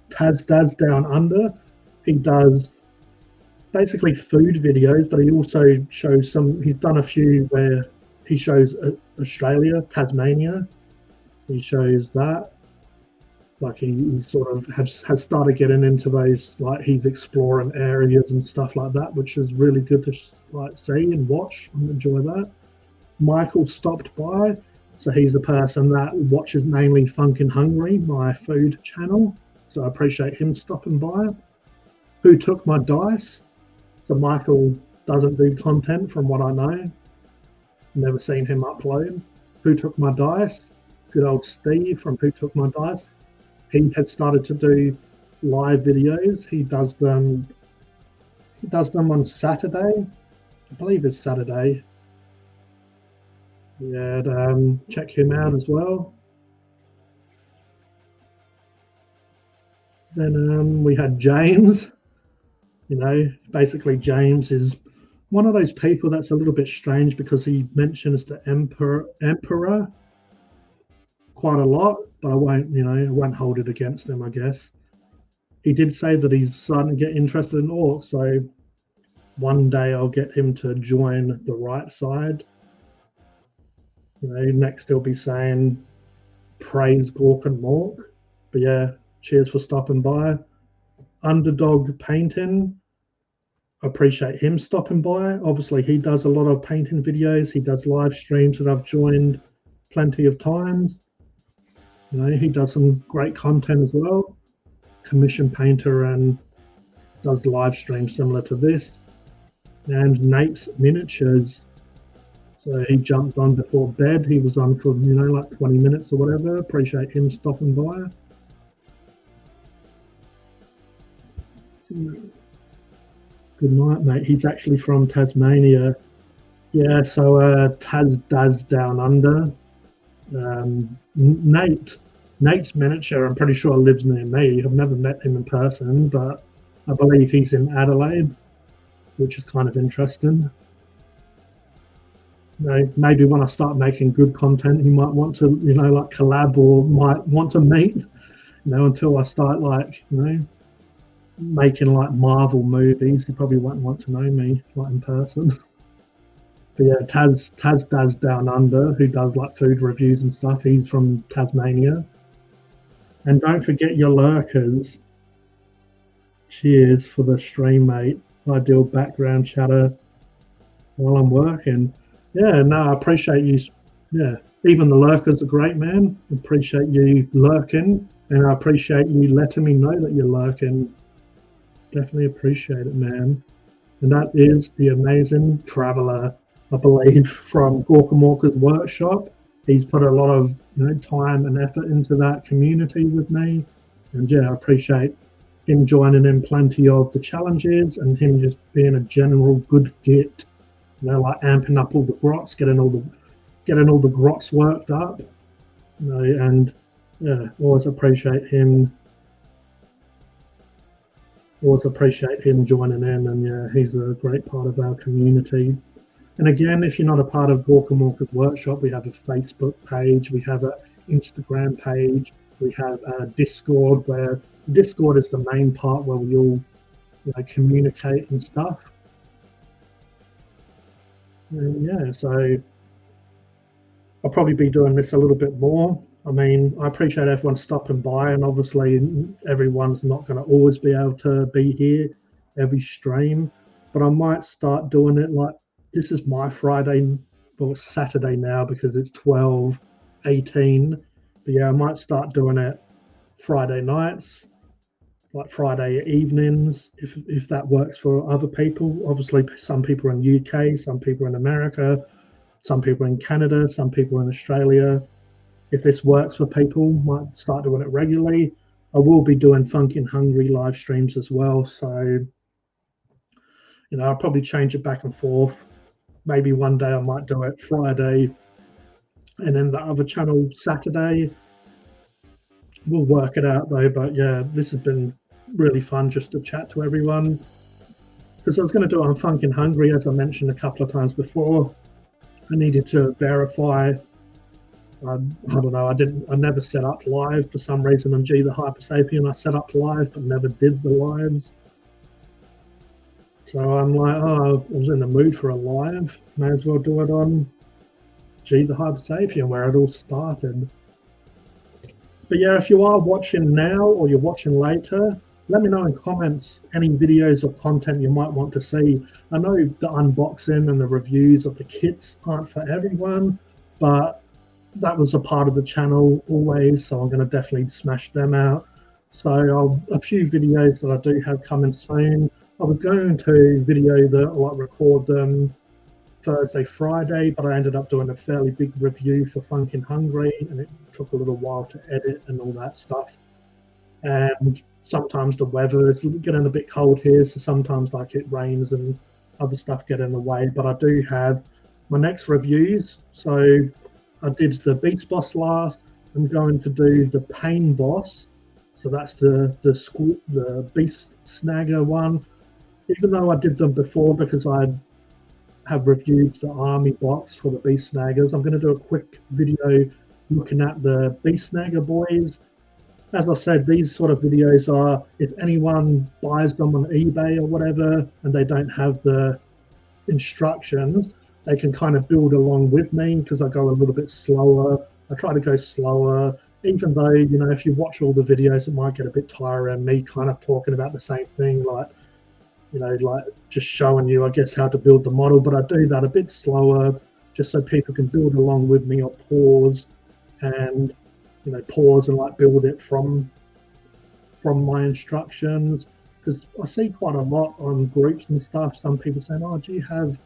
Taz Daz Down Under, he does basically food videos, but he also shows some, he's done a few where he shows Australia, Tasmania. He shows that. Like he sort of has started getting into those, like he's exploring areas and stuff like that, which is really good to like see and watch and enjoy that. Michael stopped by. So he's the person that watches mainly Funkin' Hungry, my food channel. So I appreciate him stopping by. Who Took My Dice? So Michael doesn't do content from what I know. Never seen him upload. Who Took My Dice? Good old Steve from Who Took My Dice. He had started to do live videos. He does them on Saturday. I believe it's Saturday. Yeah, check him out as well. Then we had James. You know, basically James is one of those people that's a little bit strange because he mentions the emperor quite a lot, but I won't hold it against him, I guess. He did say that he's starting to get interested in orcs, so one day I'll get him to join the right side. You know, next he'll be saying praise Gork and Mork. But yeah, cheers for stopping by. Underdog Painting, appreciate him stopping by. Obviously, he does a lot of painting videos. He does live streams that I've joined plenty of times. You know, he does some great content as well. Commission painter and does live streams similar to this. And Nate's Miniatures. So he jumped on before bed. He was on for, you know, like 20 minutes or whatever. Appreciate him stopping by. Good night, mate. He's actually from Tasmania. Yeah, so Taz Daz Down Under. Nate's Miniature, I'm pretty sure lives near me. I've never met him in person, but I believe he's in Adelaide, which is kind of interesting. You know, maybe when I start making good content, he might want to, you know, like collab or might want to meet, you know, until I start, like, you know, making like Marvel movies. He probably won't want to know me like in person. But yeah, Taz Daz Down Under, who does like food reviews and stuff, he's from Tasmania. And don't forget your lurkers. Cheers for the stream, mate. Ideal background chatter while I'm working. Yeah, no, I appreciate you. Yeah, even the lurkers are great, man. Appreciate you lurking, and I appreciate you letting me know that you're lurking. Definitely appreciate it, man. And that is the amazing Traveller, I believe, from Gorkamorka's workshop. He's put a lot of, you know, time and effort into that community with me, and yeah, I appreciate him joining in plenty of the challenges and him just being a general good git. You know, like amping up all the grots, getting all the grots worked up. You know, and yeah, always appreciate him joining in, and yeah, he's a great part of our community. And again, if you're not a part of Gorkamorka's workshop, we have a Facebook page, we have an Instagram page, we have a Discord, where Discord is the main part where we all, you know, communicate and stuff. And yeah, so I'll probably be doing this a little bit more. I mean, I appreciate everyone stopping by, and obviously everyone's not going to always be able to be here every stream, but I might start doing it like, this is my Friday, well, it's Saturday now because it's 12:18, but yeah, I might start doing it Friday nights, like Friday evenings, if that works for other people. Obviously, some people are in UK, some people are in America, some people are in Canada, some people are in Australia. If this works for people, might start doing it regularly. I will be doing Funkin' Hungry live streams as well, so you know, I'll probably change it back and forth. Maybe one day I might do it Friday, and then the other channel Saturday. We'll work it out though, but yeah, this has been really fun just to chat to everyone. Because I was going to do it on Funkin' Hungry, as I mentioned a couple of times before. I needed to verify. I don't know. I never set up live for some reason on G the Hypersapien. I set up live, but never did the lives. So I'm like, oh, I was in the mood for a live. May as well do it on G the Hypersapien, where it all started. But yeah, if you are watching now or you're watching later, let me know in comments any videos or content you might want to see. I know the unboxing and the reviews of the kits aren't for everyone, but that was a part of the channel always, so I'm going to definitely smash them out. So a few videos that I do have coming soon. I was going to video that, like record them Thursday, Friday, but I ended up doing a fairly big review for Funkin' Hungry, and it took a little while to edit and all that stuff. And sometimes the weather is getting a bit cold here, so sometimes like it rains and other stuff get in the way. But I do have my next reviews. So I did the Beast Boss last. I'm going to do the Pain Boss. So that's the Beast Snagger one. Even though I did them before because I have reviewed the army box for the Beast Snaggers, I'm going to do a quick video looking at the Beast Snagger boys as I said, these sort of videos are, if anyone buys them on eBay or whatever, and they don't have the instructions, they can kind of build along with me because I go a little bit slower. I try to go slower, even though, you know, if you watch all the videos, it might get a bit tiring, me kind of talking about the same thing, like, you know, like just showing you, I guess, how to build the model. But I do that a bit slower just so people can build along with me or pause and, you know, pause and like build it from my instructions. Because I see quite a lot on groups and stuff, some people saying, oh, do you have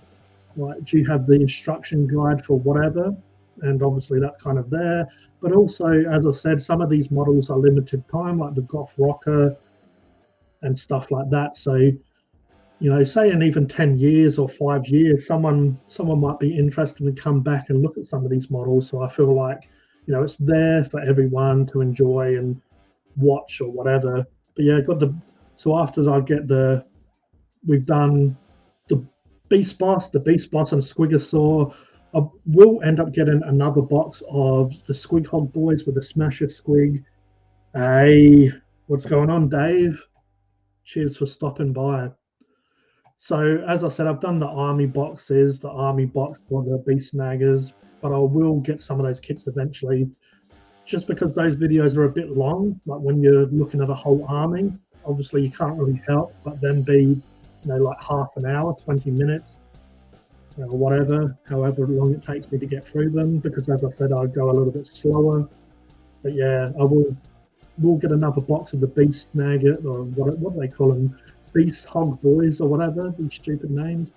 the instruction guide for whatever? And obviously that's kind of there. But also, as I said, some of these models are limited time, like the Goth Rocker and stuff like that. So, you know, say in even 10 years or 5 years, someone might be interested and come back and look at some of these models. So I feel like, you know, it's there for everyone to enjoy and watch or whatever. But yeah, so after I get we've done the Beast Boss and Squigosaur. I will end up getting another box of the Squig Hog Boys with the Smasher Squig. Hey, what's going on, Dave? Cheers for stopping by. So, as I said, I've done the army boxes, the army box for the Beast Snaggers, but I will get some of those kits eventually, just because those videos are a bit long. Like when you're looking at a whole army, obviously you can't really help but then be, you know, like half an hour, 20 minutes, or whatever, however long it takes me to get through them, because as I said, I go a little bit slower. But yeah, I will get another box of the Beast Nugget, or what do they call them? Beast Hog Boys or whatever, these stupid names.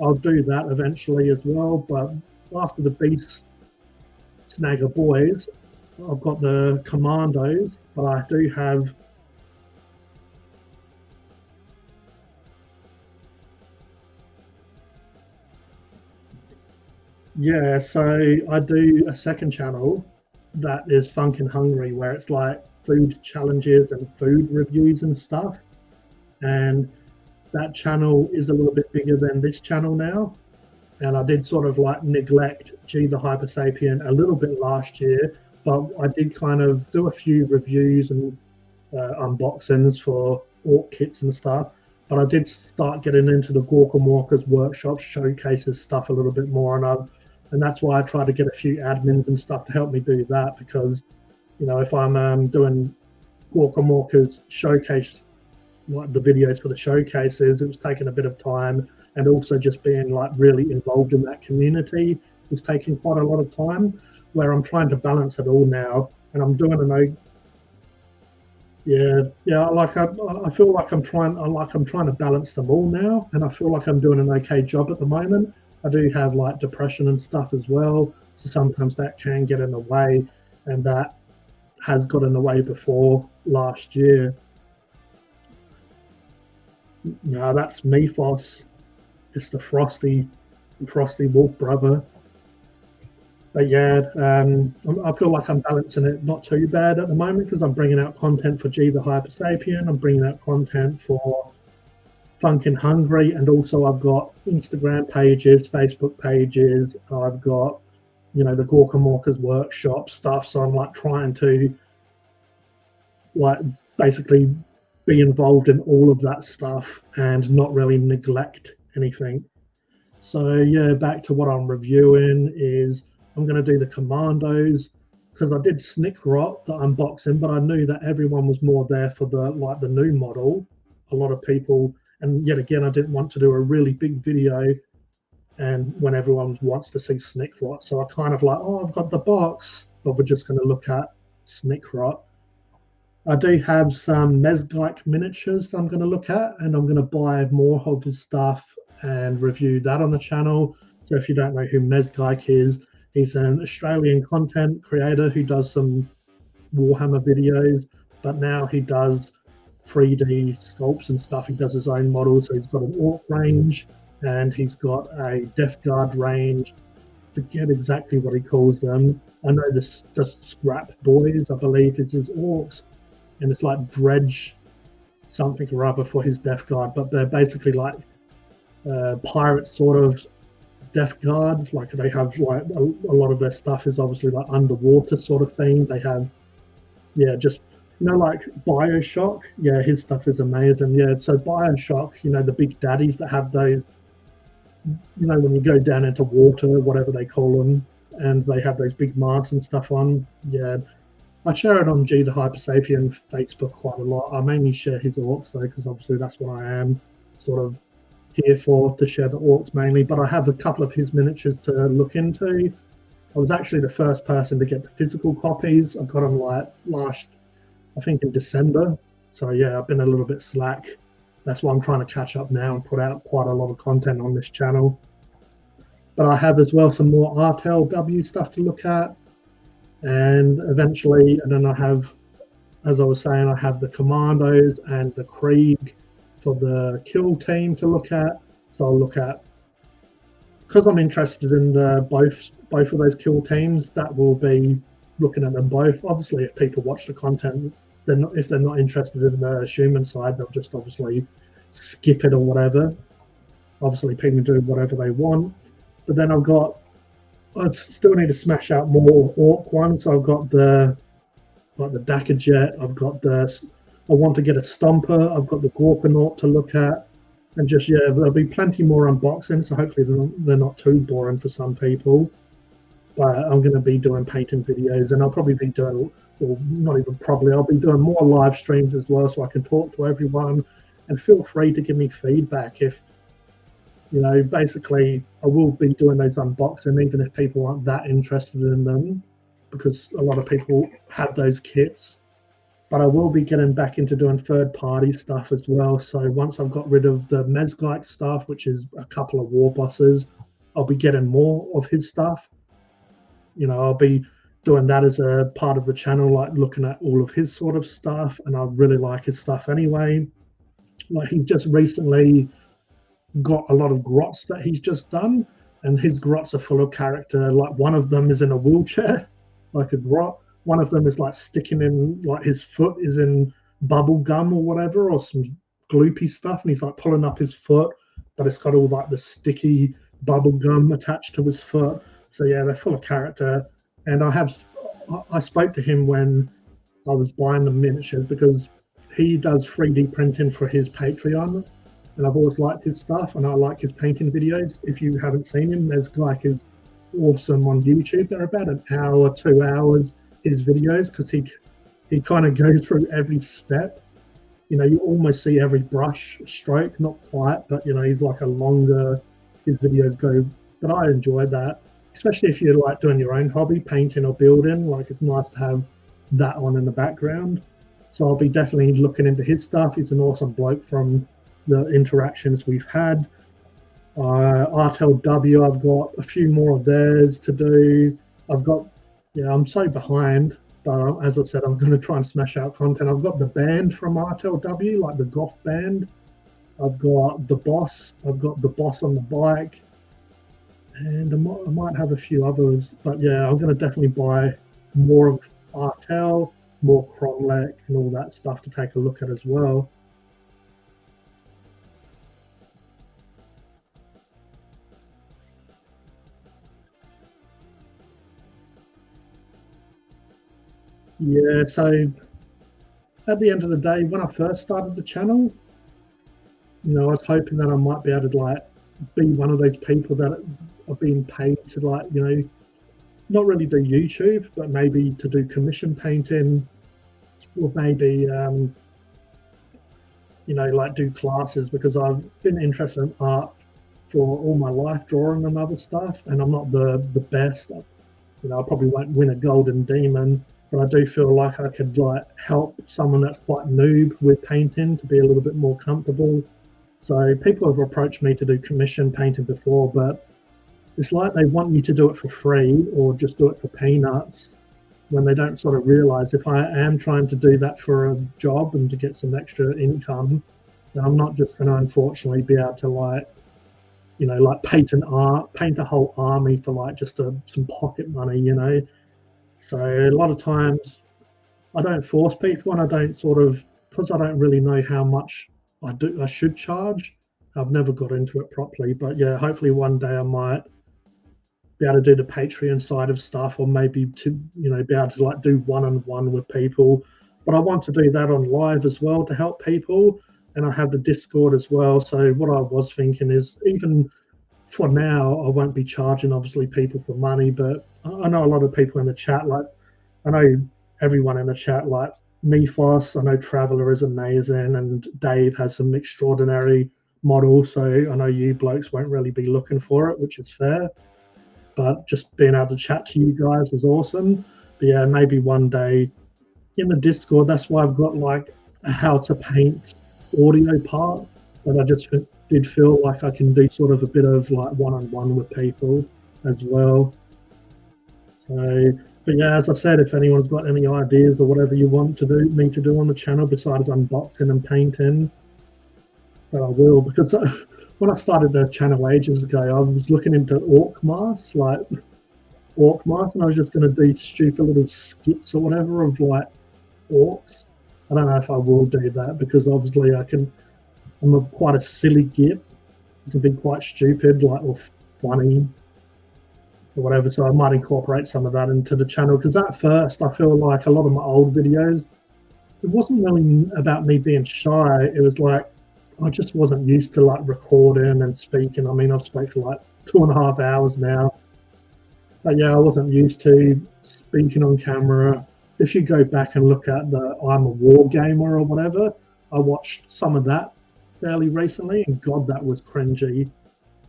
I'll do that eventually as well, but after the Beast Snagger Boys, I've got the Commandos, but I do have yeah, so I do a second channel that is Funkin' Hungry, where it's like food challenges and food reviews and stuff. And that channel is a little bit bigger than this channel now. And I did sort of like neglect G the Hypersapien a little bit last year, but I did kind of do a few reviews and unboxings for Orc kits and stuff. But I did start getting into the Gorkham Walkers workshop showcases stuff a little bit more, and that's why I try to get a few admins and stuff to help me do that, because, you know, if I'm doing Gorkham Walkers showcase, like the videos for the showcases, it was taking a bit of time, and also just being like really involved in that community was taking quite a lot of time, where I'm trying to balance it all now, and I'm doing like I feel like I'm trying to balance them all now, and I feel like I'm doing an okay job at the moment. I do have like depression and stuff as well, so sometimes that can get in the way, and that has got in the way before last year. No, that's Mephos. It's the frosty wolf brother. But yeah, I feel like I'm balancing it not too bad at the moment, because I'm bringing out content for G the Hypersapien, I'm bringing out content for Funkin' Hungry, and also I've got Instagram pages, Facebook pages, I've got, you know, the Gorkham Walkers workshop stuff, so I'm like trying to like basically be involved in all of that stuff and not really neglect anything. So yeah, back to what I'm reviewing is I'm going to do the Commandos, because I did Snickrot, the unboxing, but I knew that everyone was more there for the new model. A lot of people, and yet again, I didn't want to do a really big video and when everyone wants to see Snickrot. So I kind of like, oh, I've got the box, but we're just going to look at Snickrot. I do have some Mezgike miniatures that I'm going to look at, and I'm going to buy more of his stuff and review that on the channel. So if you don't know who Mezgike is, he's an Australian content creator who does some Warhammer videos, but now he does 3D sculpts and stuff. He does his own models, so he's got an Orc range and he's got a Death Guard range. Forget exactly what he calls them. I know this just Scrap Boys, I believe is his Orcs, and it's like Dredge something or other for his Death Guard, but they're basically like pirate sort of Death Guard. Like they have like a lot of their stuff is obviously like underwater sort of thing. They have just Like Bioshock, yeah, his stuff is amazing. Yeah, so Bioshock, the big daddies that have those, when you go down into water, whatever they call them, and they have those big marks and stuff on. Yeah, I share it on G the Hypersapien Facebook quite a lot. I mainly share his orcs though, because obviously that's what I am sort of here for, to share the orcs mainly. But I have a couple of his miniatures to look into. I was actually the first person to get the physical copies. I got them like last, I think in December. So yeah, I've been a little bit slack. That's why I'm trying to catch up now and put out quite a lot of content on this channel. But I have as well some more RTLW stuff to look at. And eventually, and then I have, as I was saying, I have the Commandos and the Krieg for the kill team to look at. So I'll look at, because I'm interested in both of those kill teams, that will be looking at them both. Obviously, if people watch the content, if they're not interested in the human side, they'll just obviously skip it or whatever. Obviously, people do whatever they want. But then I still need to smash out more orc ones. So I've got the Dakar Jet. I want to get a Stomper. I've got the Gorkanaut to look at. And just, yeah, there'll be plenty more unboxing. So hopefully they're not too boring for some people. But I'm going to be doing painting videos, and I'll probably be doing, or not even probably, I'll be doing more live streams as well, so I can talk to everyone. And feel free to give me feedback if, basically I will be doing those unboxing, even if people aren't that interested in them, because a lot of people have those kits. But I will be getting back into doing third-party stuff as well. So once I've got rid of the Mezglike stuff, which is a couple of war bosses, I'll be getting more of his stuff. I'll be doing that as a part of the channel, like looking at all of his sort of stuff, and I really like his stuff anyway. Like, he's just recently got a lot of grots that he's just done, and his grots are full of character. Like, one of them is in a wheelchair, like a grot. One of them is like sticking in, like his foot is in bubble gum or whatever, or some gloopy stuff, and he's like pulling up his foot, but it's got all like the sticky bubble gum attached to his foot. So yeah, they're full of character. And I spoke to him when I was buying the miniatures, because he does 3D printing for his Patreon, and I've always liked his stuff, and I like his painting videos. If you haven't seen him, Mezglike is awesome on YouTube. They're about an hour, 2 hours, his videos, because he kind of goes through every step. You almost see every brush stroke, not quite, but he's like a longer, his videos go. But I enjoy that, especially if you're like doing your own hobby, painting or building. Like, it's nice to have that on in the background. So I'll be definitely looking into his stuff. He's an awesome bloke from the interactions we've had. RTLW, I've got a few more of theirs to do. I'm so behind, but as I said, I'm going to try and smash out content. I've got the band from RTLW, like the goth band. I've got the boss. I've got the boss on the bike. And I might have a few others, but yeah, I'm going to definitely buy more of RTL, more Cromlech, and all that stuff to take a look at as well. Yeah, so at the end of the day, when I first started the channel, I was hoping that I might be able to like be one of those people that are being paid to, like, not really do YouTube, but maybe to do commission painting, or maybe like do classes, because I've been interested in art for all my life, drawing and other stuff, and I'm not the best. I probably won't win a golden demon, but I do feel like I could like help someone that's quite noob with painting to be a little bit more comfortable. So people have approached me to do commission painting before, but it's like they want you to do it for free or just do it for peanuts, when they don't sort of realize, if I am trying to do that for a job and to get some extra income, then I'm not just going to unfortunately be able to like paint a whole army for like just some pocket money. So a lot of times I don't force people, and I don't because I don't really know how much I should charge. I've never got into it properly, but yeah, hopefully one day I might be able to do the Patreon side of stuff, or maybe to be able to like do one-on-one with people. but I want to do that on live as well to help people. And I have the Discord as well. So what I was thinking is, even for now, I won't be charging obviously people for money, but I know a lot of people in the chat, like I know everyone in the chat, like Mephos, I know Traveller is amazing, and Dave has some extraordinary models. So I know you blokes won't really be looking for it, which is fair. But just being able to chat to you guys is awesome. But yeah, maybe one day in the Discord, that's why I've got like a how to paint audio part. But I just did feel like I can do sort of a bit of like one-on-one with people as well. So, but yeah, as I said, if anyone's got any ideas or whatever you want to do, me to do on the channel besides unboxing and painting, then I will. Because when I started the channel ages ago, I was looking into orc masks, like orc masks, and I was just going to do stupid little skits or whatever of like orcs. I don't know if I will do that, because obviously I'm quite a silly git. I can be quite stupid, like, or funny or whatever. So I might incorporate some of that into the channel, because at first I feel like a lot of my old videos, it wasn't really about me being shy. It was like I just wasn't used to like recording and speaking. I mean, I've spoken for like 2.5 hours now. But yeah, I wasn't used to speaking on camera. If you go back and look at the I'm a War Gamer or whatever, I watched some of that fairly recently, and God, that was cringy.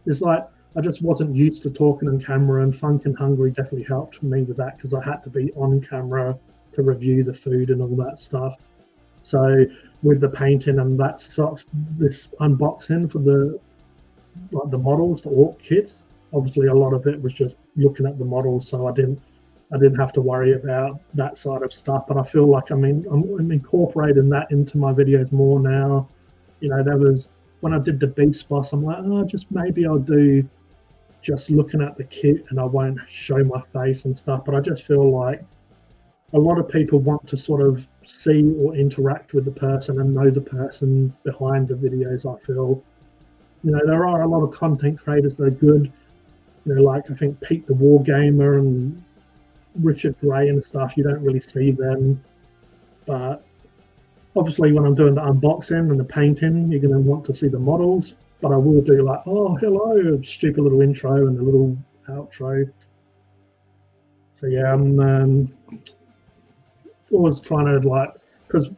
It's like I just wasn't used to talking on camera, and Funk and Hungry definitely helped me with that, because I had to be on camera to review the food and all that stuff. So with the painting and that stuff, this unboxing for the models, the orc kits, obviously a lot of it was just looking at the models, so I didn't have to worry about that side of stuff. But I feel like I'm incorporating that into my videos more now. You know, there was when I did the Beast Boss, I'm like, oh, just maybe I'll do just looking at the kit and I won't show my face and stuff. But I just feel like a lot of people want to sort of see or interact with the person and know the person behind the videos. I feel, you know, there are a lot of content creators that are good, you know, like I think Pete the War Gamer and Richard Gray and stuff. You don't really see them, but obviously when I'm doing the unboxing and the painting, you're going to want to see the models. But I will do like, oh, hello, stupid little intro and a little outro. So yeah, I'm always trying to, like, because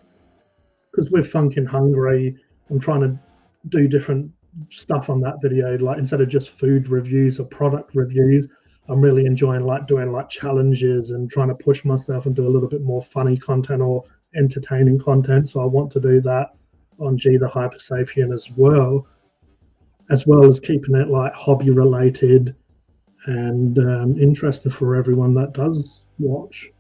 we're Funkin' Hungry, I'm trying to do different stuff on that video. Like, instead of just food reviews or product reviews, I'm really enjoying like doing like challenges and trying to push myself and do a little bit more funny content or entertaining content. So I want to do that on G the Hypersapien as well as keeping it like hobby related and interesting for everyone that does watch.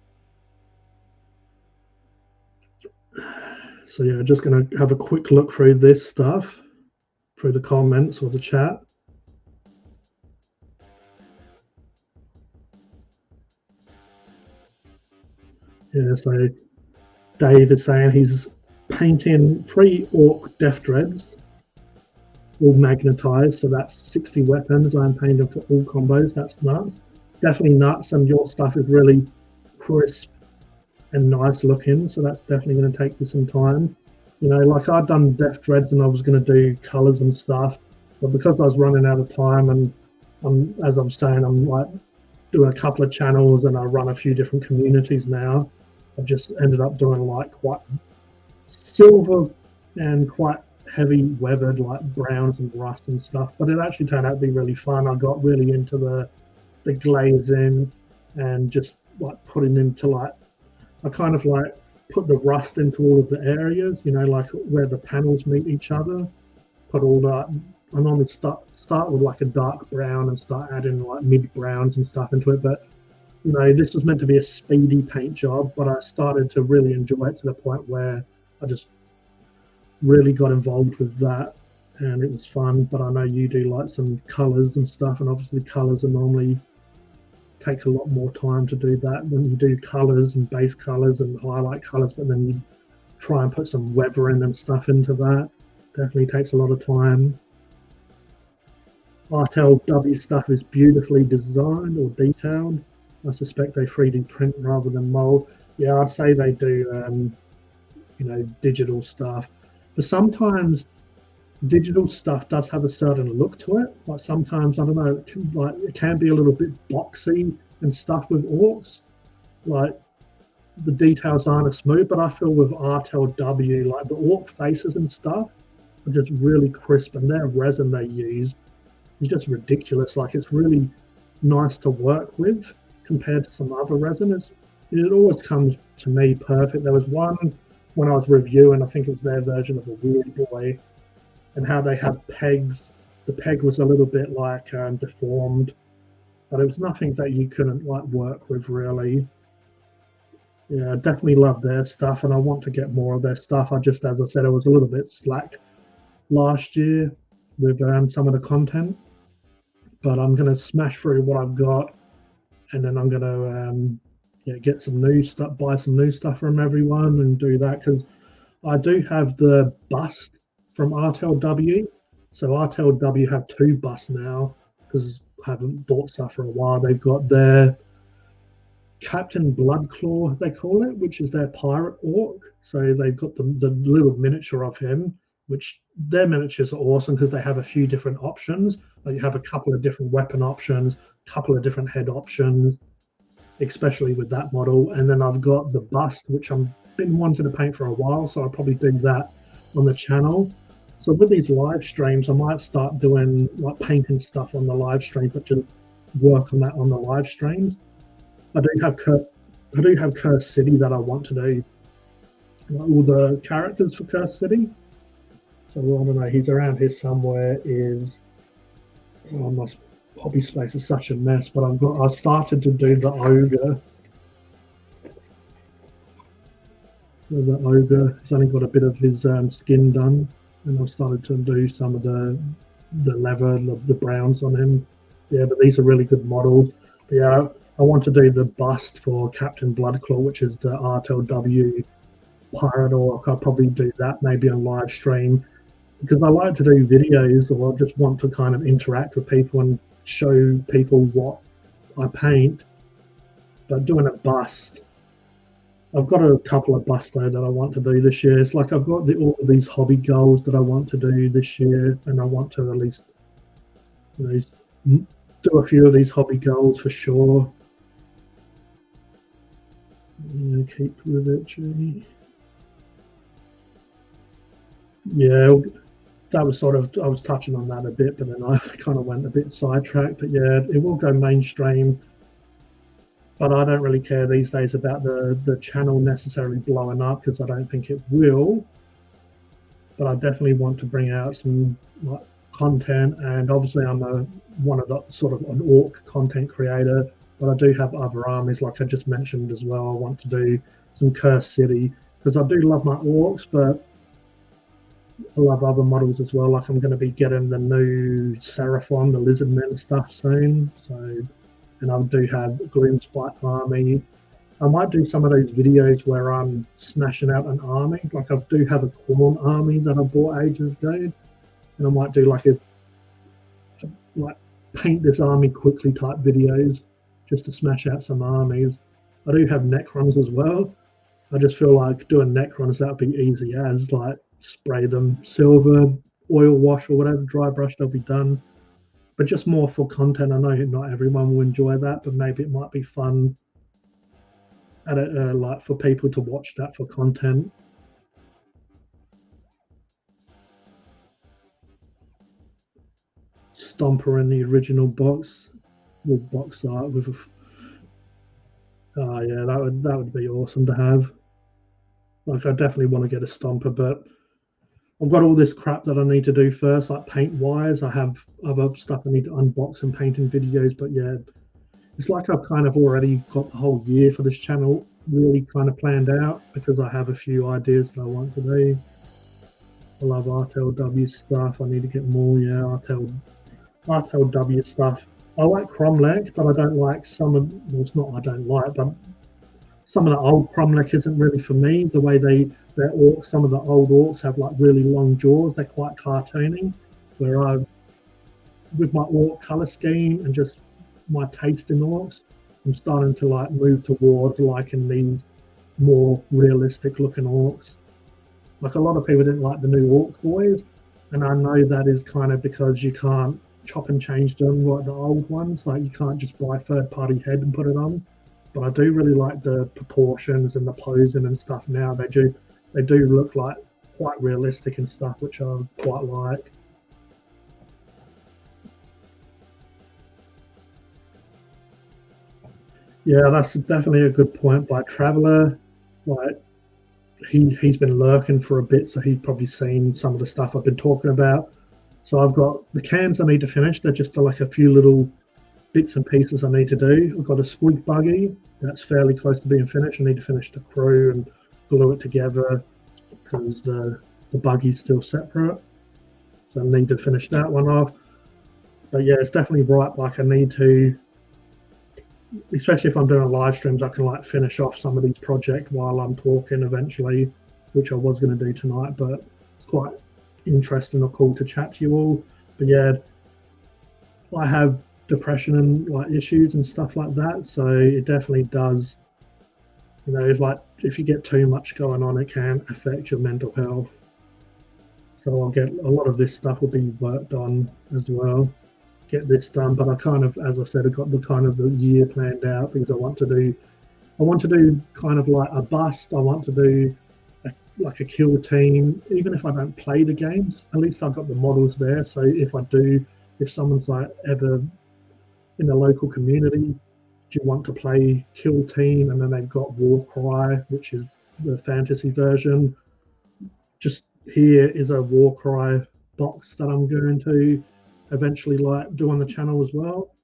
So yeah, just going to have a quick look through this stuff, through the comments or the chat. Yeah, so Dave is saying he's painting 3 orc death dreads, all magnetized, so that's 60 weapons. I'm painting for all combos. That's nuts. Definitely nuts, and your stuff is really crisp and nice looking, so that's definitely going to take you some time. You know, like I'd done death dreads and I was going to do colors and stuff, but because I was running out of time, and as I'm saying, I'm like doing a couple of channels and I run a few different communities now, I've just ended up doing like quite silver and quite heavy weathered like browns and rust and stuff, but it actually turned out to be really fun. I got really into the glazing and just like putting into like, I kind of like put the rust into all of the areas, you know, like where the panels meet each other. Put all that. I normally start with like a dark brown and start adding like mid browns and stuff into it. But you know, this was meant to be a speedy paint job, but I started to really enjoy it to the point where I just really got involved with that, and it was fun. But I know you do like some colors and stuff, and obviously colors are normally takes a lot more time to do that when you do colors and base colors and highlight colors, but then you try and put some weathering and stuff into that. Definitely takes a lot of time. RTLW stuff is beautifully designed or detailed. I suspect they 3D print rather than mold. Yeah, I'd say they do digital stuff. But sometimes digital stuff does have a certain look to it. Like sometimes, I don't know, it can be a little bit boxy and stuff with orcs. Like the details aren't as smooth, but I feel with RTLW, like the orc faces and stuff are just really crisp, and their resin they use is just ridiculous. Like it's really nice to work with compared to some other resin. It always comes to me perfect. There was one when I was reviewing, I think it was their version of a Weird Boy, and how they had pegs. The peg was a little bit like deformed, but it was nothing that you couldn't like work with really. Yeah, I definitely love their stuff, and I want to get more of their stuff. As I said, I was a little bit slack last year with some of the content, but I'm going to smash through what I've got, and then I'm going to get some new stuff, buy some new stuff from everyone, and do that because I do have the bust from RTLW. So RTLW have 2 busts now because I haven't bought stuff for a while. They've got their Captain Bloodclaw, they call it, which is their pirate orc. So they've got the little miniature of him, which their miniatures are awesome because they have a few different options. Like you have a couple of different weapon options, a couple of different head options, especially with that model. And then I've got the bust, which I've been wanting to paint for a while, so I'll probably do that on the channel. So with these live streams, I might start doing like painting stuff on the live stream, but just work on that on the live streams. I do have Curse City that I want to do. Like all the characters for Curse City. So I don't know, he's around here somewhere. My hobby space is such a mess, but I started to do the ogre. The ogre, he's only got a bit of his skin done, and I've started to do some of the leather, the browns on him. Yeah, but these are really good models. But yeah, I want to do the bust for Captain Bloodclaw, which is the RTLW pirate orc. I'll probably do that maybe on live stream because I like to do videos, or I just want to kind of interact with people and show people what I paint. But doing a bust, I've got a couple of busts though that I want to do this year. It's like I've got all of these hobby goals that I want to do this year, and I want to at least do a few of these hobby goals for sure. Yeah, keep with it, Jenny. Yeah, that was I was touching on that a bit, but then I kind of went a bit sidetracked. But yeah, it will go mainstream. But I don't really care these days about the channel necessarily blowing up because I don't think it will. But I definitely want to bring out some like content, and obviously I'm one of the sort of an orc content creator. But I do have other armies, like I just mentioned as well. I want to do some Curse City because I do love my orcs, but I love other models as well. Like I'm going to be getting the new Seraphon, the Lizardmen stuff soon. So, and I do have Gloomspite army. I might do some of those videos where I'm smashing out an army. Like I do have a Khorne army that I bought ages ago, and I might do like paint this army quickly type videos, just to smash out some armies. I do have Necrons as well. I just feel like doing Necrons, that would be easy as like spray them silver, oil wash or whatever, dry brush, they'll be done. But just more for content. I know not everyone will enjoy that, but maybe it might be fun like for people to watch that for content. Stomper in the original box with box art with yeah, that would be awesome to have. Like I definitely want to get a Stomper, but I've got all this crap that I need to do first, like paint wise. I have other stuff I need to unbox and paint in videos, but yeah, it's like I've kind of already got the whole year for this channel really kind of planned out because I have a few ideas that I want to do. I love RTLW stuff. I need to get more, yeah, RTLW stuff. I like Cromlech, but I don't like some of, well, it's not I don't like, but some of the old Cromlech isn't really for me. The way their orcs, some of the old orcs have like really long jaws. They're quite cartoony. Where with my orc color scheme and just my taste in orcs, I'm starting to like move towards liking these more realistic looking orcs. Like a lot of people didn't like the new Orc boys, and I know that is kind of because you can't chop and change them like the old ones. Like you can't just buy third-party head and put it on. But I do really like the proportions and the posing and stuff now. They do look like quite realistic and stuff, which I quite like. Yeah, that's definitely a good point by Traveller. Like he's been lurking for a bit, so he's probably seen some of the stuff I've been talking about. So I've got the cans I need to finish. They're just like a few little bits and pieces I need to do. I've got a squig buggy that's fairly close to being finished. I need to finish the crew and glue it together because the buggy's still separate. So I need to finish that one off. But yeah, it's definitely right. Like I need to, especially if I'm doing live streams, I can like finish off some of these projects while I'm talking eventually, which I was going to do tonight. But it's quite interesting or cool to chat to you all. But yeah, I have depression and like issues and stuff like that, so it definitely does. You know, it's like if you get too much going on, it can affect your mental health. So I'll get a lot of this stuff will be worked on as well. Get this done, but I kind of, as I said, I got the kind of the year planned out because I want to do kind of like a bust. I want to do like a kill team, even if I don't play the games. At least I've got the models there. So if someone's like ever in the local community, do you want to play kill team, and then they've got Warcry, which is the fantasy version. Just here is a Warcry box that I'm going to eventually like do on the channel as well.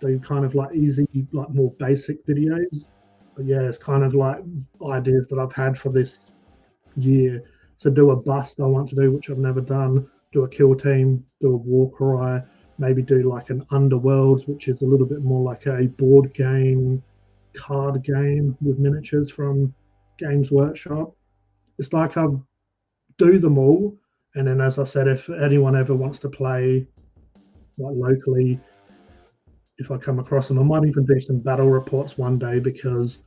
Do kind of like easy, like more basic videos. But yeah, it's kind of like ideas that I've had for this year. So do a bust I want to do, which I've never done. Do a kill team, do a Warcry, maybe do like an Underworlds, which is a little bit more like a board game, card game with miniatures from Games Workshop. It's like I do them all, and then as I said, if anyone ever wants to play like locally, if I come across them, I might even do some battle reports one day because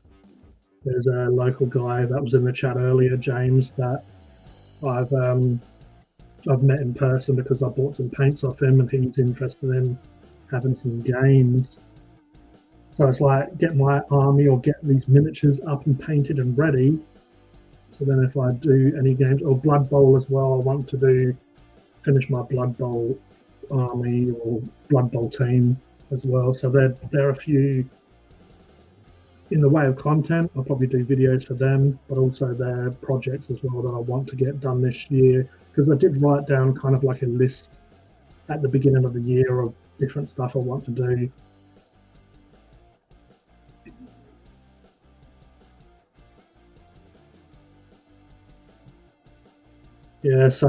there's a local guy that was in the chat earlier, James, that I've met in person because I bought some paints off him, and he's interested in having some games. So it's like get my army or get these miniatures up and painted and ready. So then if I do any games or Blood Bowl as well, I want to finish my Blood Bowl army or Blood Bowl team as well. So there are a few in the way of content. I'll probably do videos for them, but also their projects as well that I want to get done this year. Because I did write down kind of like a list at the beginning of the year of different stuff I want to do. Yeah, so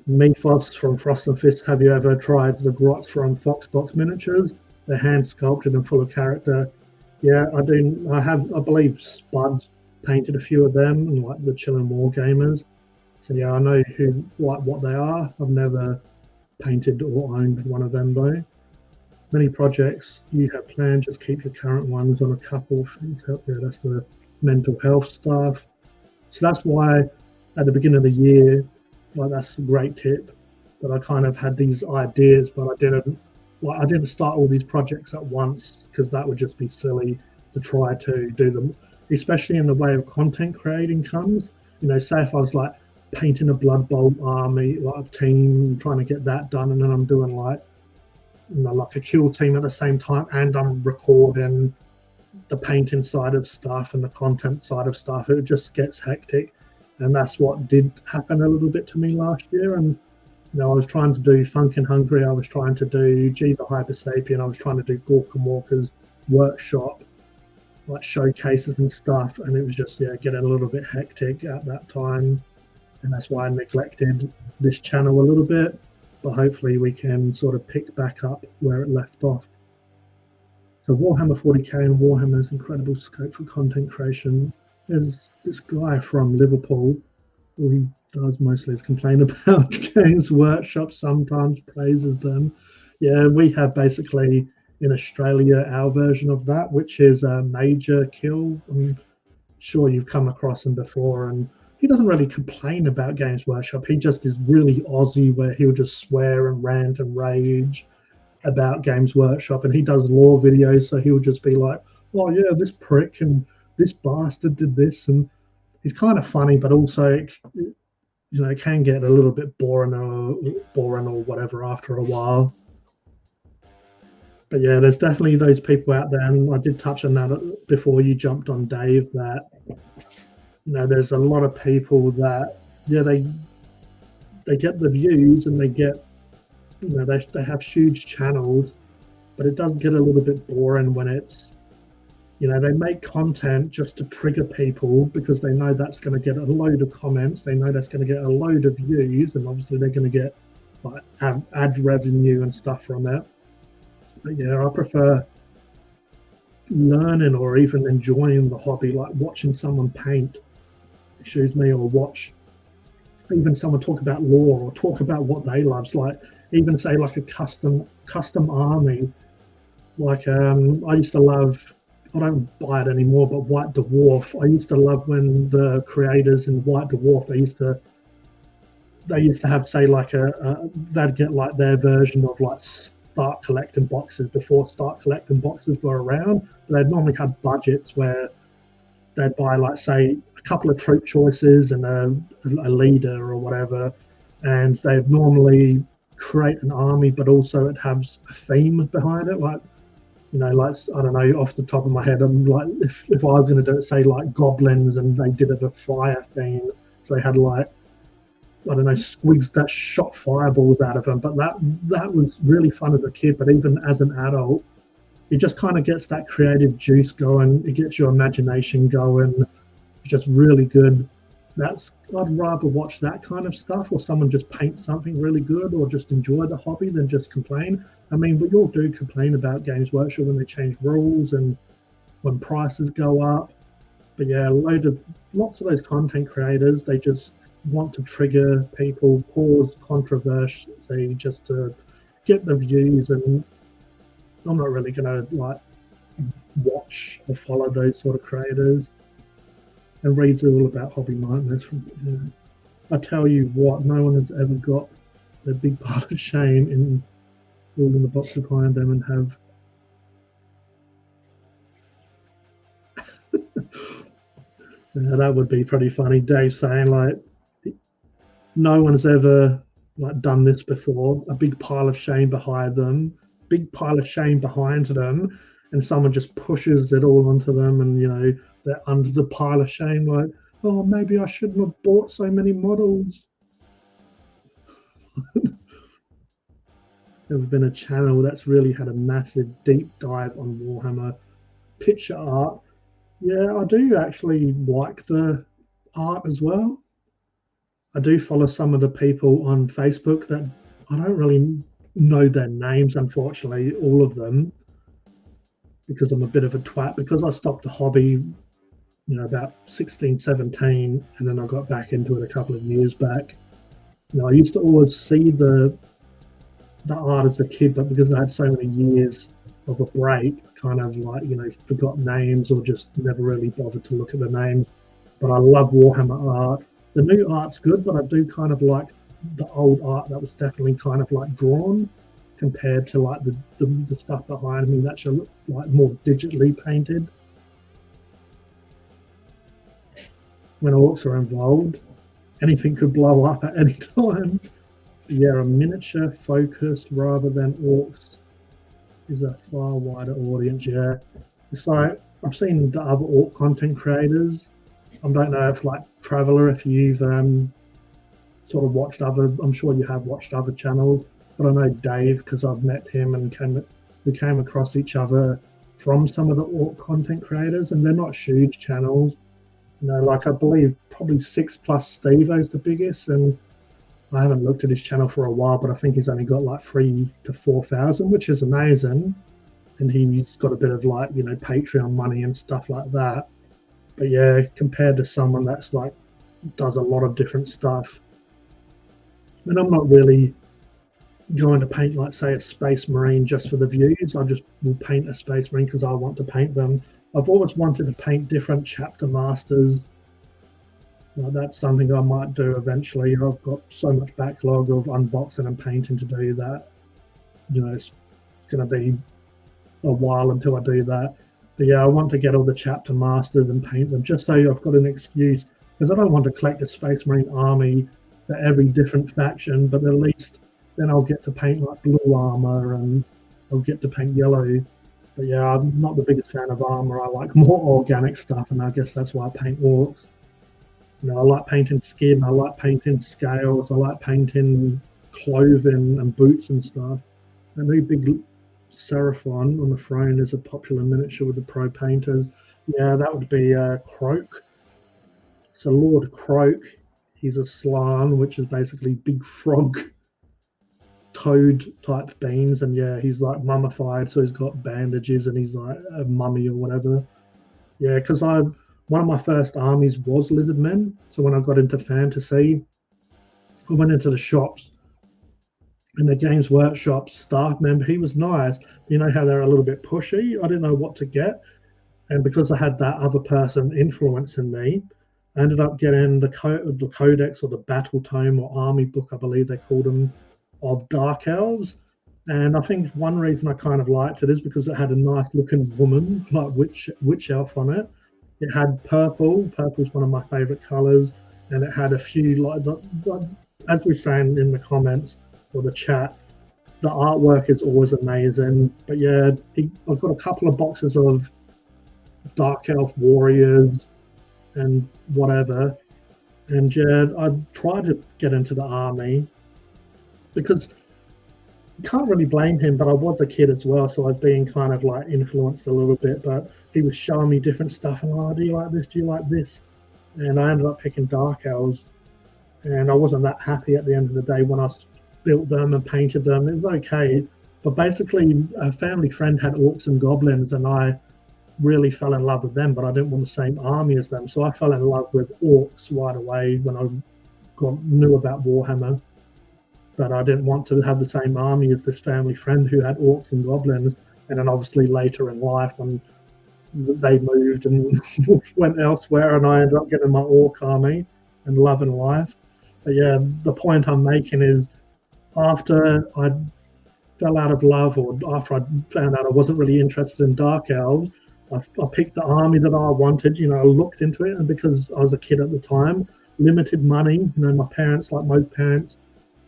Mephos from Frost and Fist, have you ever tried the grots from Foxbox Miniatures? They're hand sculpted and full of character. Yeah, I do. I believe Spud painted a few of them, and like the Chillin' War Gamers. So yeah, I know what they are. I've never painted or owned one of them though. Many projects you have planned, just keep your current ones on a couple. Yeah, that's the mental health stuff. So that's why at the beginning of the year, like that's a great tip. But I kind of had these ideas, but I didn't start all these projects at once because that would just be silly to try to do them, especially in the way of content creating comes. You know, say if I was like painting a Blood Bowl army, like a team, trying to get that done, and then I'm doing like, you know, like a kill team at the same time, and I'm recording the painting side of stuff and the content side of stuff, it just gets hectic. And that's what did happen a little bit to me last year. And you know, I was trying to do Funk and Hungry, I was trying to do G the Hypersapien, I was trying to do Gork and Walker's workshop, like showcases and stuff, and it was just getting a little bit hectic at that time. And that's why I neglected this channel a little bit, but hopefully we can sort of pick back up where it left off. So Warhammer 40k and Warhammer's incredible scope for content creation. There's this guy from Liverpool, all he does mostly is complain about Games Workshop, sometimes praises them. Yeah, we have basically in Australia our version of that, which is a major kill. I'm sure you've come across them before, and he doesn't really complain about Games Workshop. He just is really Aussie, where he'll just swear and rant and rage about Games Workshop, and he does lore videos, so he'll just be like, "Oh yeah, this prick and this bastard did this," and he's kind of funny, but also, it can get a little bit boring or whatever after a while. But yeah, there's definitely those people out there, and I did touch on that before you jumped on, Dave, that there's a lot of people that they get the views and they get they have huge channels, but it does get a little bit boring when it's they make content just to trigger people because they know that's going to get a load of comments, they know that's going to get a load of views, and obviously they're going to get like ad revenue and stuff from it. But yeah, I prefer learning or even enjoying the hobby, like watching someone paint, excuse me, or watch even someone talk about lore or talk about what they love. Like even say like a custom army. Like I used to love, I don't buy it anymore, but White Dwarf. I used to love when the creators in White Dwarf, they used to have, say, like they'd get like their version of like start collecting boxes before start collecting boxes were around. They'd normally have budgets where they'd buy, like, say, a couple of troop choices and a leader or whatever, and they'd normally create an army, but also it has a theme behind it, like, like, I don't know, off the top of my head, I'm like, if I was going to do it, say, like goblins, and they did it a fire theme, so they had, like, I don't know, squigs that shot fireballs out of them. But that was really fun as a kid. But even as an adult, it just kind of gets that creative juice going. It gets your imagination going. It's just really good. I'd rather watch that kind of stuff, or someone just paint something really good, or just enjoy the hobby than just complain. I mean, we all do complain about Games Workshop when they change rules and when prices go up. But yeah, lots of those content creators, they just want to trigger people, cause controversy just to get the views, and I'm not really gonna like watch or follow those sort of creators. And reads all about hobby nightmares from I tell you what, no one has ever got a big pile of shame in all in the box behind them and have that would be pretty funny. Dave saying like no one's ever like done this before, a big pile of shame behind them, and someone just pushes it all onto them, and they're under the pile of shame, like, oh, maybe I shouldn't have bought so many models. There's been a channel that's really had a massive deep dive on Warhammer picture art. Yeah, I do actually like the art as well. I do follow some of the people on Facebook that I don't really know their names, unfortunately, all of them, because I'm a bit of a twat, because I stopped the hobby, about 16, 17, and then I got back into it a couple of years back. I used to always see the art as a kid, but because I had so many years of a break, kind of like, forgot names or just never really bothered to look at the names. But I love Warhammer art. The new art's good, but I do kind of like the old art that was definitely kind of like drawn compared to like the stuff behind me that's like more digitally painted. When orcs are involved, anything could blow up at any time. Yeah, a miniature focused rather than orcs is a far wider audience. Yeah, it's like I've seen the other orc content creators. I don't know if like Traveller, if you've sort of watched I'm sure you have watched other channels, but I know Dave because I've met him and we came across each other from some of the orc content creators, and they're not huge channels. Like I believe probably 6+ Stevo's the biggest, and I haven't looked at his channel for a while, but I think he's only got like 3,000 to 4,000, which is amazing. And he's got a bit of like, Patreon money and stuff like that. But yeah, compared to someone that's like, does a lot of different stuff. And I'm not really going to paint like, say, a Space Marine just for the views. I just will paint a Space Marine because I want to paint them. I've always wanted to paint different chapter masters That's something I might do eventually. I've got so much backlog of unboxing and painting to do that, it's going to be a while until I do that. But yeah, I want to get all the chapter masters and paint them just so I've got an excuse, because I don't want to collect a Space Marine army for every different faction, but at least then I'll get to paint like blue armor and I'll get to paint yellow. But yeah, I'm not the biggest fan of armor. I like more organic stuff, and I guess that's why I paint orcs. I like painting skin, I like painting scales, I like painting clothing and boots and stuff. A new big Seraphon on the throne is a popular miniature with the pro painters. Yeah, that would be Croak. So Lord Croak, he's a Slan, which is basically big frog toad type beings, and yeah, he's like mummified, so he's got bandages and he's like a mummy or whatever. Yeah, because one of my first armies was lizard men. So when I got into fantasy, I went into the shops, and the Games Workshop staff member, he was nice. You know how they're a little bit pushy? I didn't know what to get. And because I had that other person influencing me, I ended up getting the codex or the battle tome or army book, I believe they called them, of Dark Elves. And I think one reason I kind of liked it is because it had a nice looking woman, like witch elf on it. It had purple. Purple's one of my favorite colors. And it had a few, like as we're saying in the comments or the chat, the artwork is always amazing. But yeah, I've got a couple of boxes of Dark Elf warriors and whatever. And yeah, I tried to get into the army because you can't really blame him, but I was a kid as well, so I was being kind of like influenced a little bit. But he was showing me different stuff, and do you like this? Do you like this? And I ended up picking Dark Elves, and I wasn't that happy at the end of the day when I built them and painted them. It was okay, but basically a family friend had orcs and goblins, and I really fell in love with them, but I didn't want the same army as them, so I fell in love with orcs right away when I knew about Warhammer. But I didn't want to have the same army as this family friend who had orcs and goblins. And then obviously later in life, when they moved and went elsewhere, and I ended up getting my orc army and loving life. But yeah, the point I'm making is after I fell out of love, or after I found out I wasn't really interested in Dark Elves, I picked the army that I wanted. I looked into it, and because I was a kid at the time, limited money, my parents, like most parents,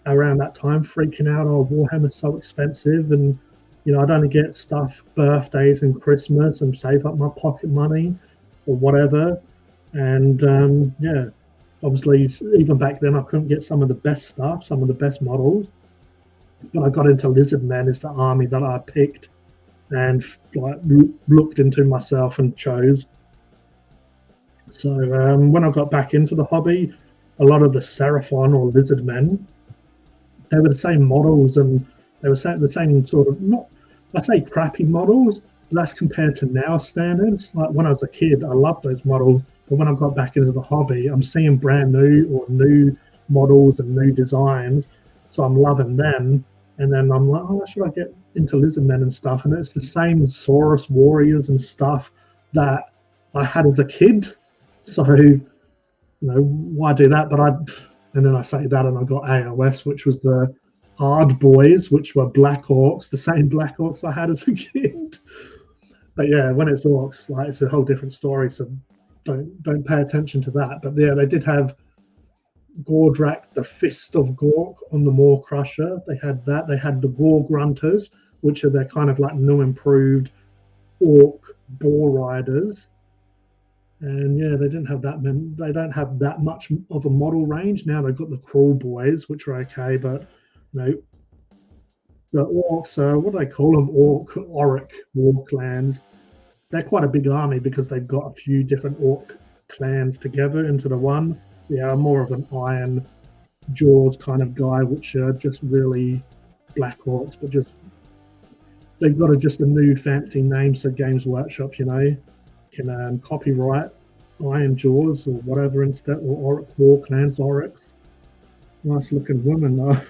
around that time freaking out, oh, Warhammer's so expensive, and I'd only get stuff birthdays and Christmas and save up my pocket money or whatever. And yeah, obviously even back then I couldn't get some of the best stuff, some of the best models. But I got into Lizard Men as the army that I picked and like looked into myself and chose. So when I got back into the hobby, a lot of the Seraphon or Lizard Men, they were the same models, and they were the same sort of, not, I say crappy models, but that's compared to now standards. Like when I was a kid, I loved those models, but when I got back into the hobby, I'm seeing brand new or new models and new designs, so I'm loving them. And then I'm like, oh, should I get into Lizard Men and stuff? And it's the same Saurus warriors and stuff that I had as a kid. So, why do that? And then I say that, and I got AOS, which was the Hard Boys, which were Black Orcs, the same Black Orcs I had as a kid. But yeah, when it's Orcs, like, it's a whole different story. So don't pay attention to that. But yeah, they did have Gordrak, the Fist of Gork on the Maw Crusher. They had that. They had the Gore Grunters, which are their kind of like new improved Orc Boar Riders. And yeah, they didn't have that many. They don't have that much of a model range now. They've got the Crawl Boys, which are okay, but the Orcs, what do they call them? Auric War Clans. They're quite a big army because they've got a few different Orc clans together into the one. Yeah, I'm more of an Iron Jaws kind of guy, which are just really Black Orcs, but just they've got just a new fancy name, so Games Workshop, can copyright Iron Jaws or whatever instead, or Auric War Clans, Oryx. Nice looking woman, though.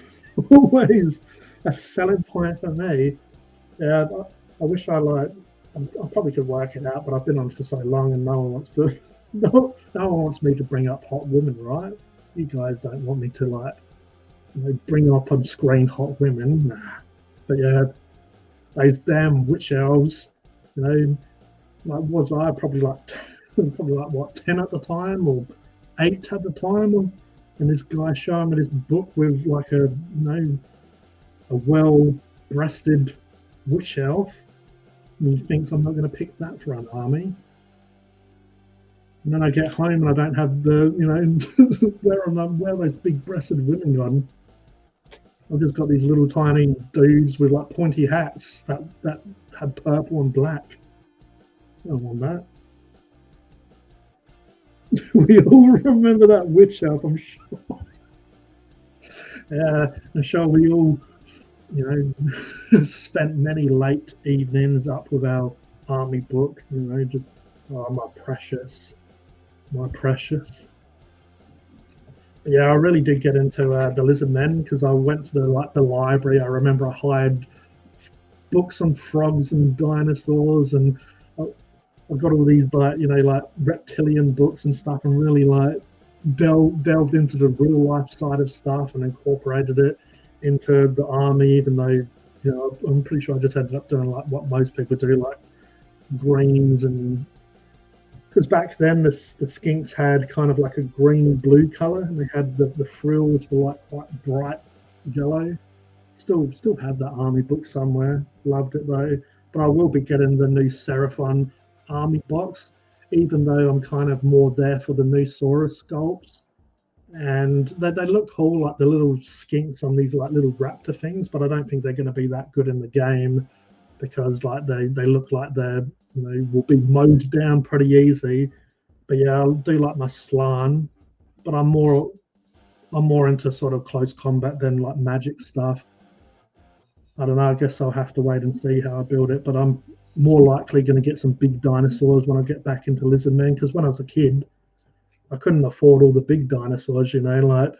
Always a selling point for me. Yeah, I wish I probably could work it out, but I've been on for so long and no one wants to No one wants me to bring up hot women, right? You guys don't want me to like, bring up on screen hot women. Nah. But yeah, those damn witch elves, you know, like was I probably like probably like what 10 at the time or 8 at the time, and this guy showing me this book with like a well-breasted witch elf, and he thinks I'm not going to pick that for an army. And then I get home and I don't have the, where those big-breasted women gone. I've just got these little tiny dudes with like pointy hats that had purple and black. I don't want that. We all remember that witch elf, I'm sure. Yeah, I'm sure we all, spent many late evenings up with our army book. Just my precious, my precious. Yeah, I really did get into the Lizard Men because I went to the library. I remember I hired books on frogs and dinosaurs, and I got all these like reptilian books and stuff, and really like delved into the real life side of stuff and incorporated it into the army. Even though I'm pretty sure I just ended up doing like what most people do, like greens, and because back then the skinks had kind of like a green blue color, and they had the frills were like quite bright yellow. Still have that army book somewhere. Loved it though. But I will be getting the new Seraphon army box, even though I'm kind of more there for the new Saurus sculpts. And they look cool, like the little skinks on these like little raptor things, but I don't think they're going to be that good in the game because like they look like they're will be mowed down pretty easy. But yeah, I'll do like my Slan, but I'm more into sort of close combat than like magic stuff. I don't know. I guess I'll have to wait and see how I build it. But I'm more likely going to get some big dinosaurs when I get back into Lizard Men, because when I was a kid, I couldn't afford all the big dinosaurs. Like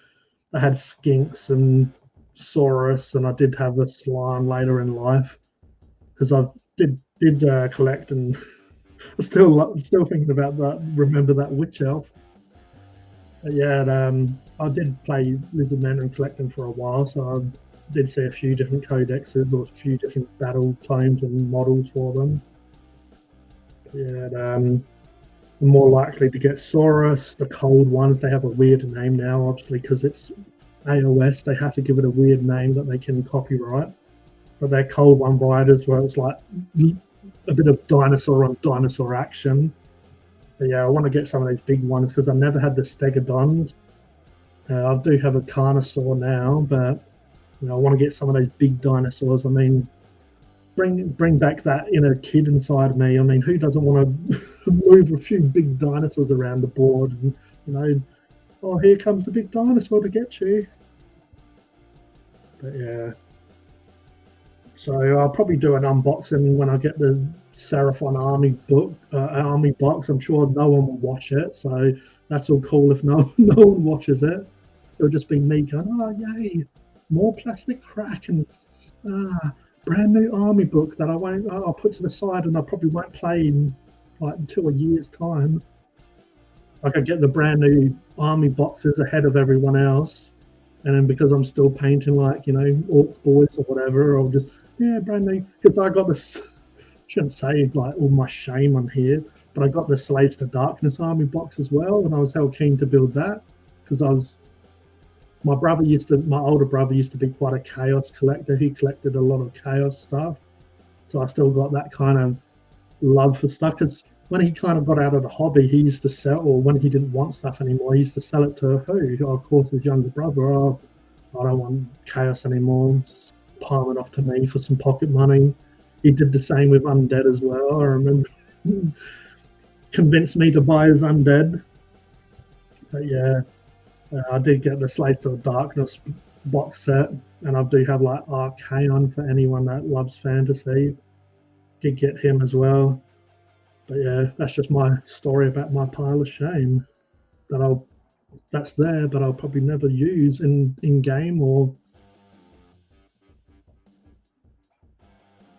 I had skinks and Saurus, and I did have a Slan later in life because I did collect, and still thinking about that. Remember that witch elf? But yeah, I did play Lizard Men and collect them for a while, so I did see a few different codexes or a few different battle tomes and models for them. But yeah, I'm more likely to get Saurus. The cold ones, they have a weird name now, obviously, because it's AOS. They have to give it a weird name that they can copyright. But they're cold one riders where it's like a bit of dinosaur on dinosaur action. But yeah, I want to get some of these big ones because I never had the Stegodons. I do have a Carnosaur now, but I want to get some of those big dinosaurs. I mean, bring back that inner kid inside me. I mean, who doesn't want to move a few big dinosaurs around the board? And oh, here comes the big dinosaur to get you. But yeah. So I'll probably do an unboxing when I get the Seraphon army box. I'm sure no one will watch it, so that's all cool if no one watches it. It'll just be me going, oh yay, more plastic crack and brand new army book that I'll put to the side and I probably won't play in like until a year's time. Like I get the brand new army boxes ahead of everyone else, and then because I'm still painting like Orc Boys or whatever, I'll just brand new, because I got this. Shouldn't say like all my shame on here, but I got the Slaves to Darkness army box as well, and I was hell keen to build that because my older brother used to be quite a chaos collector. He collected a lot of chaos stuff, so I still got that kind of love for stuff. Because when he kind of got out of the hobby, he used to sell, or when he didn't want stuff anymore, he used to sell it to of course, his younger brother. Oh, I don't want chaos anymore. Just palm it off to me for some pocket money. He did the same with Undead as well. I remember convinced me to buy his Undead. But yeah, I did get the Slave to the Darkness box set, and I do have like Archaon for anyone that loves fantasy. Did get him as well. But yeah, that's just my story about my pile of shame that's there, but I'll probably never use in game or.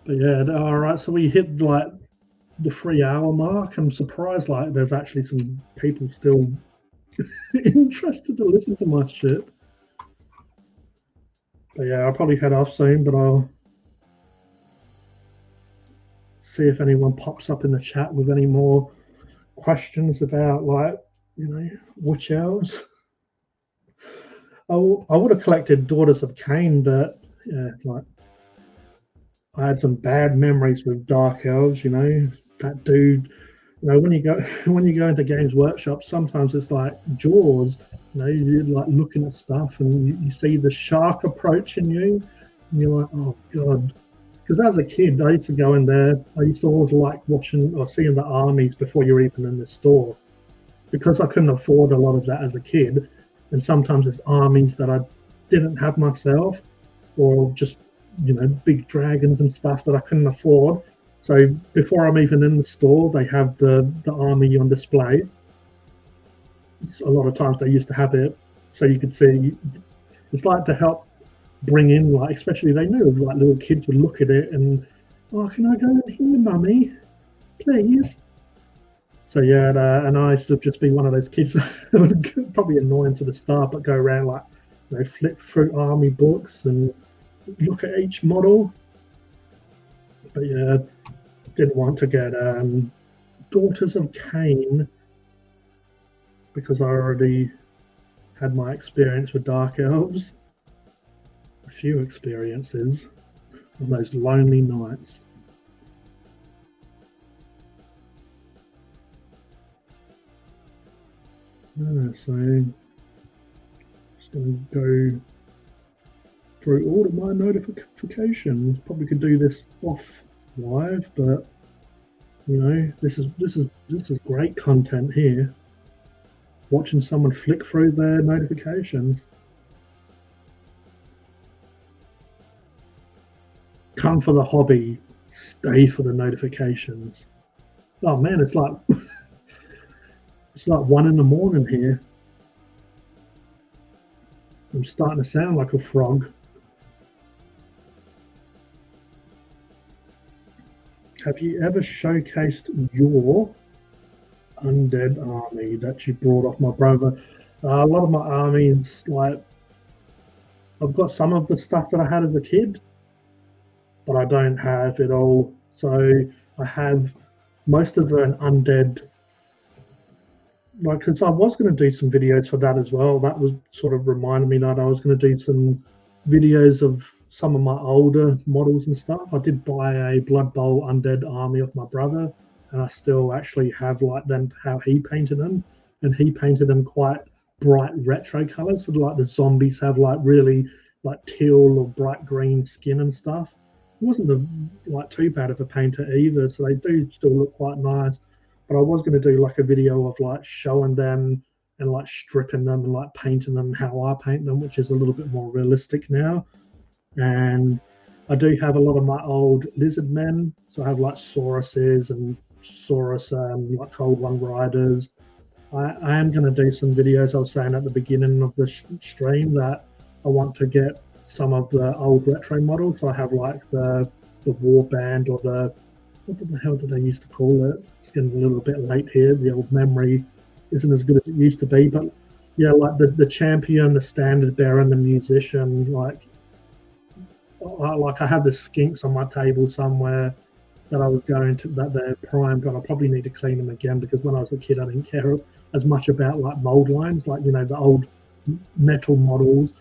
But yeah, all right. So we hit like the 3 hour mark. I'm surprised like there's actually some people still interested to listen to my shit. But yeah, I'll probably head off soon, but I'll see if anyone pops up in the chat with any more questions about like, witch elves. I would have collected Daughters of Cain, but yeah, like I had some bad memories with Dark Elves. That dude. When you go when you go into Games Workshop, sometimes it's like Jaws. You're like looking at stuff and you see the shark approaching you, and you're like, oh god. Because as a kid, I used to go in there. I used to always like watching or seeing the armies before you're even in the store, because I couldn't afford a lot of that as a kid. And sometimes it's armies that I didn't have myself, or just big dragons and stuff that I couldn't afford. So before I'm even in the store, they have the army on display. A lot of times they used to have it so you could see. It's like to help bring in, like, especially they knew like little kids would look at it and, oh, can I go in here, mummy, please? So yeah, and I used to just be one of those kids that would probably annoying to the start, but go around like, flip through army books and look at each model. But yeah, didn't want to get Daughters of Cain because I already had my experience with Dark Elves. A few experiences on those lonely nights. So just going to go through all of my notifications. Probably could do this off live, but this is great content here. Watching someone flick through their notifications. Come for the hobby, stay for the notifications. Oh man, it's like it's like 1 a.m. here. I'm starting to sound like a frog. Have you ever showcased your undead army that you brought off my brother? A lot of my armies, like, I've got some of the stuff that I had as a kid, but I don't have it all. So I have most of an undead, like, because I was going to do some videos for that as well. That was sort of reminding me that I was going to do some videos of some of my older models and stuff. I did buy a Blood Bowl undead army of my brother, and I still actually have like them how he painted them, and he painted them quite bright retro colors. So like the zombies have like really like teal or bright green skin and stuff. It wasn't like too bad of a painter either, so they do still look quite nice. But I was going to do like a video of like showing them and like stripping them and like painting them how I paint them, which is a little bit more realistic now. And I do have a lot of my old lizard men, so I have like Sauruses and Saurus like Cold One Riders. I am going to do some videos. I was saying at the beginning of the stream that I want to get some of the old retro models. So I have like the Warband, or the, what the hell did they used to call it? It's getting a little bit late here. The old memory isn't as good as it used to be. But yeah, like the champion, the standard bearer, and the musician, like I have the skinks on my table somewhere that I was going to, that they're primed on. I probably need to clean them again, because when I was a kid I didn't care as much about like mold lines, like the old metal models.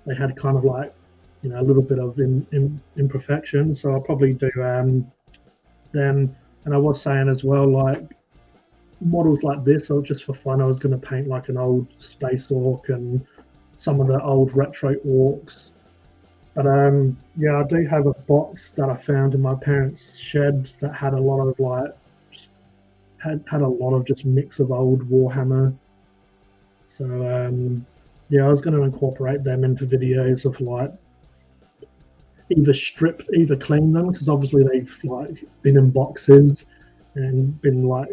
They had kind of like a little bit of imperfection, so I'll probably do them. And I was saying as well, like models like this, or just for fun, I was going to paint like an old space orc and some of the old retro orcs. But yeah, I do have a box that I found in my parents' shed that had a lot of like had a lot of just mix of old Warhammer. So yeah, I was going to incorporate them into videos of like either clean them, because obviously they've like been in boxes and been like,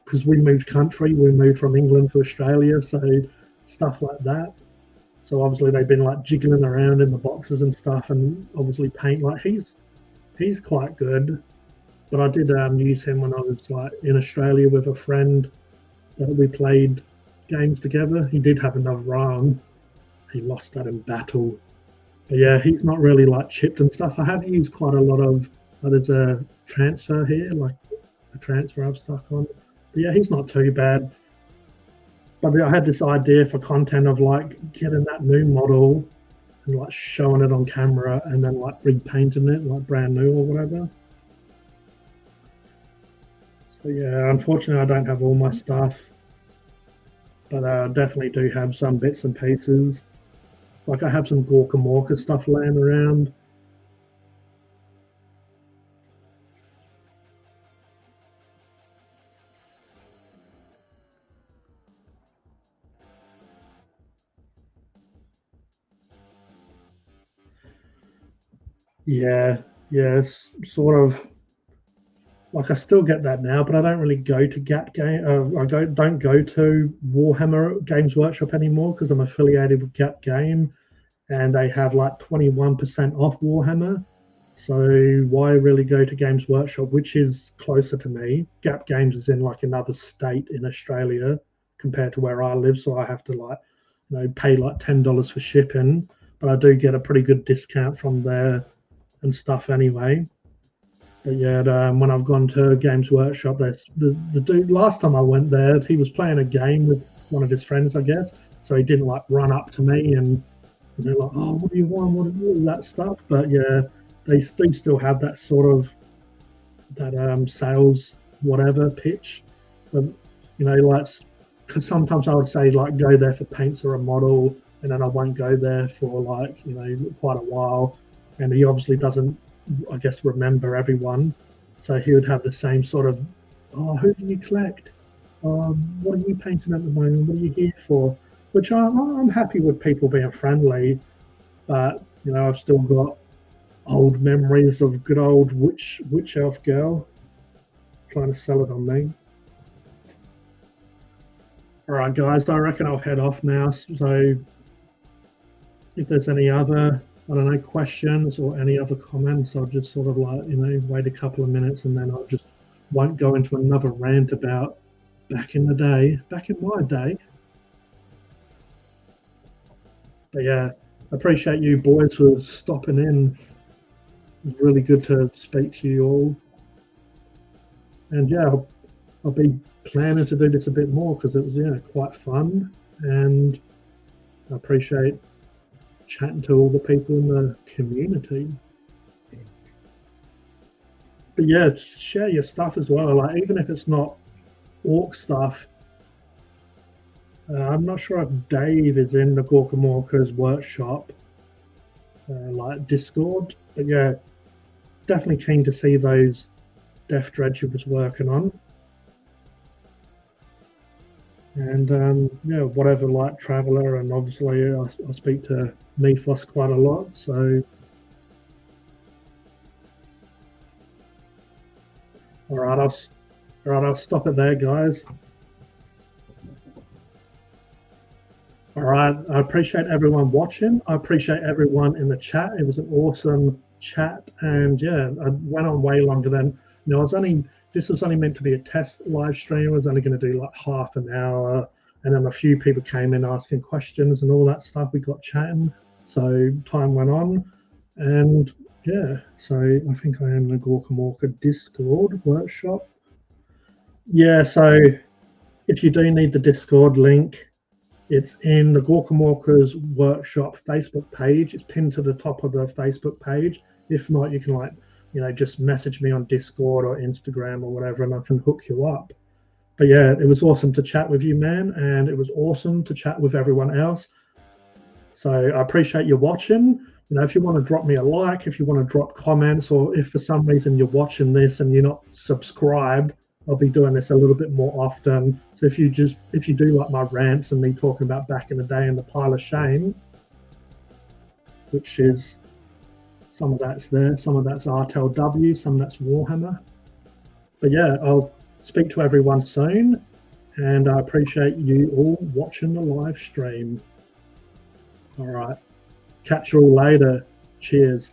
because we moved country, we moved from England to Australia, so stuff like that. So obviously they've been like jiggling around in the boxes and stuff, and obviously paint, like he's quite good. But I did use him when I was like in Australia with a friend that we played games together. He did have another arm. He lost that in battle. But yeah, he's not really like chipped and stuff. I have used quite a lot of. There's a transfer here, like a transfer I've stuck on. But yeah, he's not too bad. But I had this idea for content of like getting that new model and like showing it on camera and then like repainting it like brand new or whatever. So yeah, unfortunately I don't have all my stuff, but I definitely do have some bits and pieces. Like I have some Gorka Morka stuff laying around. Yeah, yeah, it's sort of like I still get that now, but I don't really go to Gap Game. I don't go to Warhammer Games Workshop anymore because I'm affiliated with Gap Game, and they have like 21% off Warhammer. So why really go to Games Workshop, which is closer to me? Gap Games is in like another state in Australia compared to where I live, so I have to like pay like $10 for shipping, but I do get a pretty good discount from there and stuff anyway. But yeah, when I've gone to Games Workshop, there's the dude. Last time I went there, he was playing a game with one of his friends, I guess. So he didn't like run up to me and they're like, "Oh, what do you want? What do you that stuff?" But yeah, they do still have that sort of that sales whatever pitch. But like because sometimes I would say like go there for paints or a model, and then I won't go there for like quite a while. And he obviously doesn't, I guess, remember everyone. So he would have the same sort of, "Oh, who do you collect? What are you painting at the moment? What are you here for?" Which I'm happy with people being friendly, but I've still got old memories of good old witch elf girl trying to sell it on me. All right, guys, I reckon I'll head off now. So if there's any other, I don't know, questions or any other comments, I'll just sort of like, wait a couple of minutes and then I'll just won't go into another rant about back in the day, back in my day. But yeah, I appreciate you boys for stopping in. It was really good to speak to you all. And yeah, I'll be planning to do this a bit more because it was quite fun, and I appreciate chatting to all the people in the community. But yeah, share your stuff as well. Like even if it's not orc stuff, I'm not sure if Dave is in the Gorka Morka's workshop, like Discord. But yeah, definitely keen to see those Death Dredge was working on. And yeah, whatever like Traveller, and obviously I speak to Nephos quite a lot. So all right, I'll stop it there, guys. All right, I appreciate everyone watching. I appreciate everyone in the chat. It was an awesome chat, and yeah, I went on way longer than this was only meant to be a test live stream. I was only going to do like half an hour, and then a few people came in asking questions and all that stuff. We got chatting, so time went on, and yeah, so I think I am in the Gorka Morka Discord workshop. Yeah, so if you do need the Discord link, it's in the Gorka Morka's workshop Facebook page. It's pinned to the top of the Facebook page. If not, you can just message me on Discord or Instagram or whatever, and I can hook you up. But yeah, it was awesome to chat with you, man, and it was awesome to chat with everyone else. So I appreciate you watching. If you want to drop me a like, if you want to drop comments, or if for some reason you're watching this and you're not subscribed, I'll be doing this a little bit more often. So if you do like my rants and me talking about back in the day and the pile of shame, which is some of that's there, some of that's RTLW, some of that's Warhammer. But yeah, I'll speak to everyone soon, and I appreciate you all watching the live stream. All right, catch you all later. Cheers.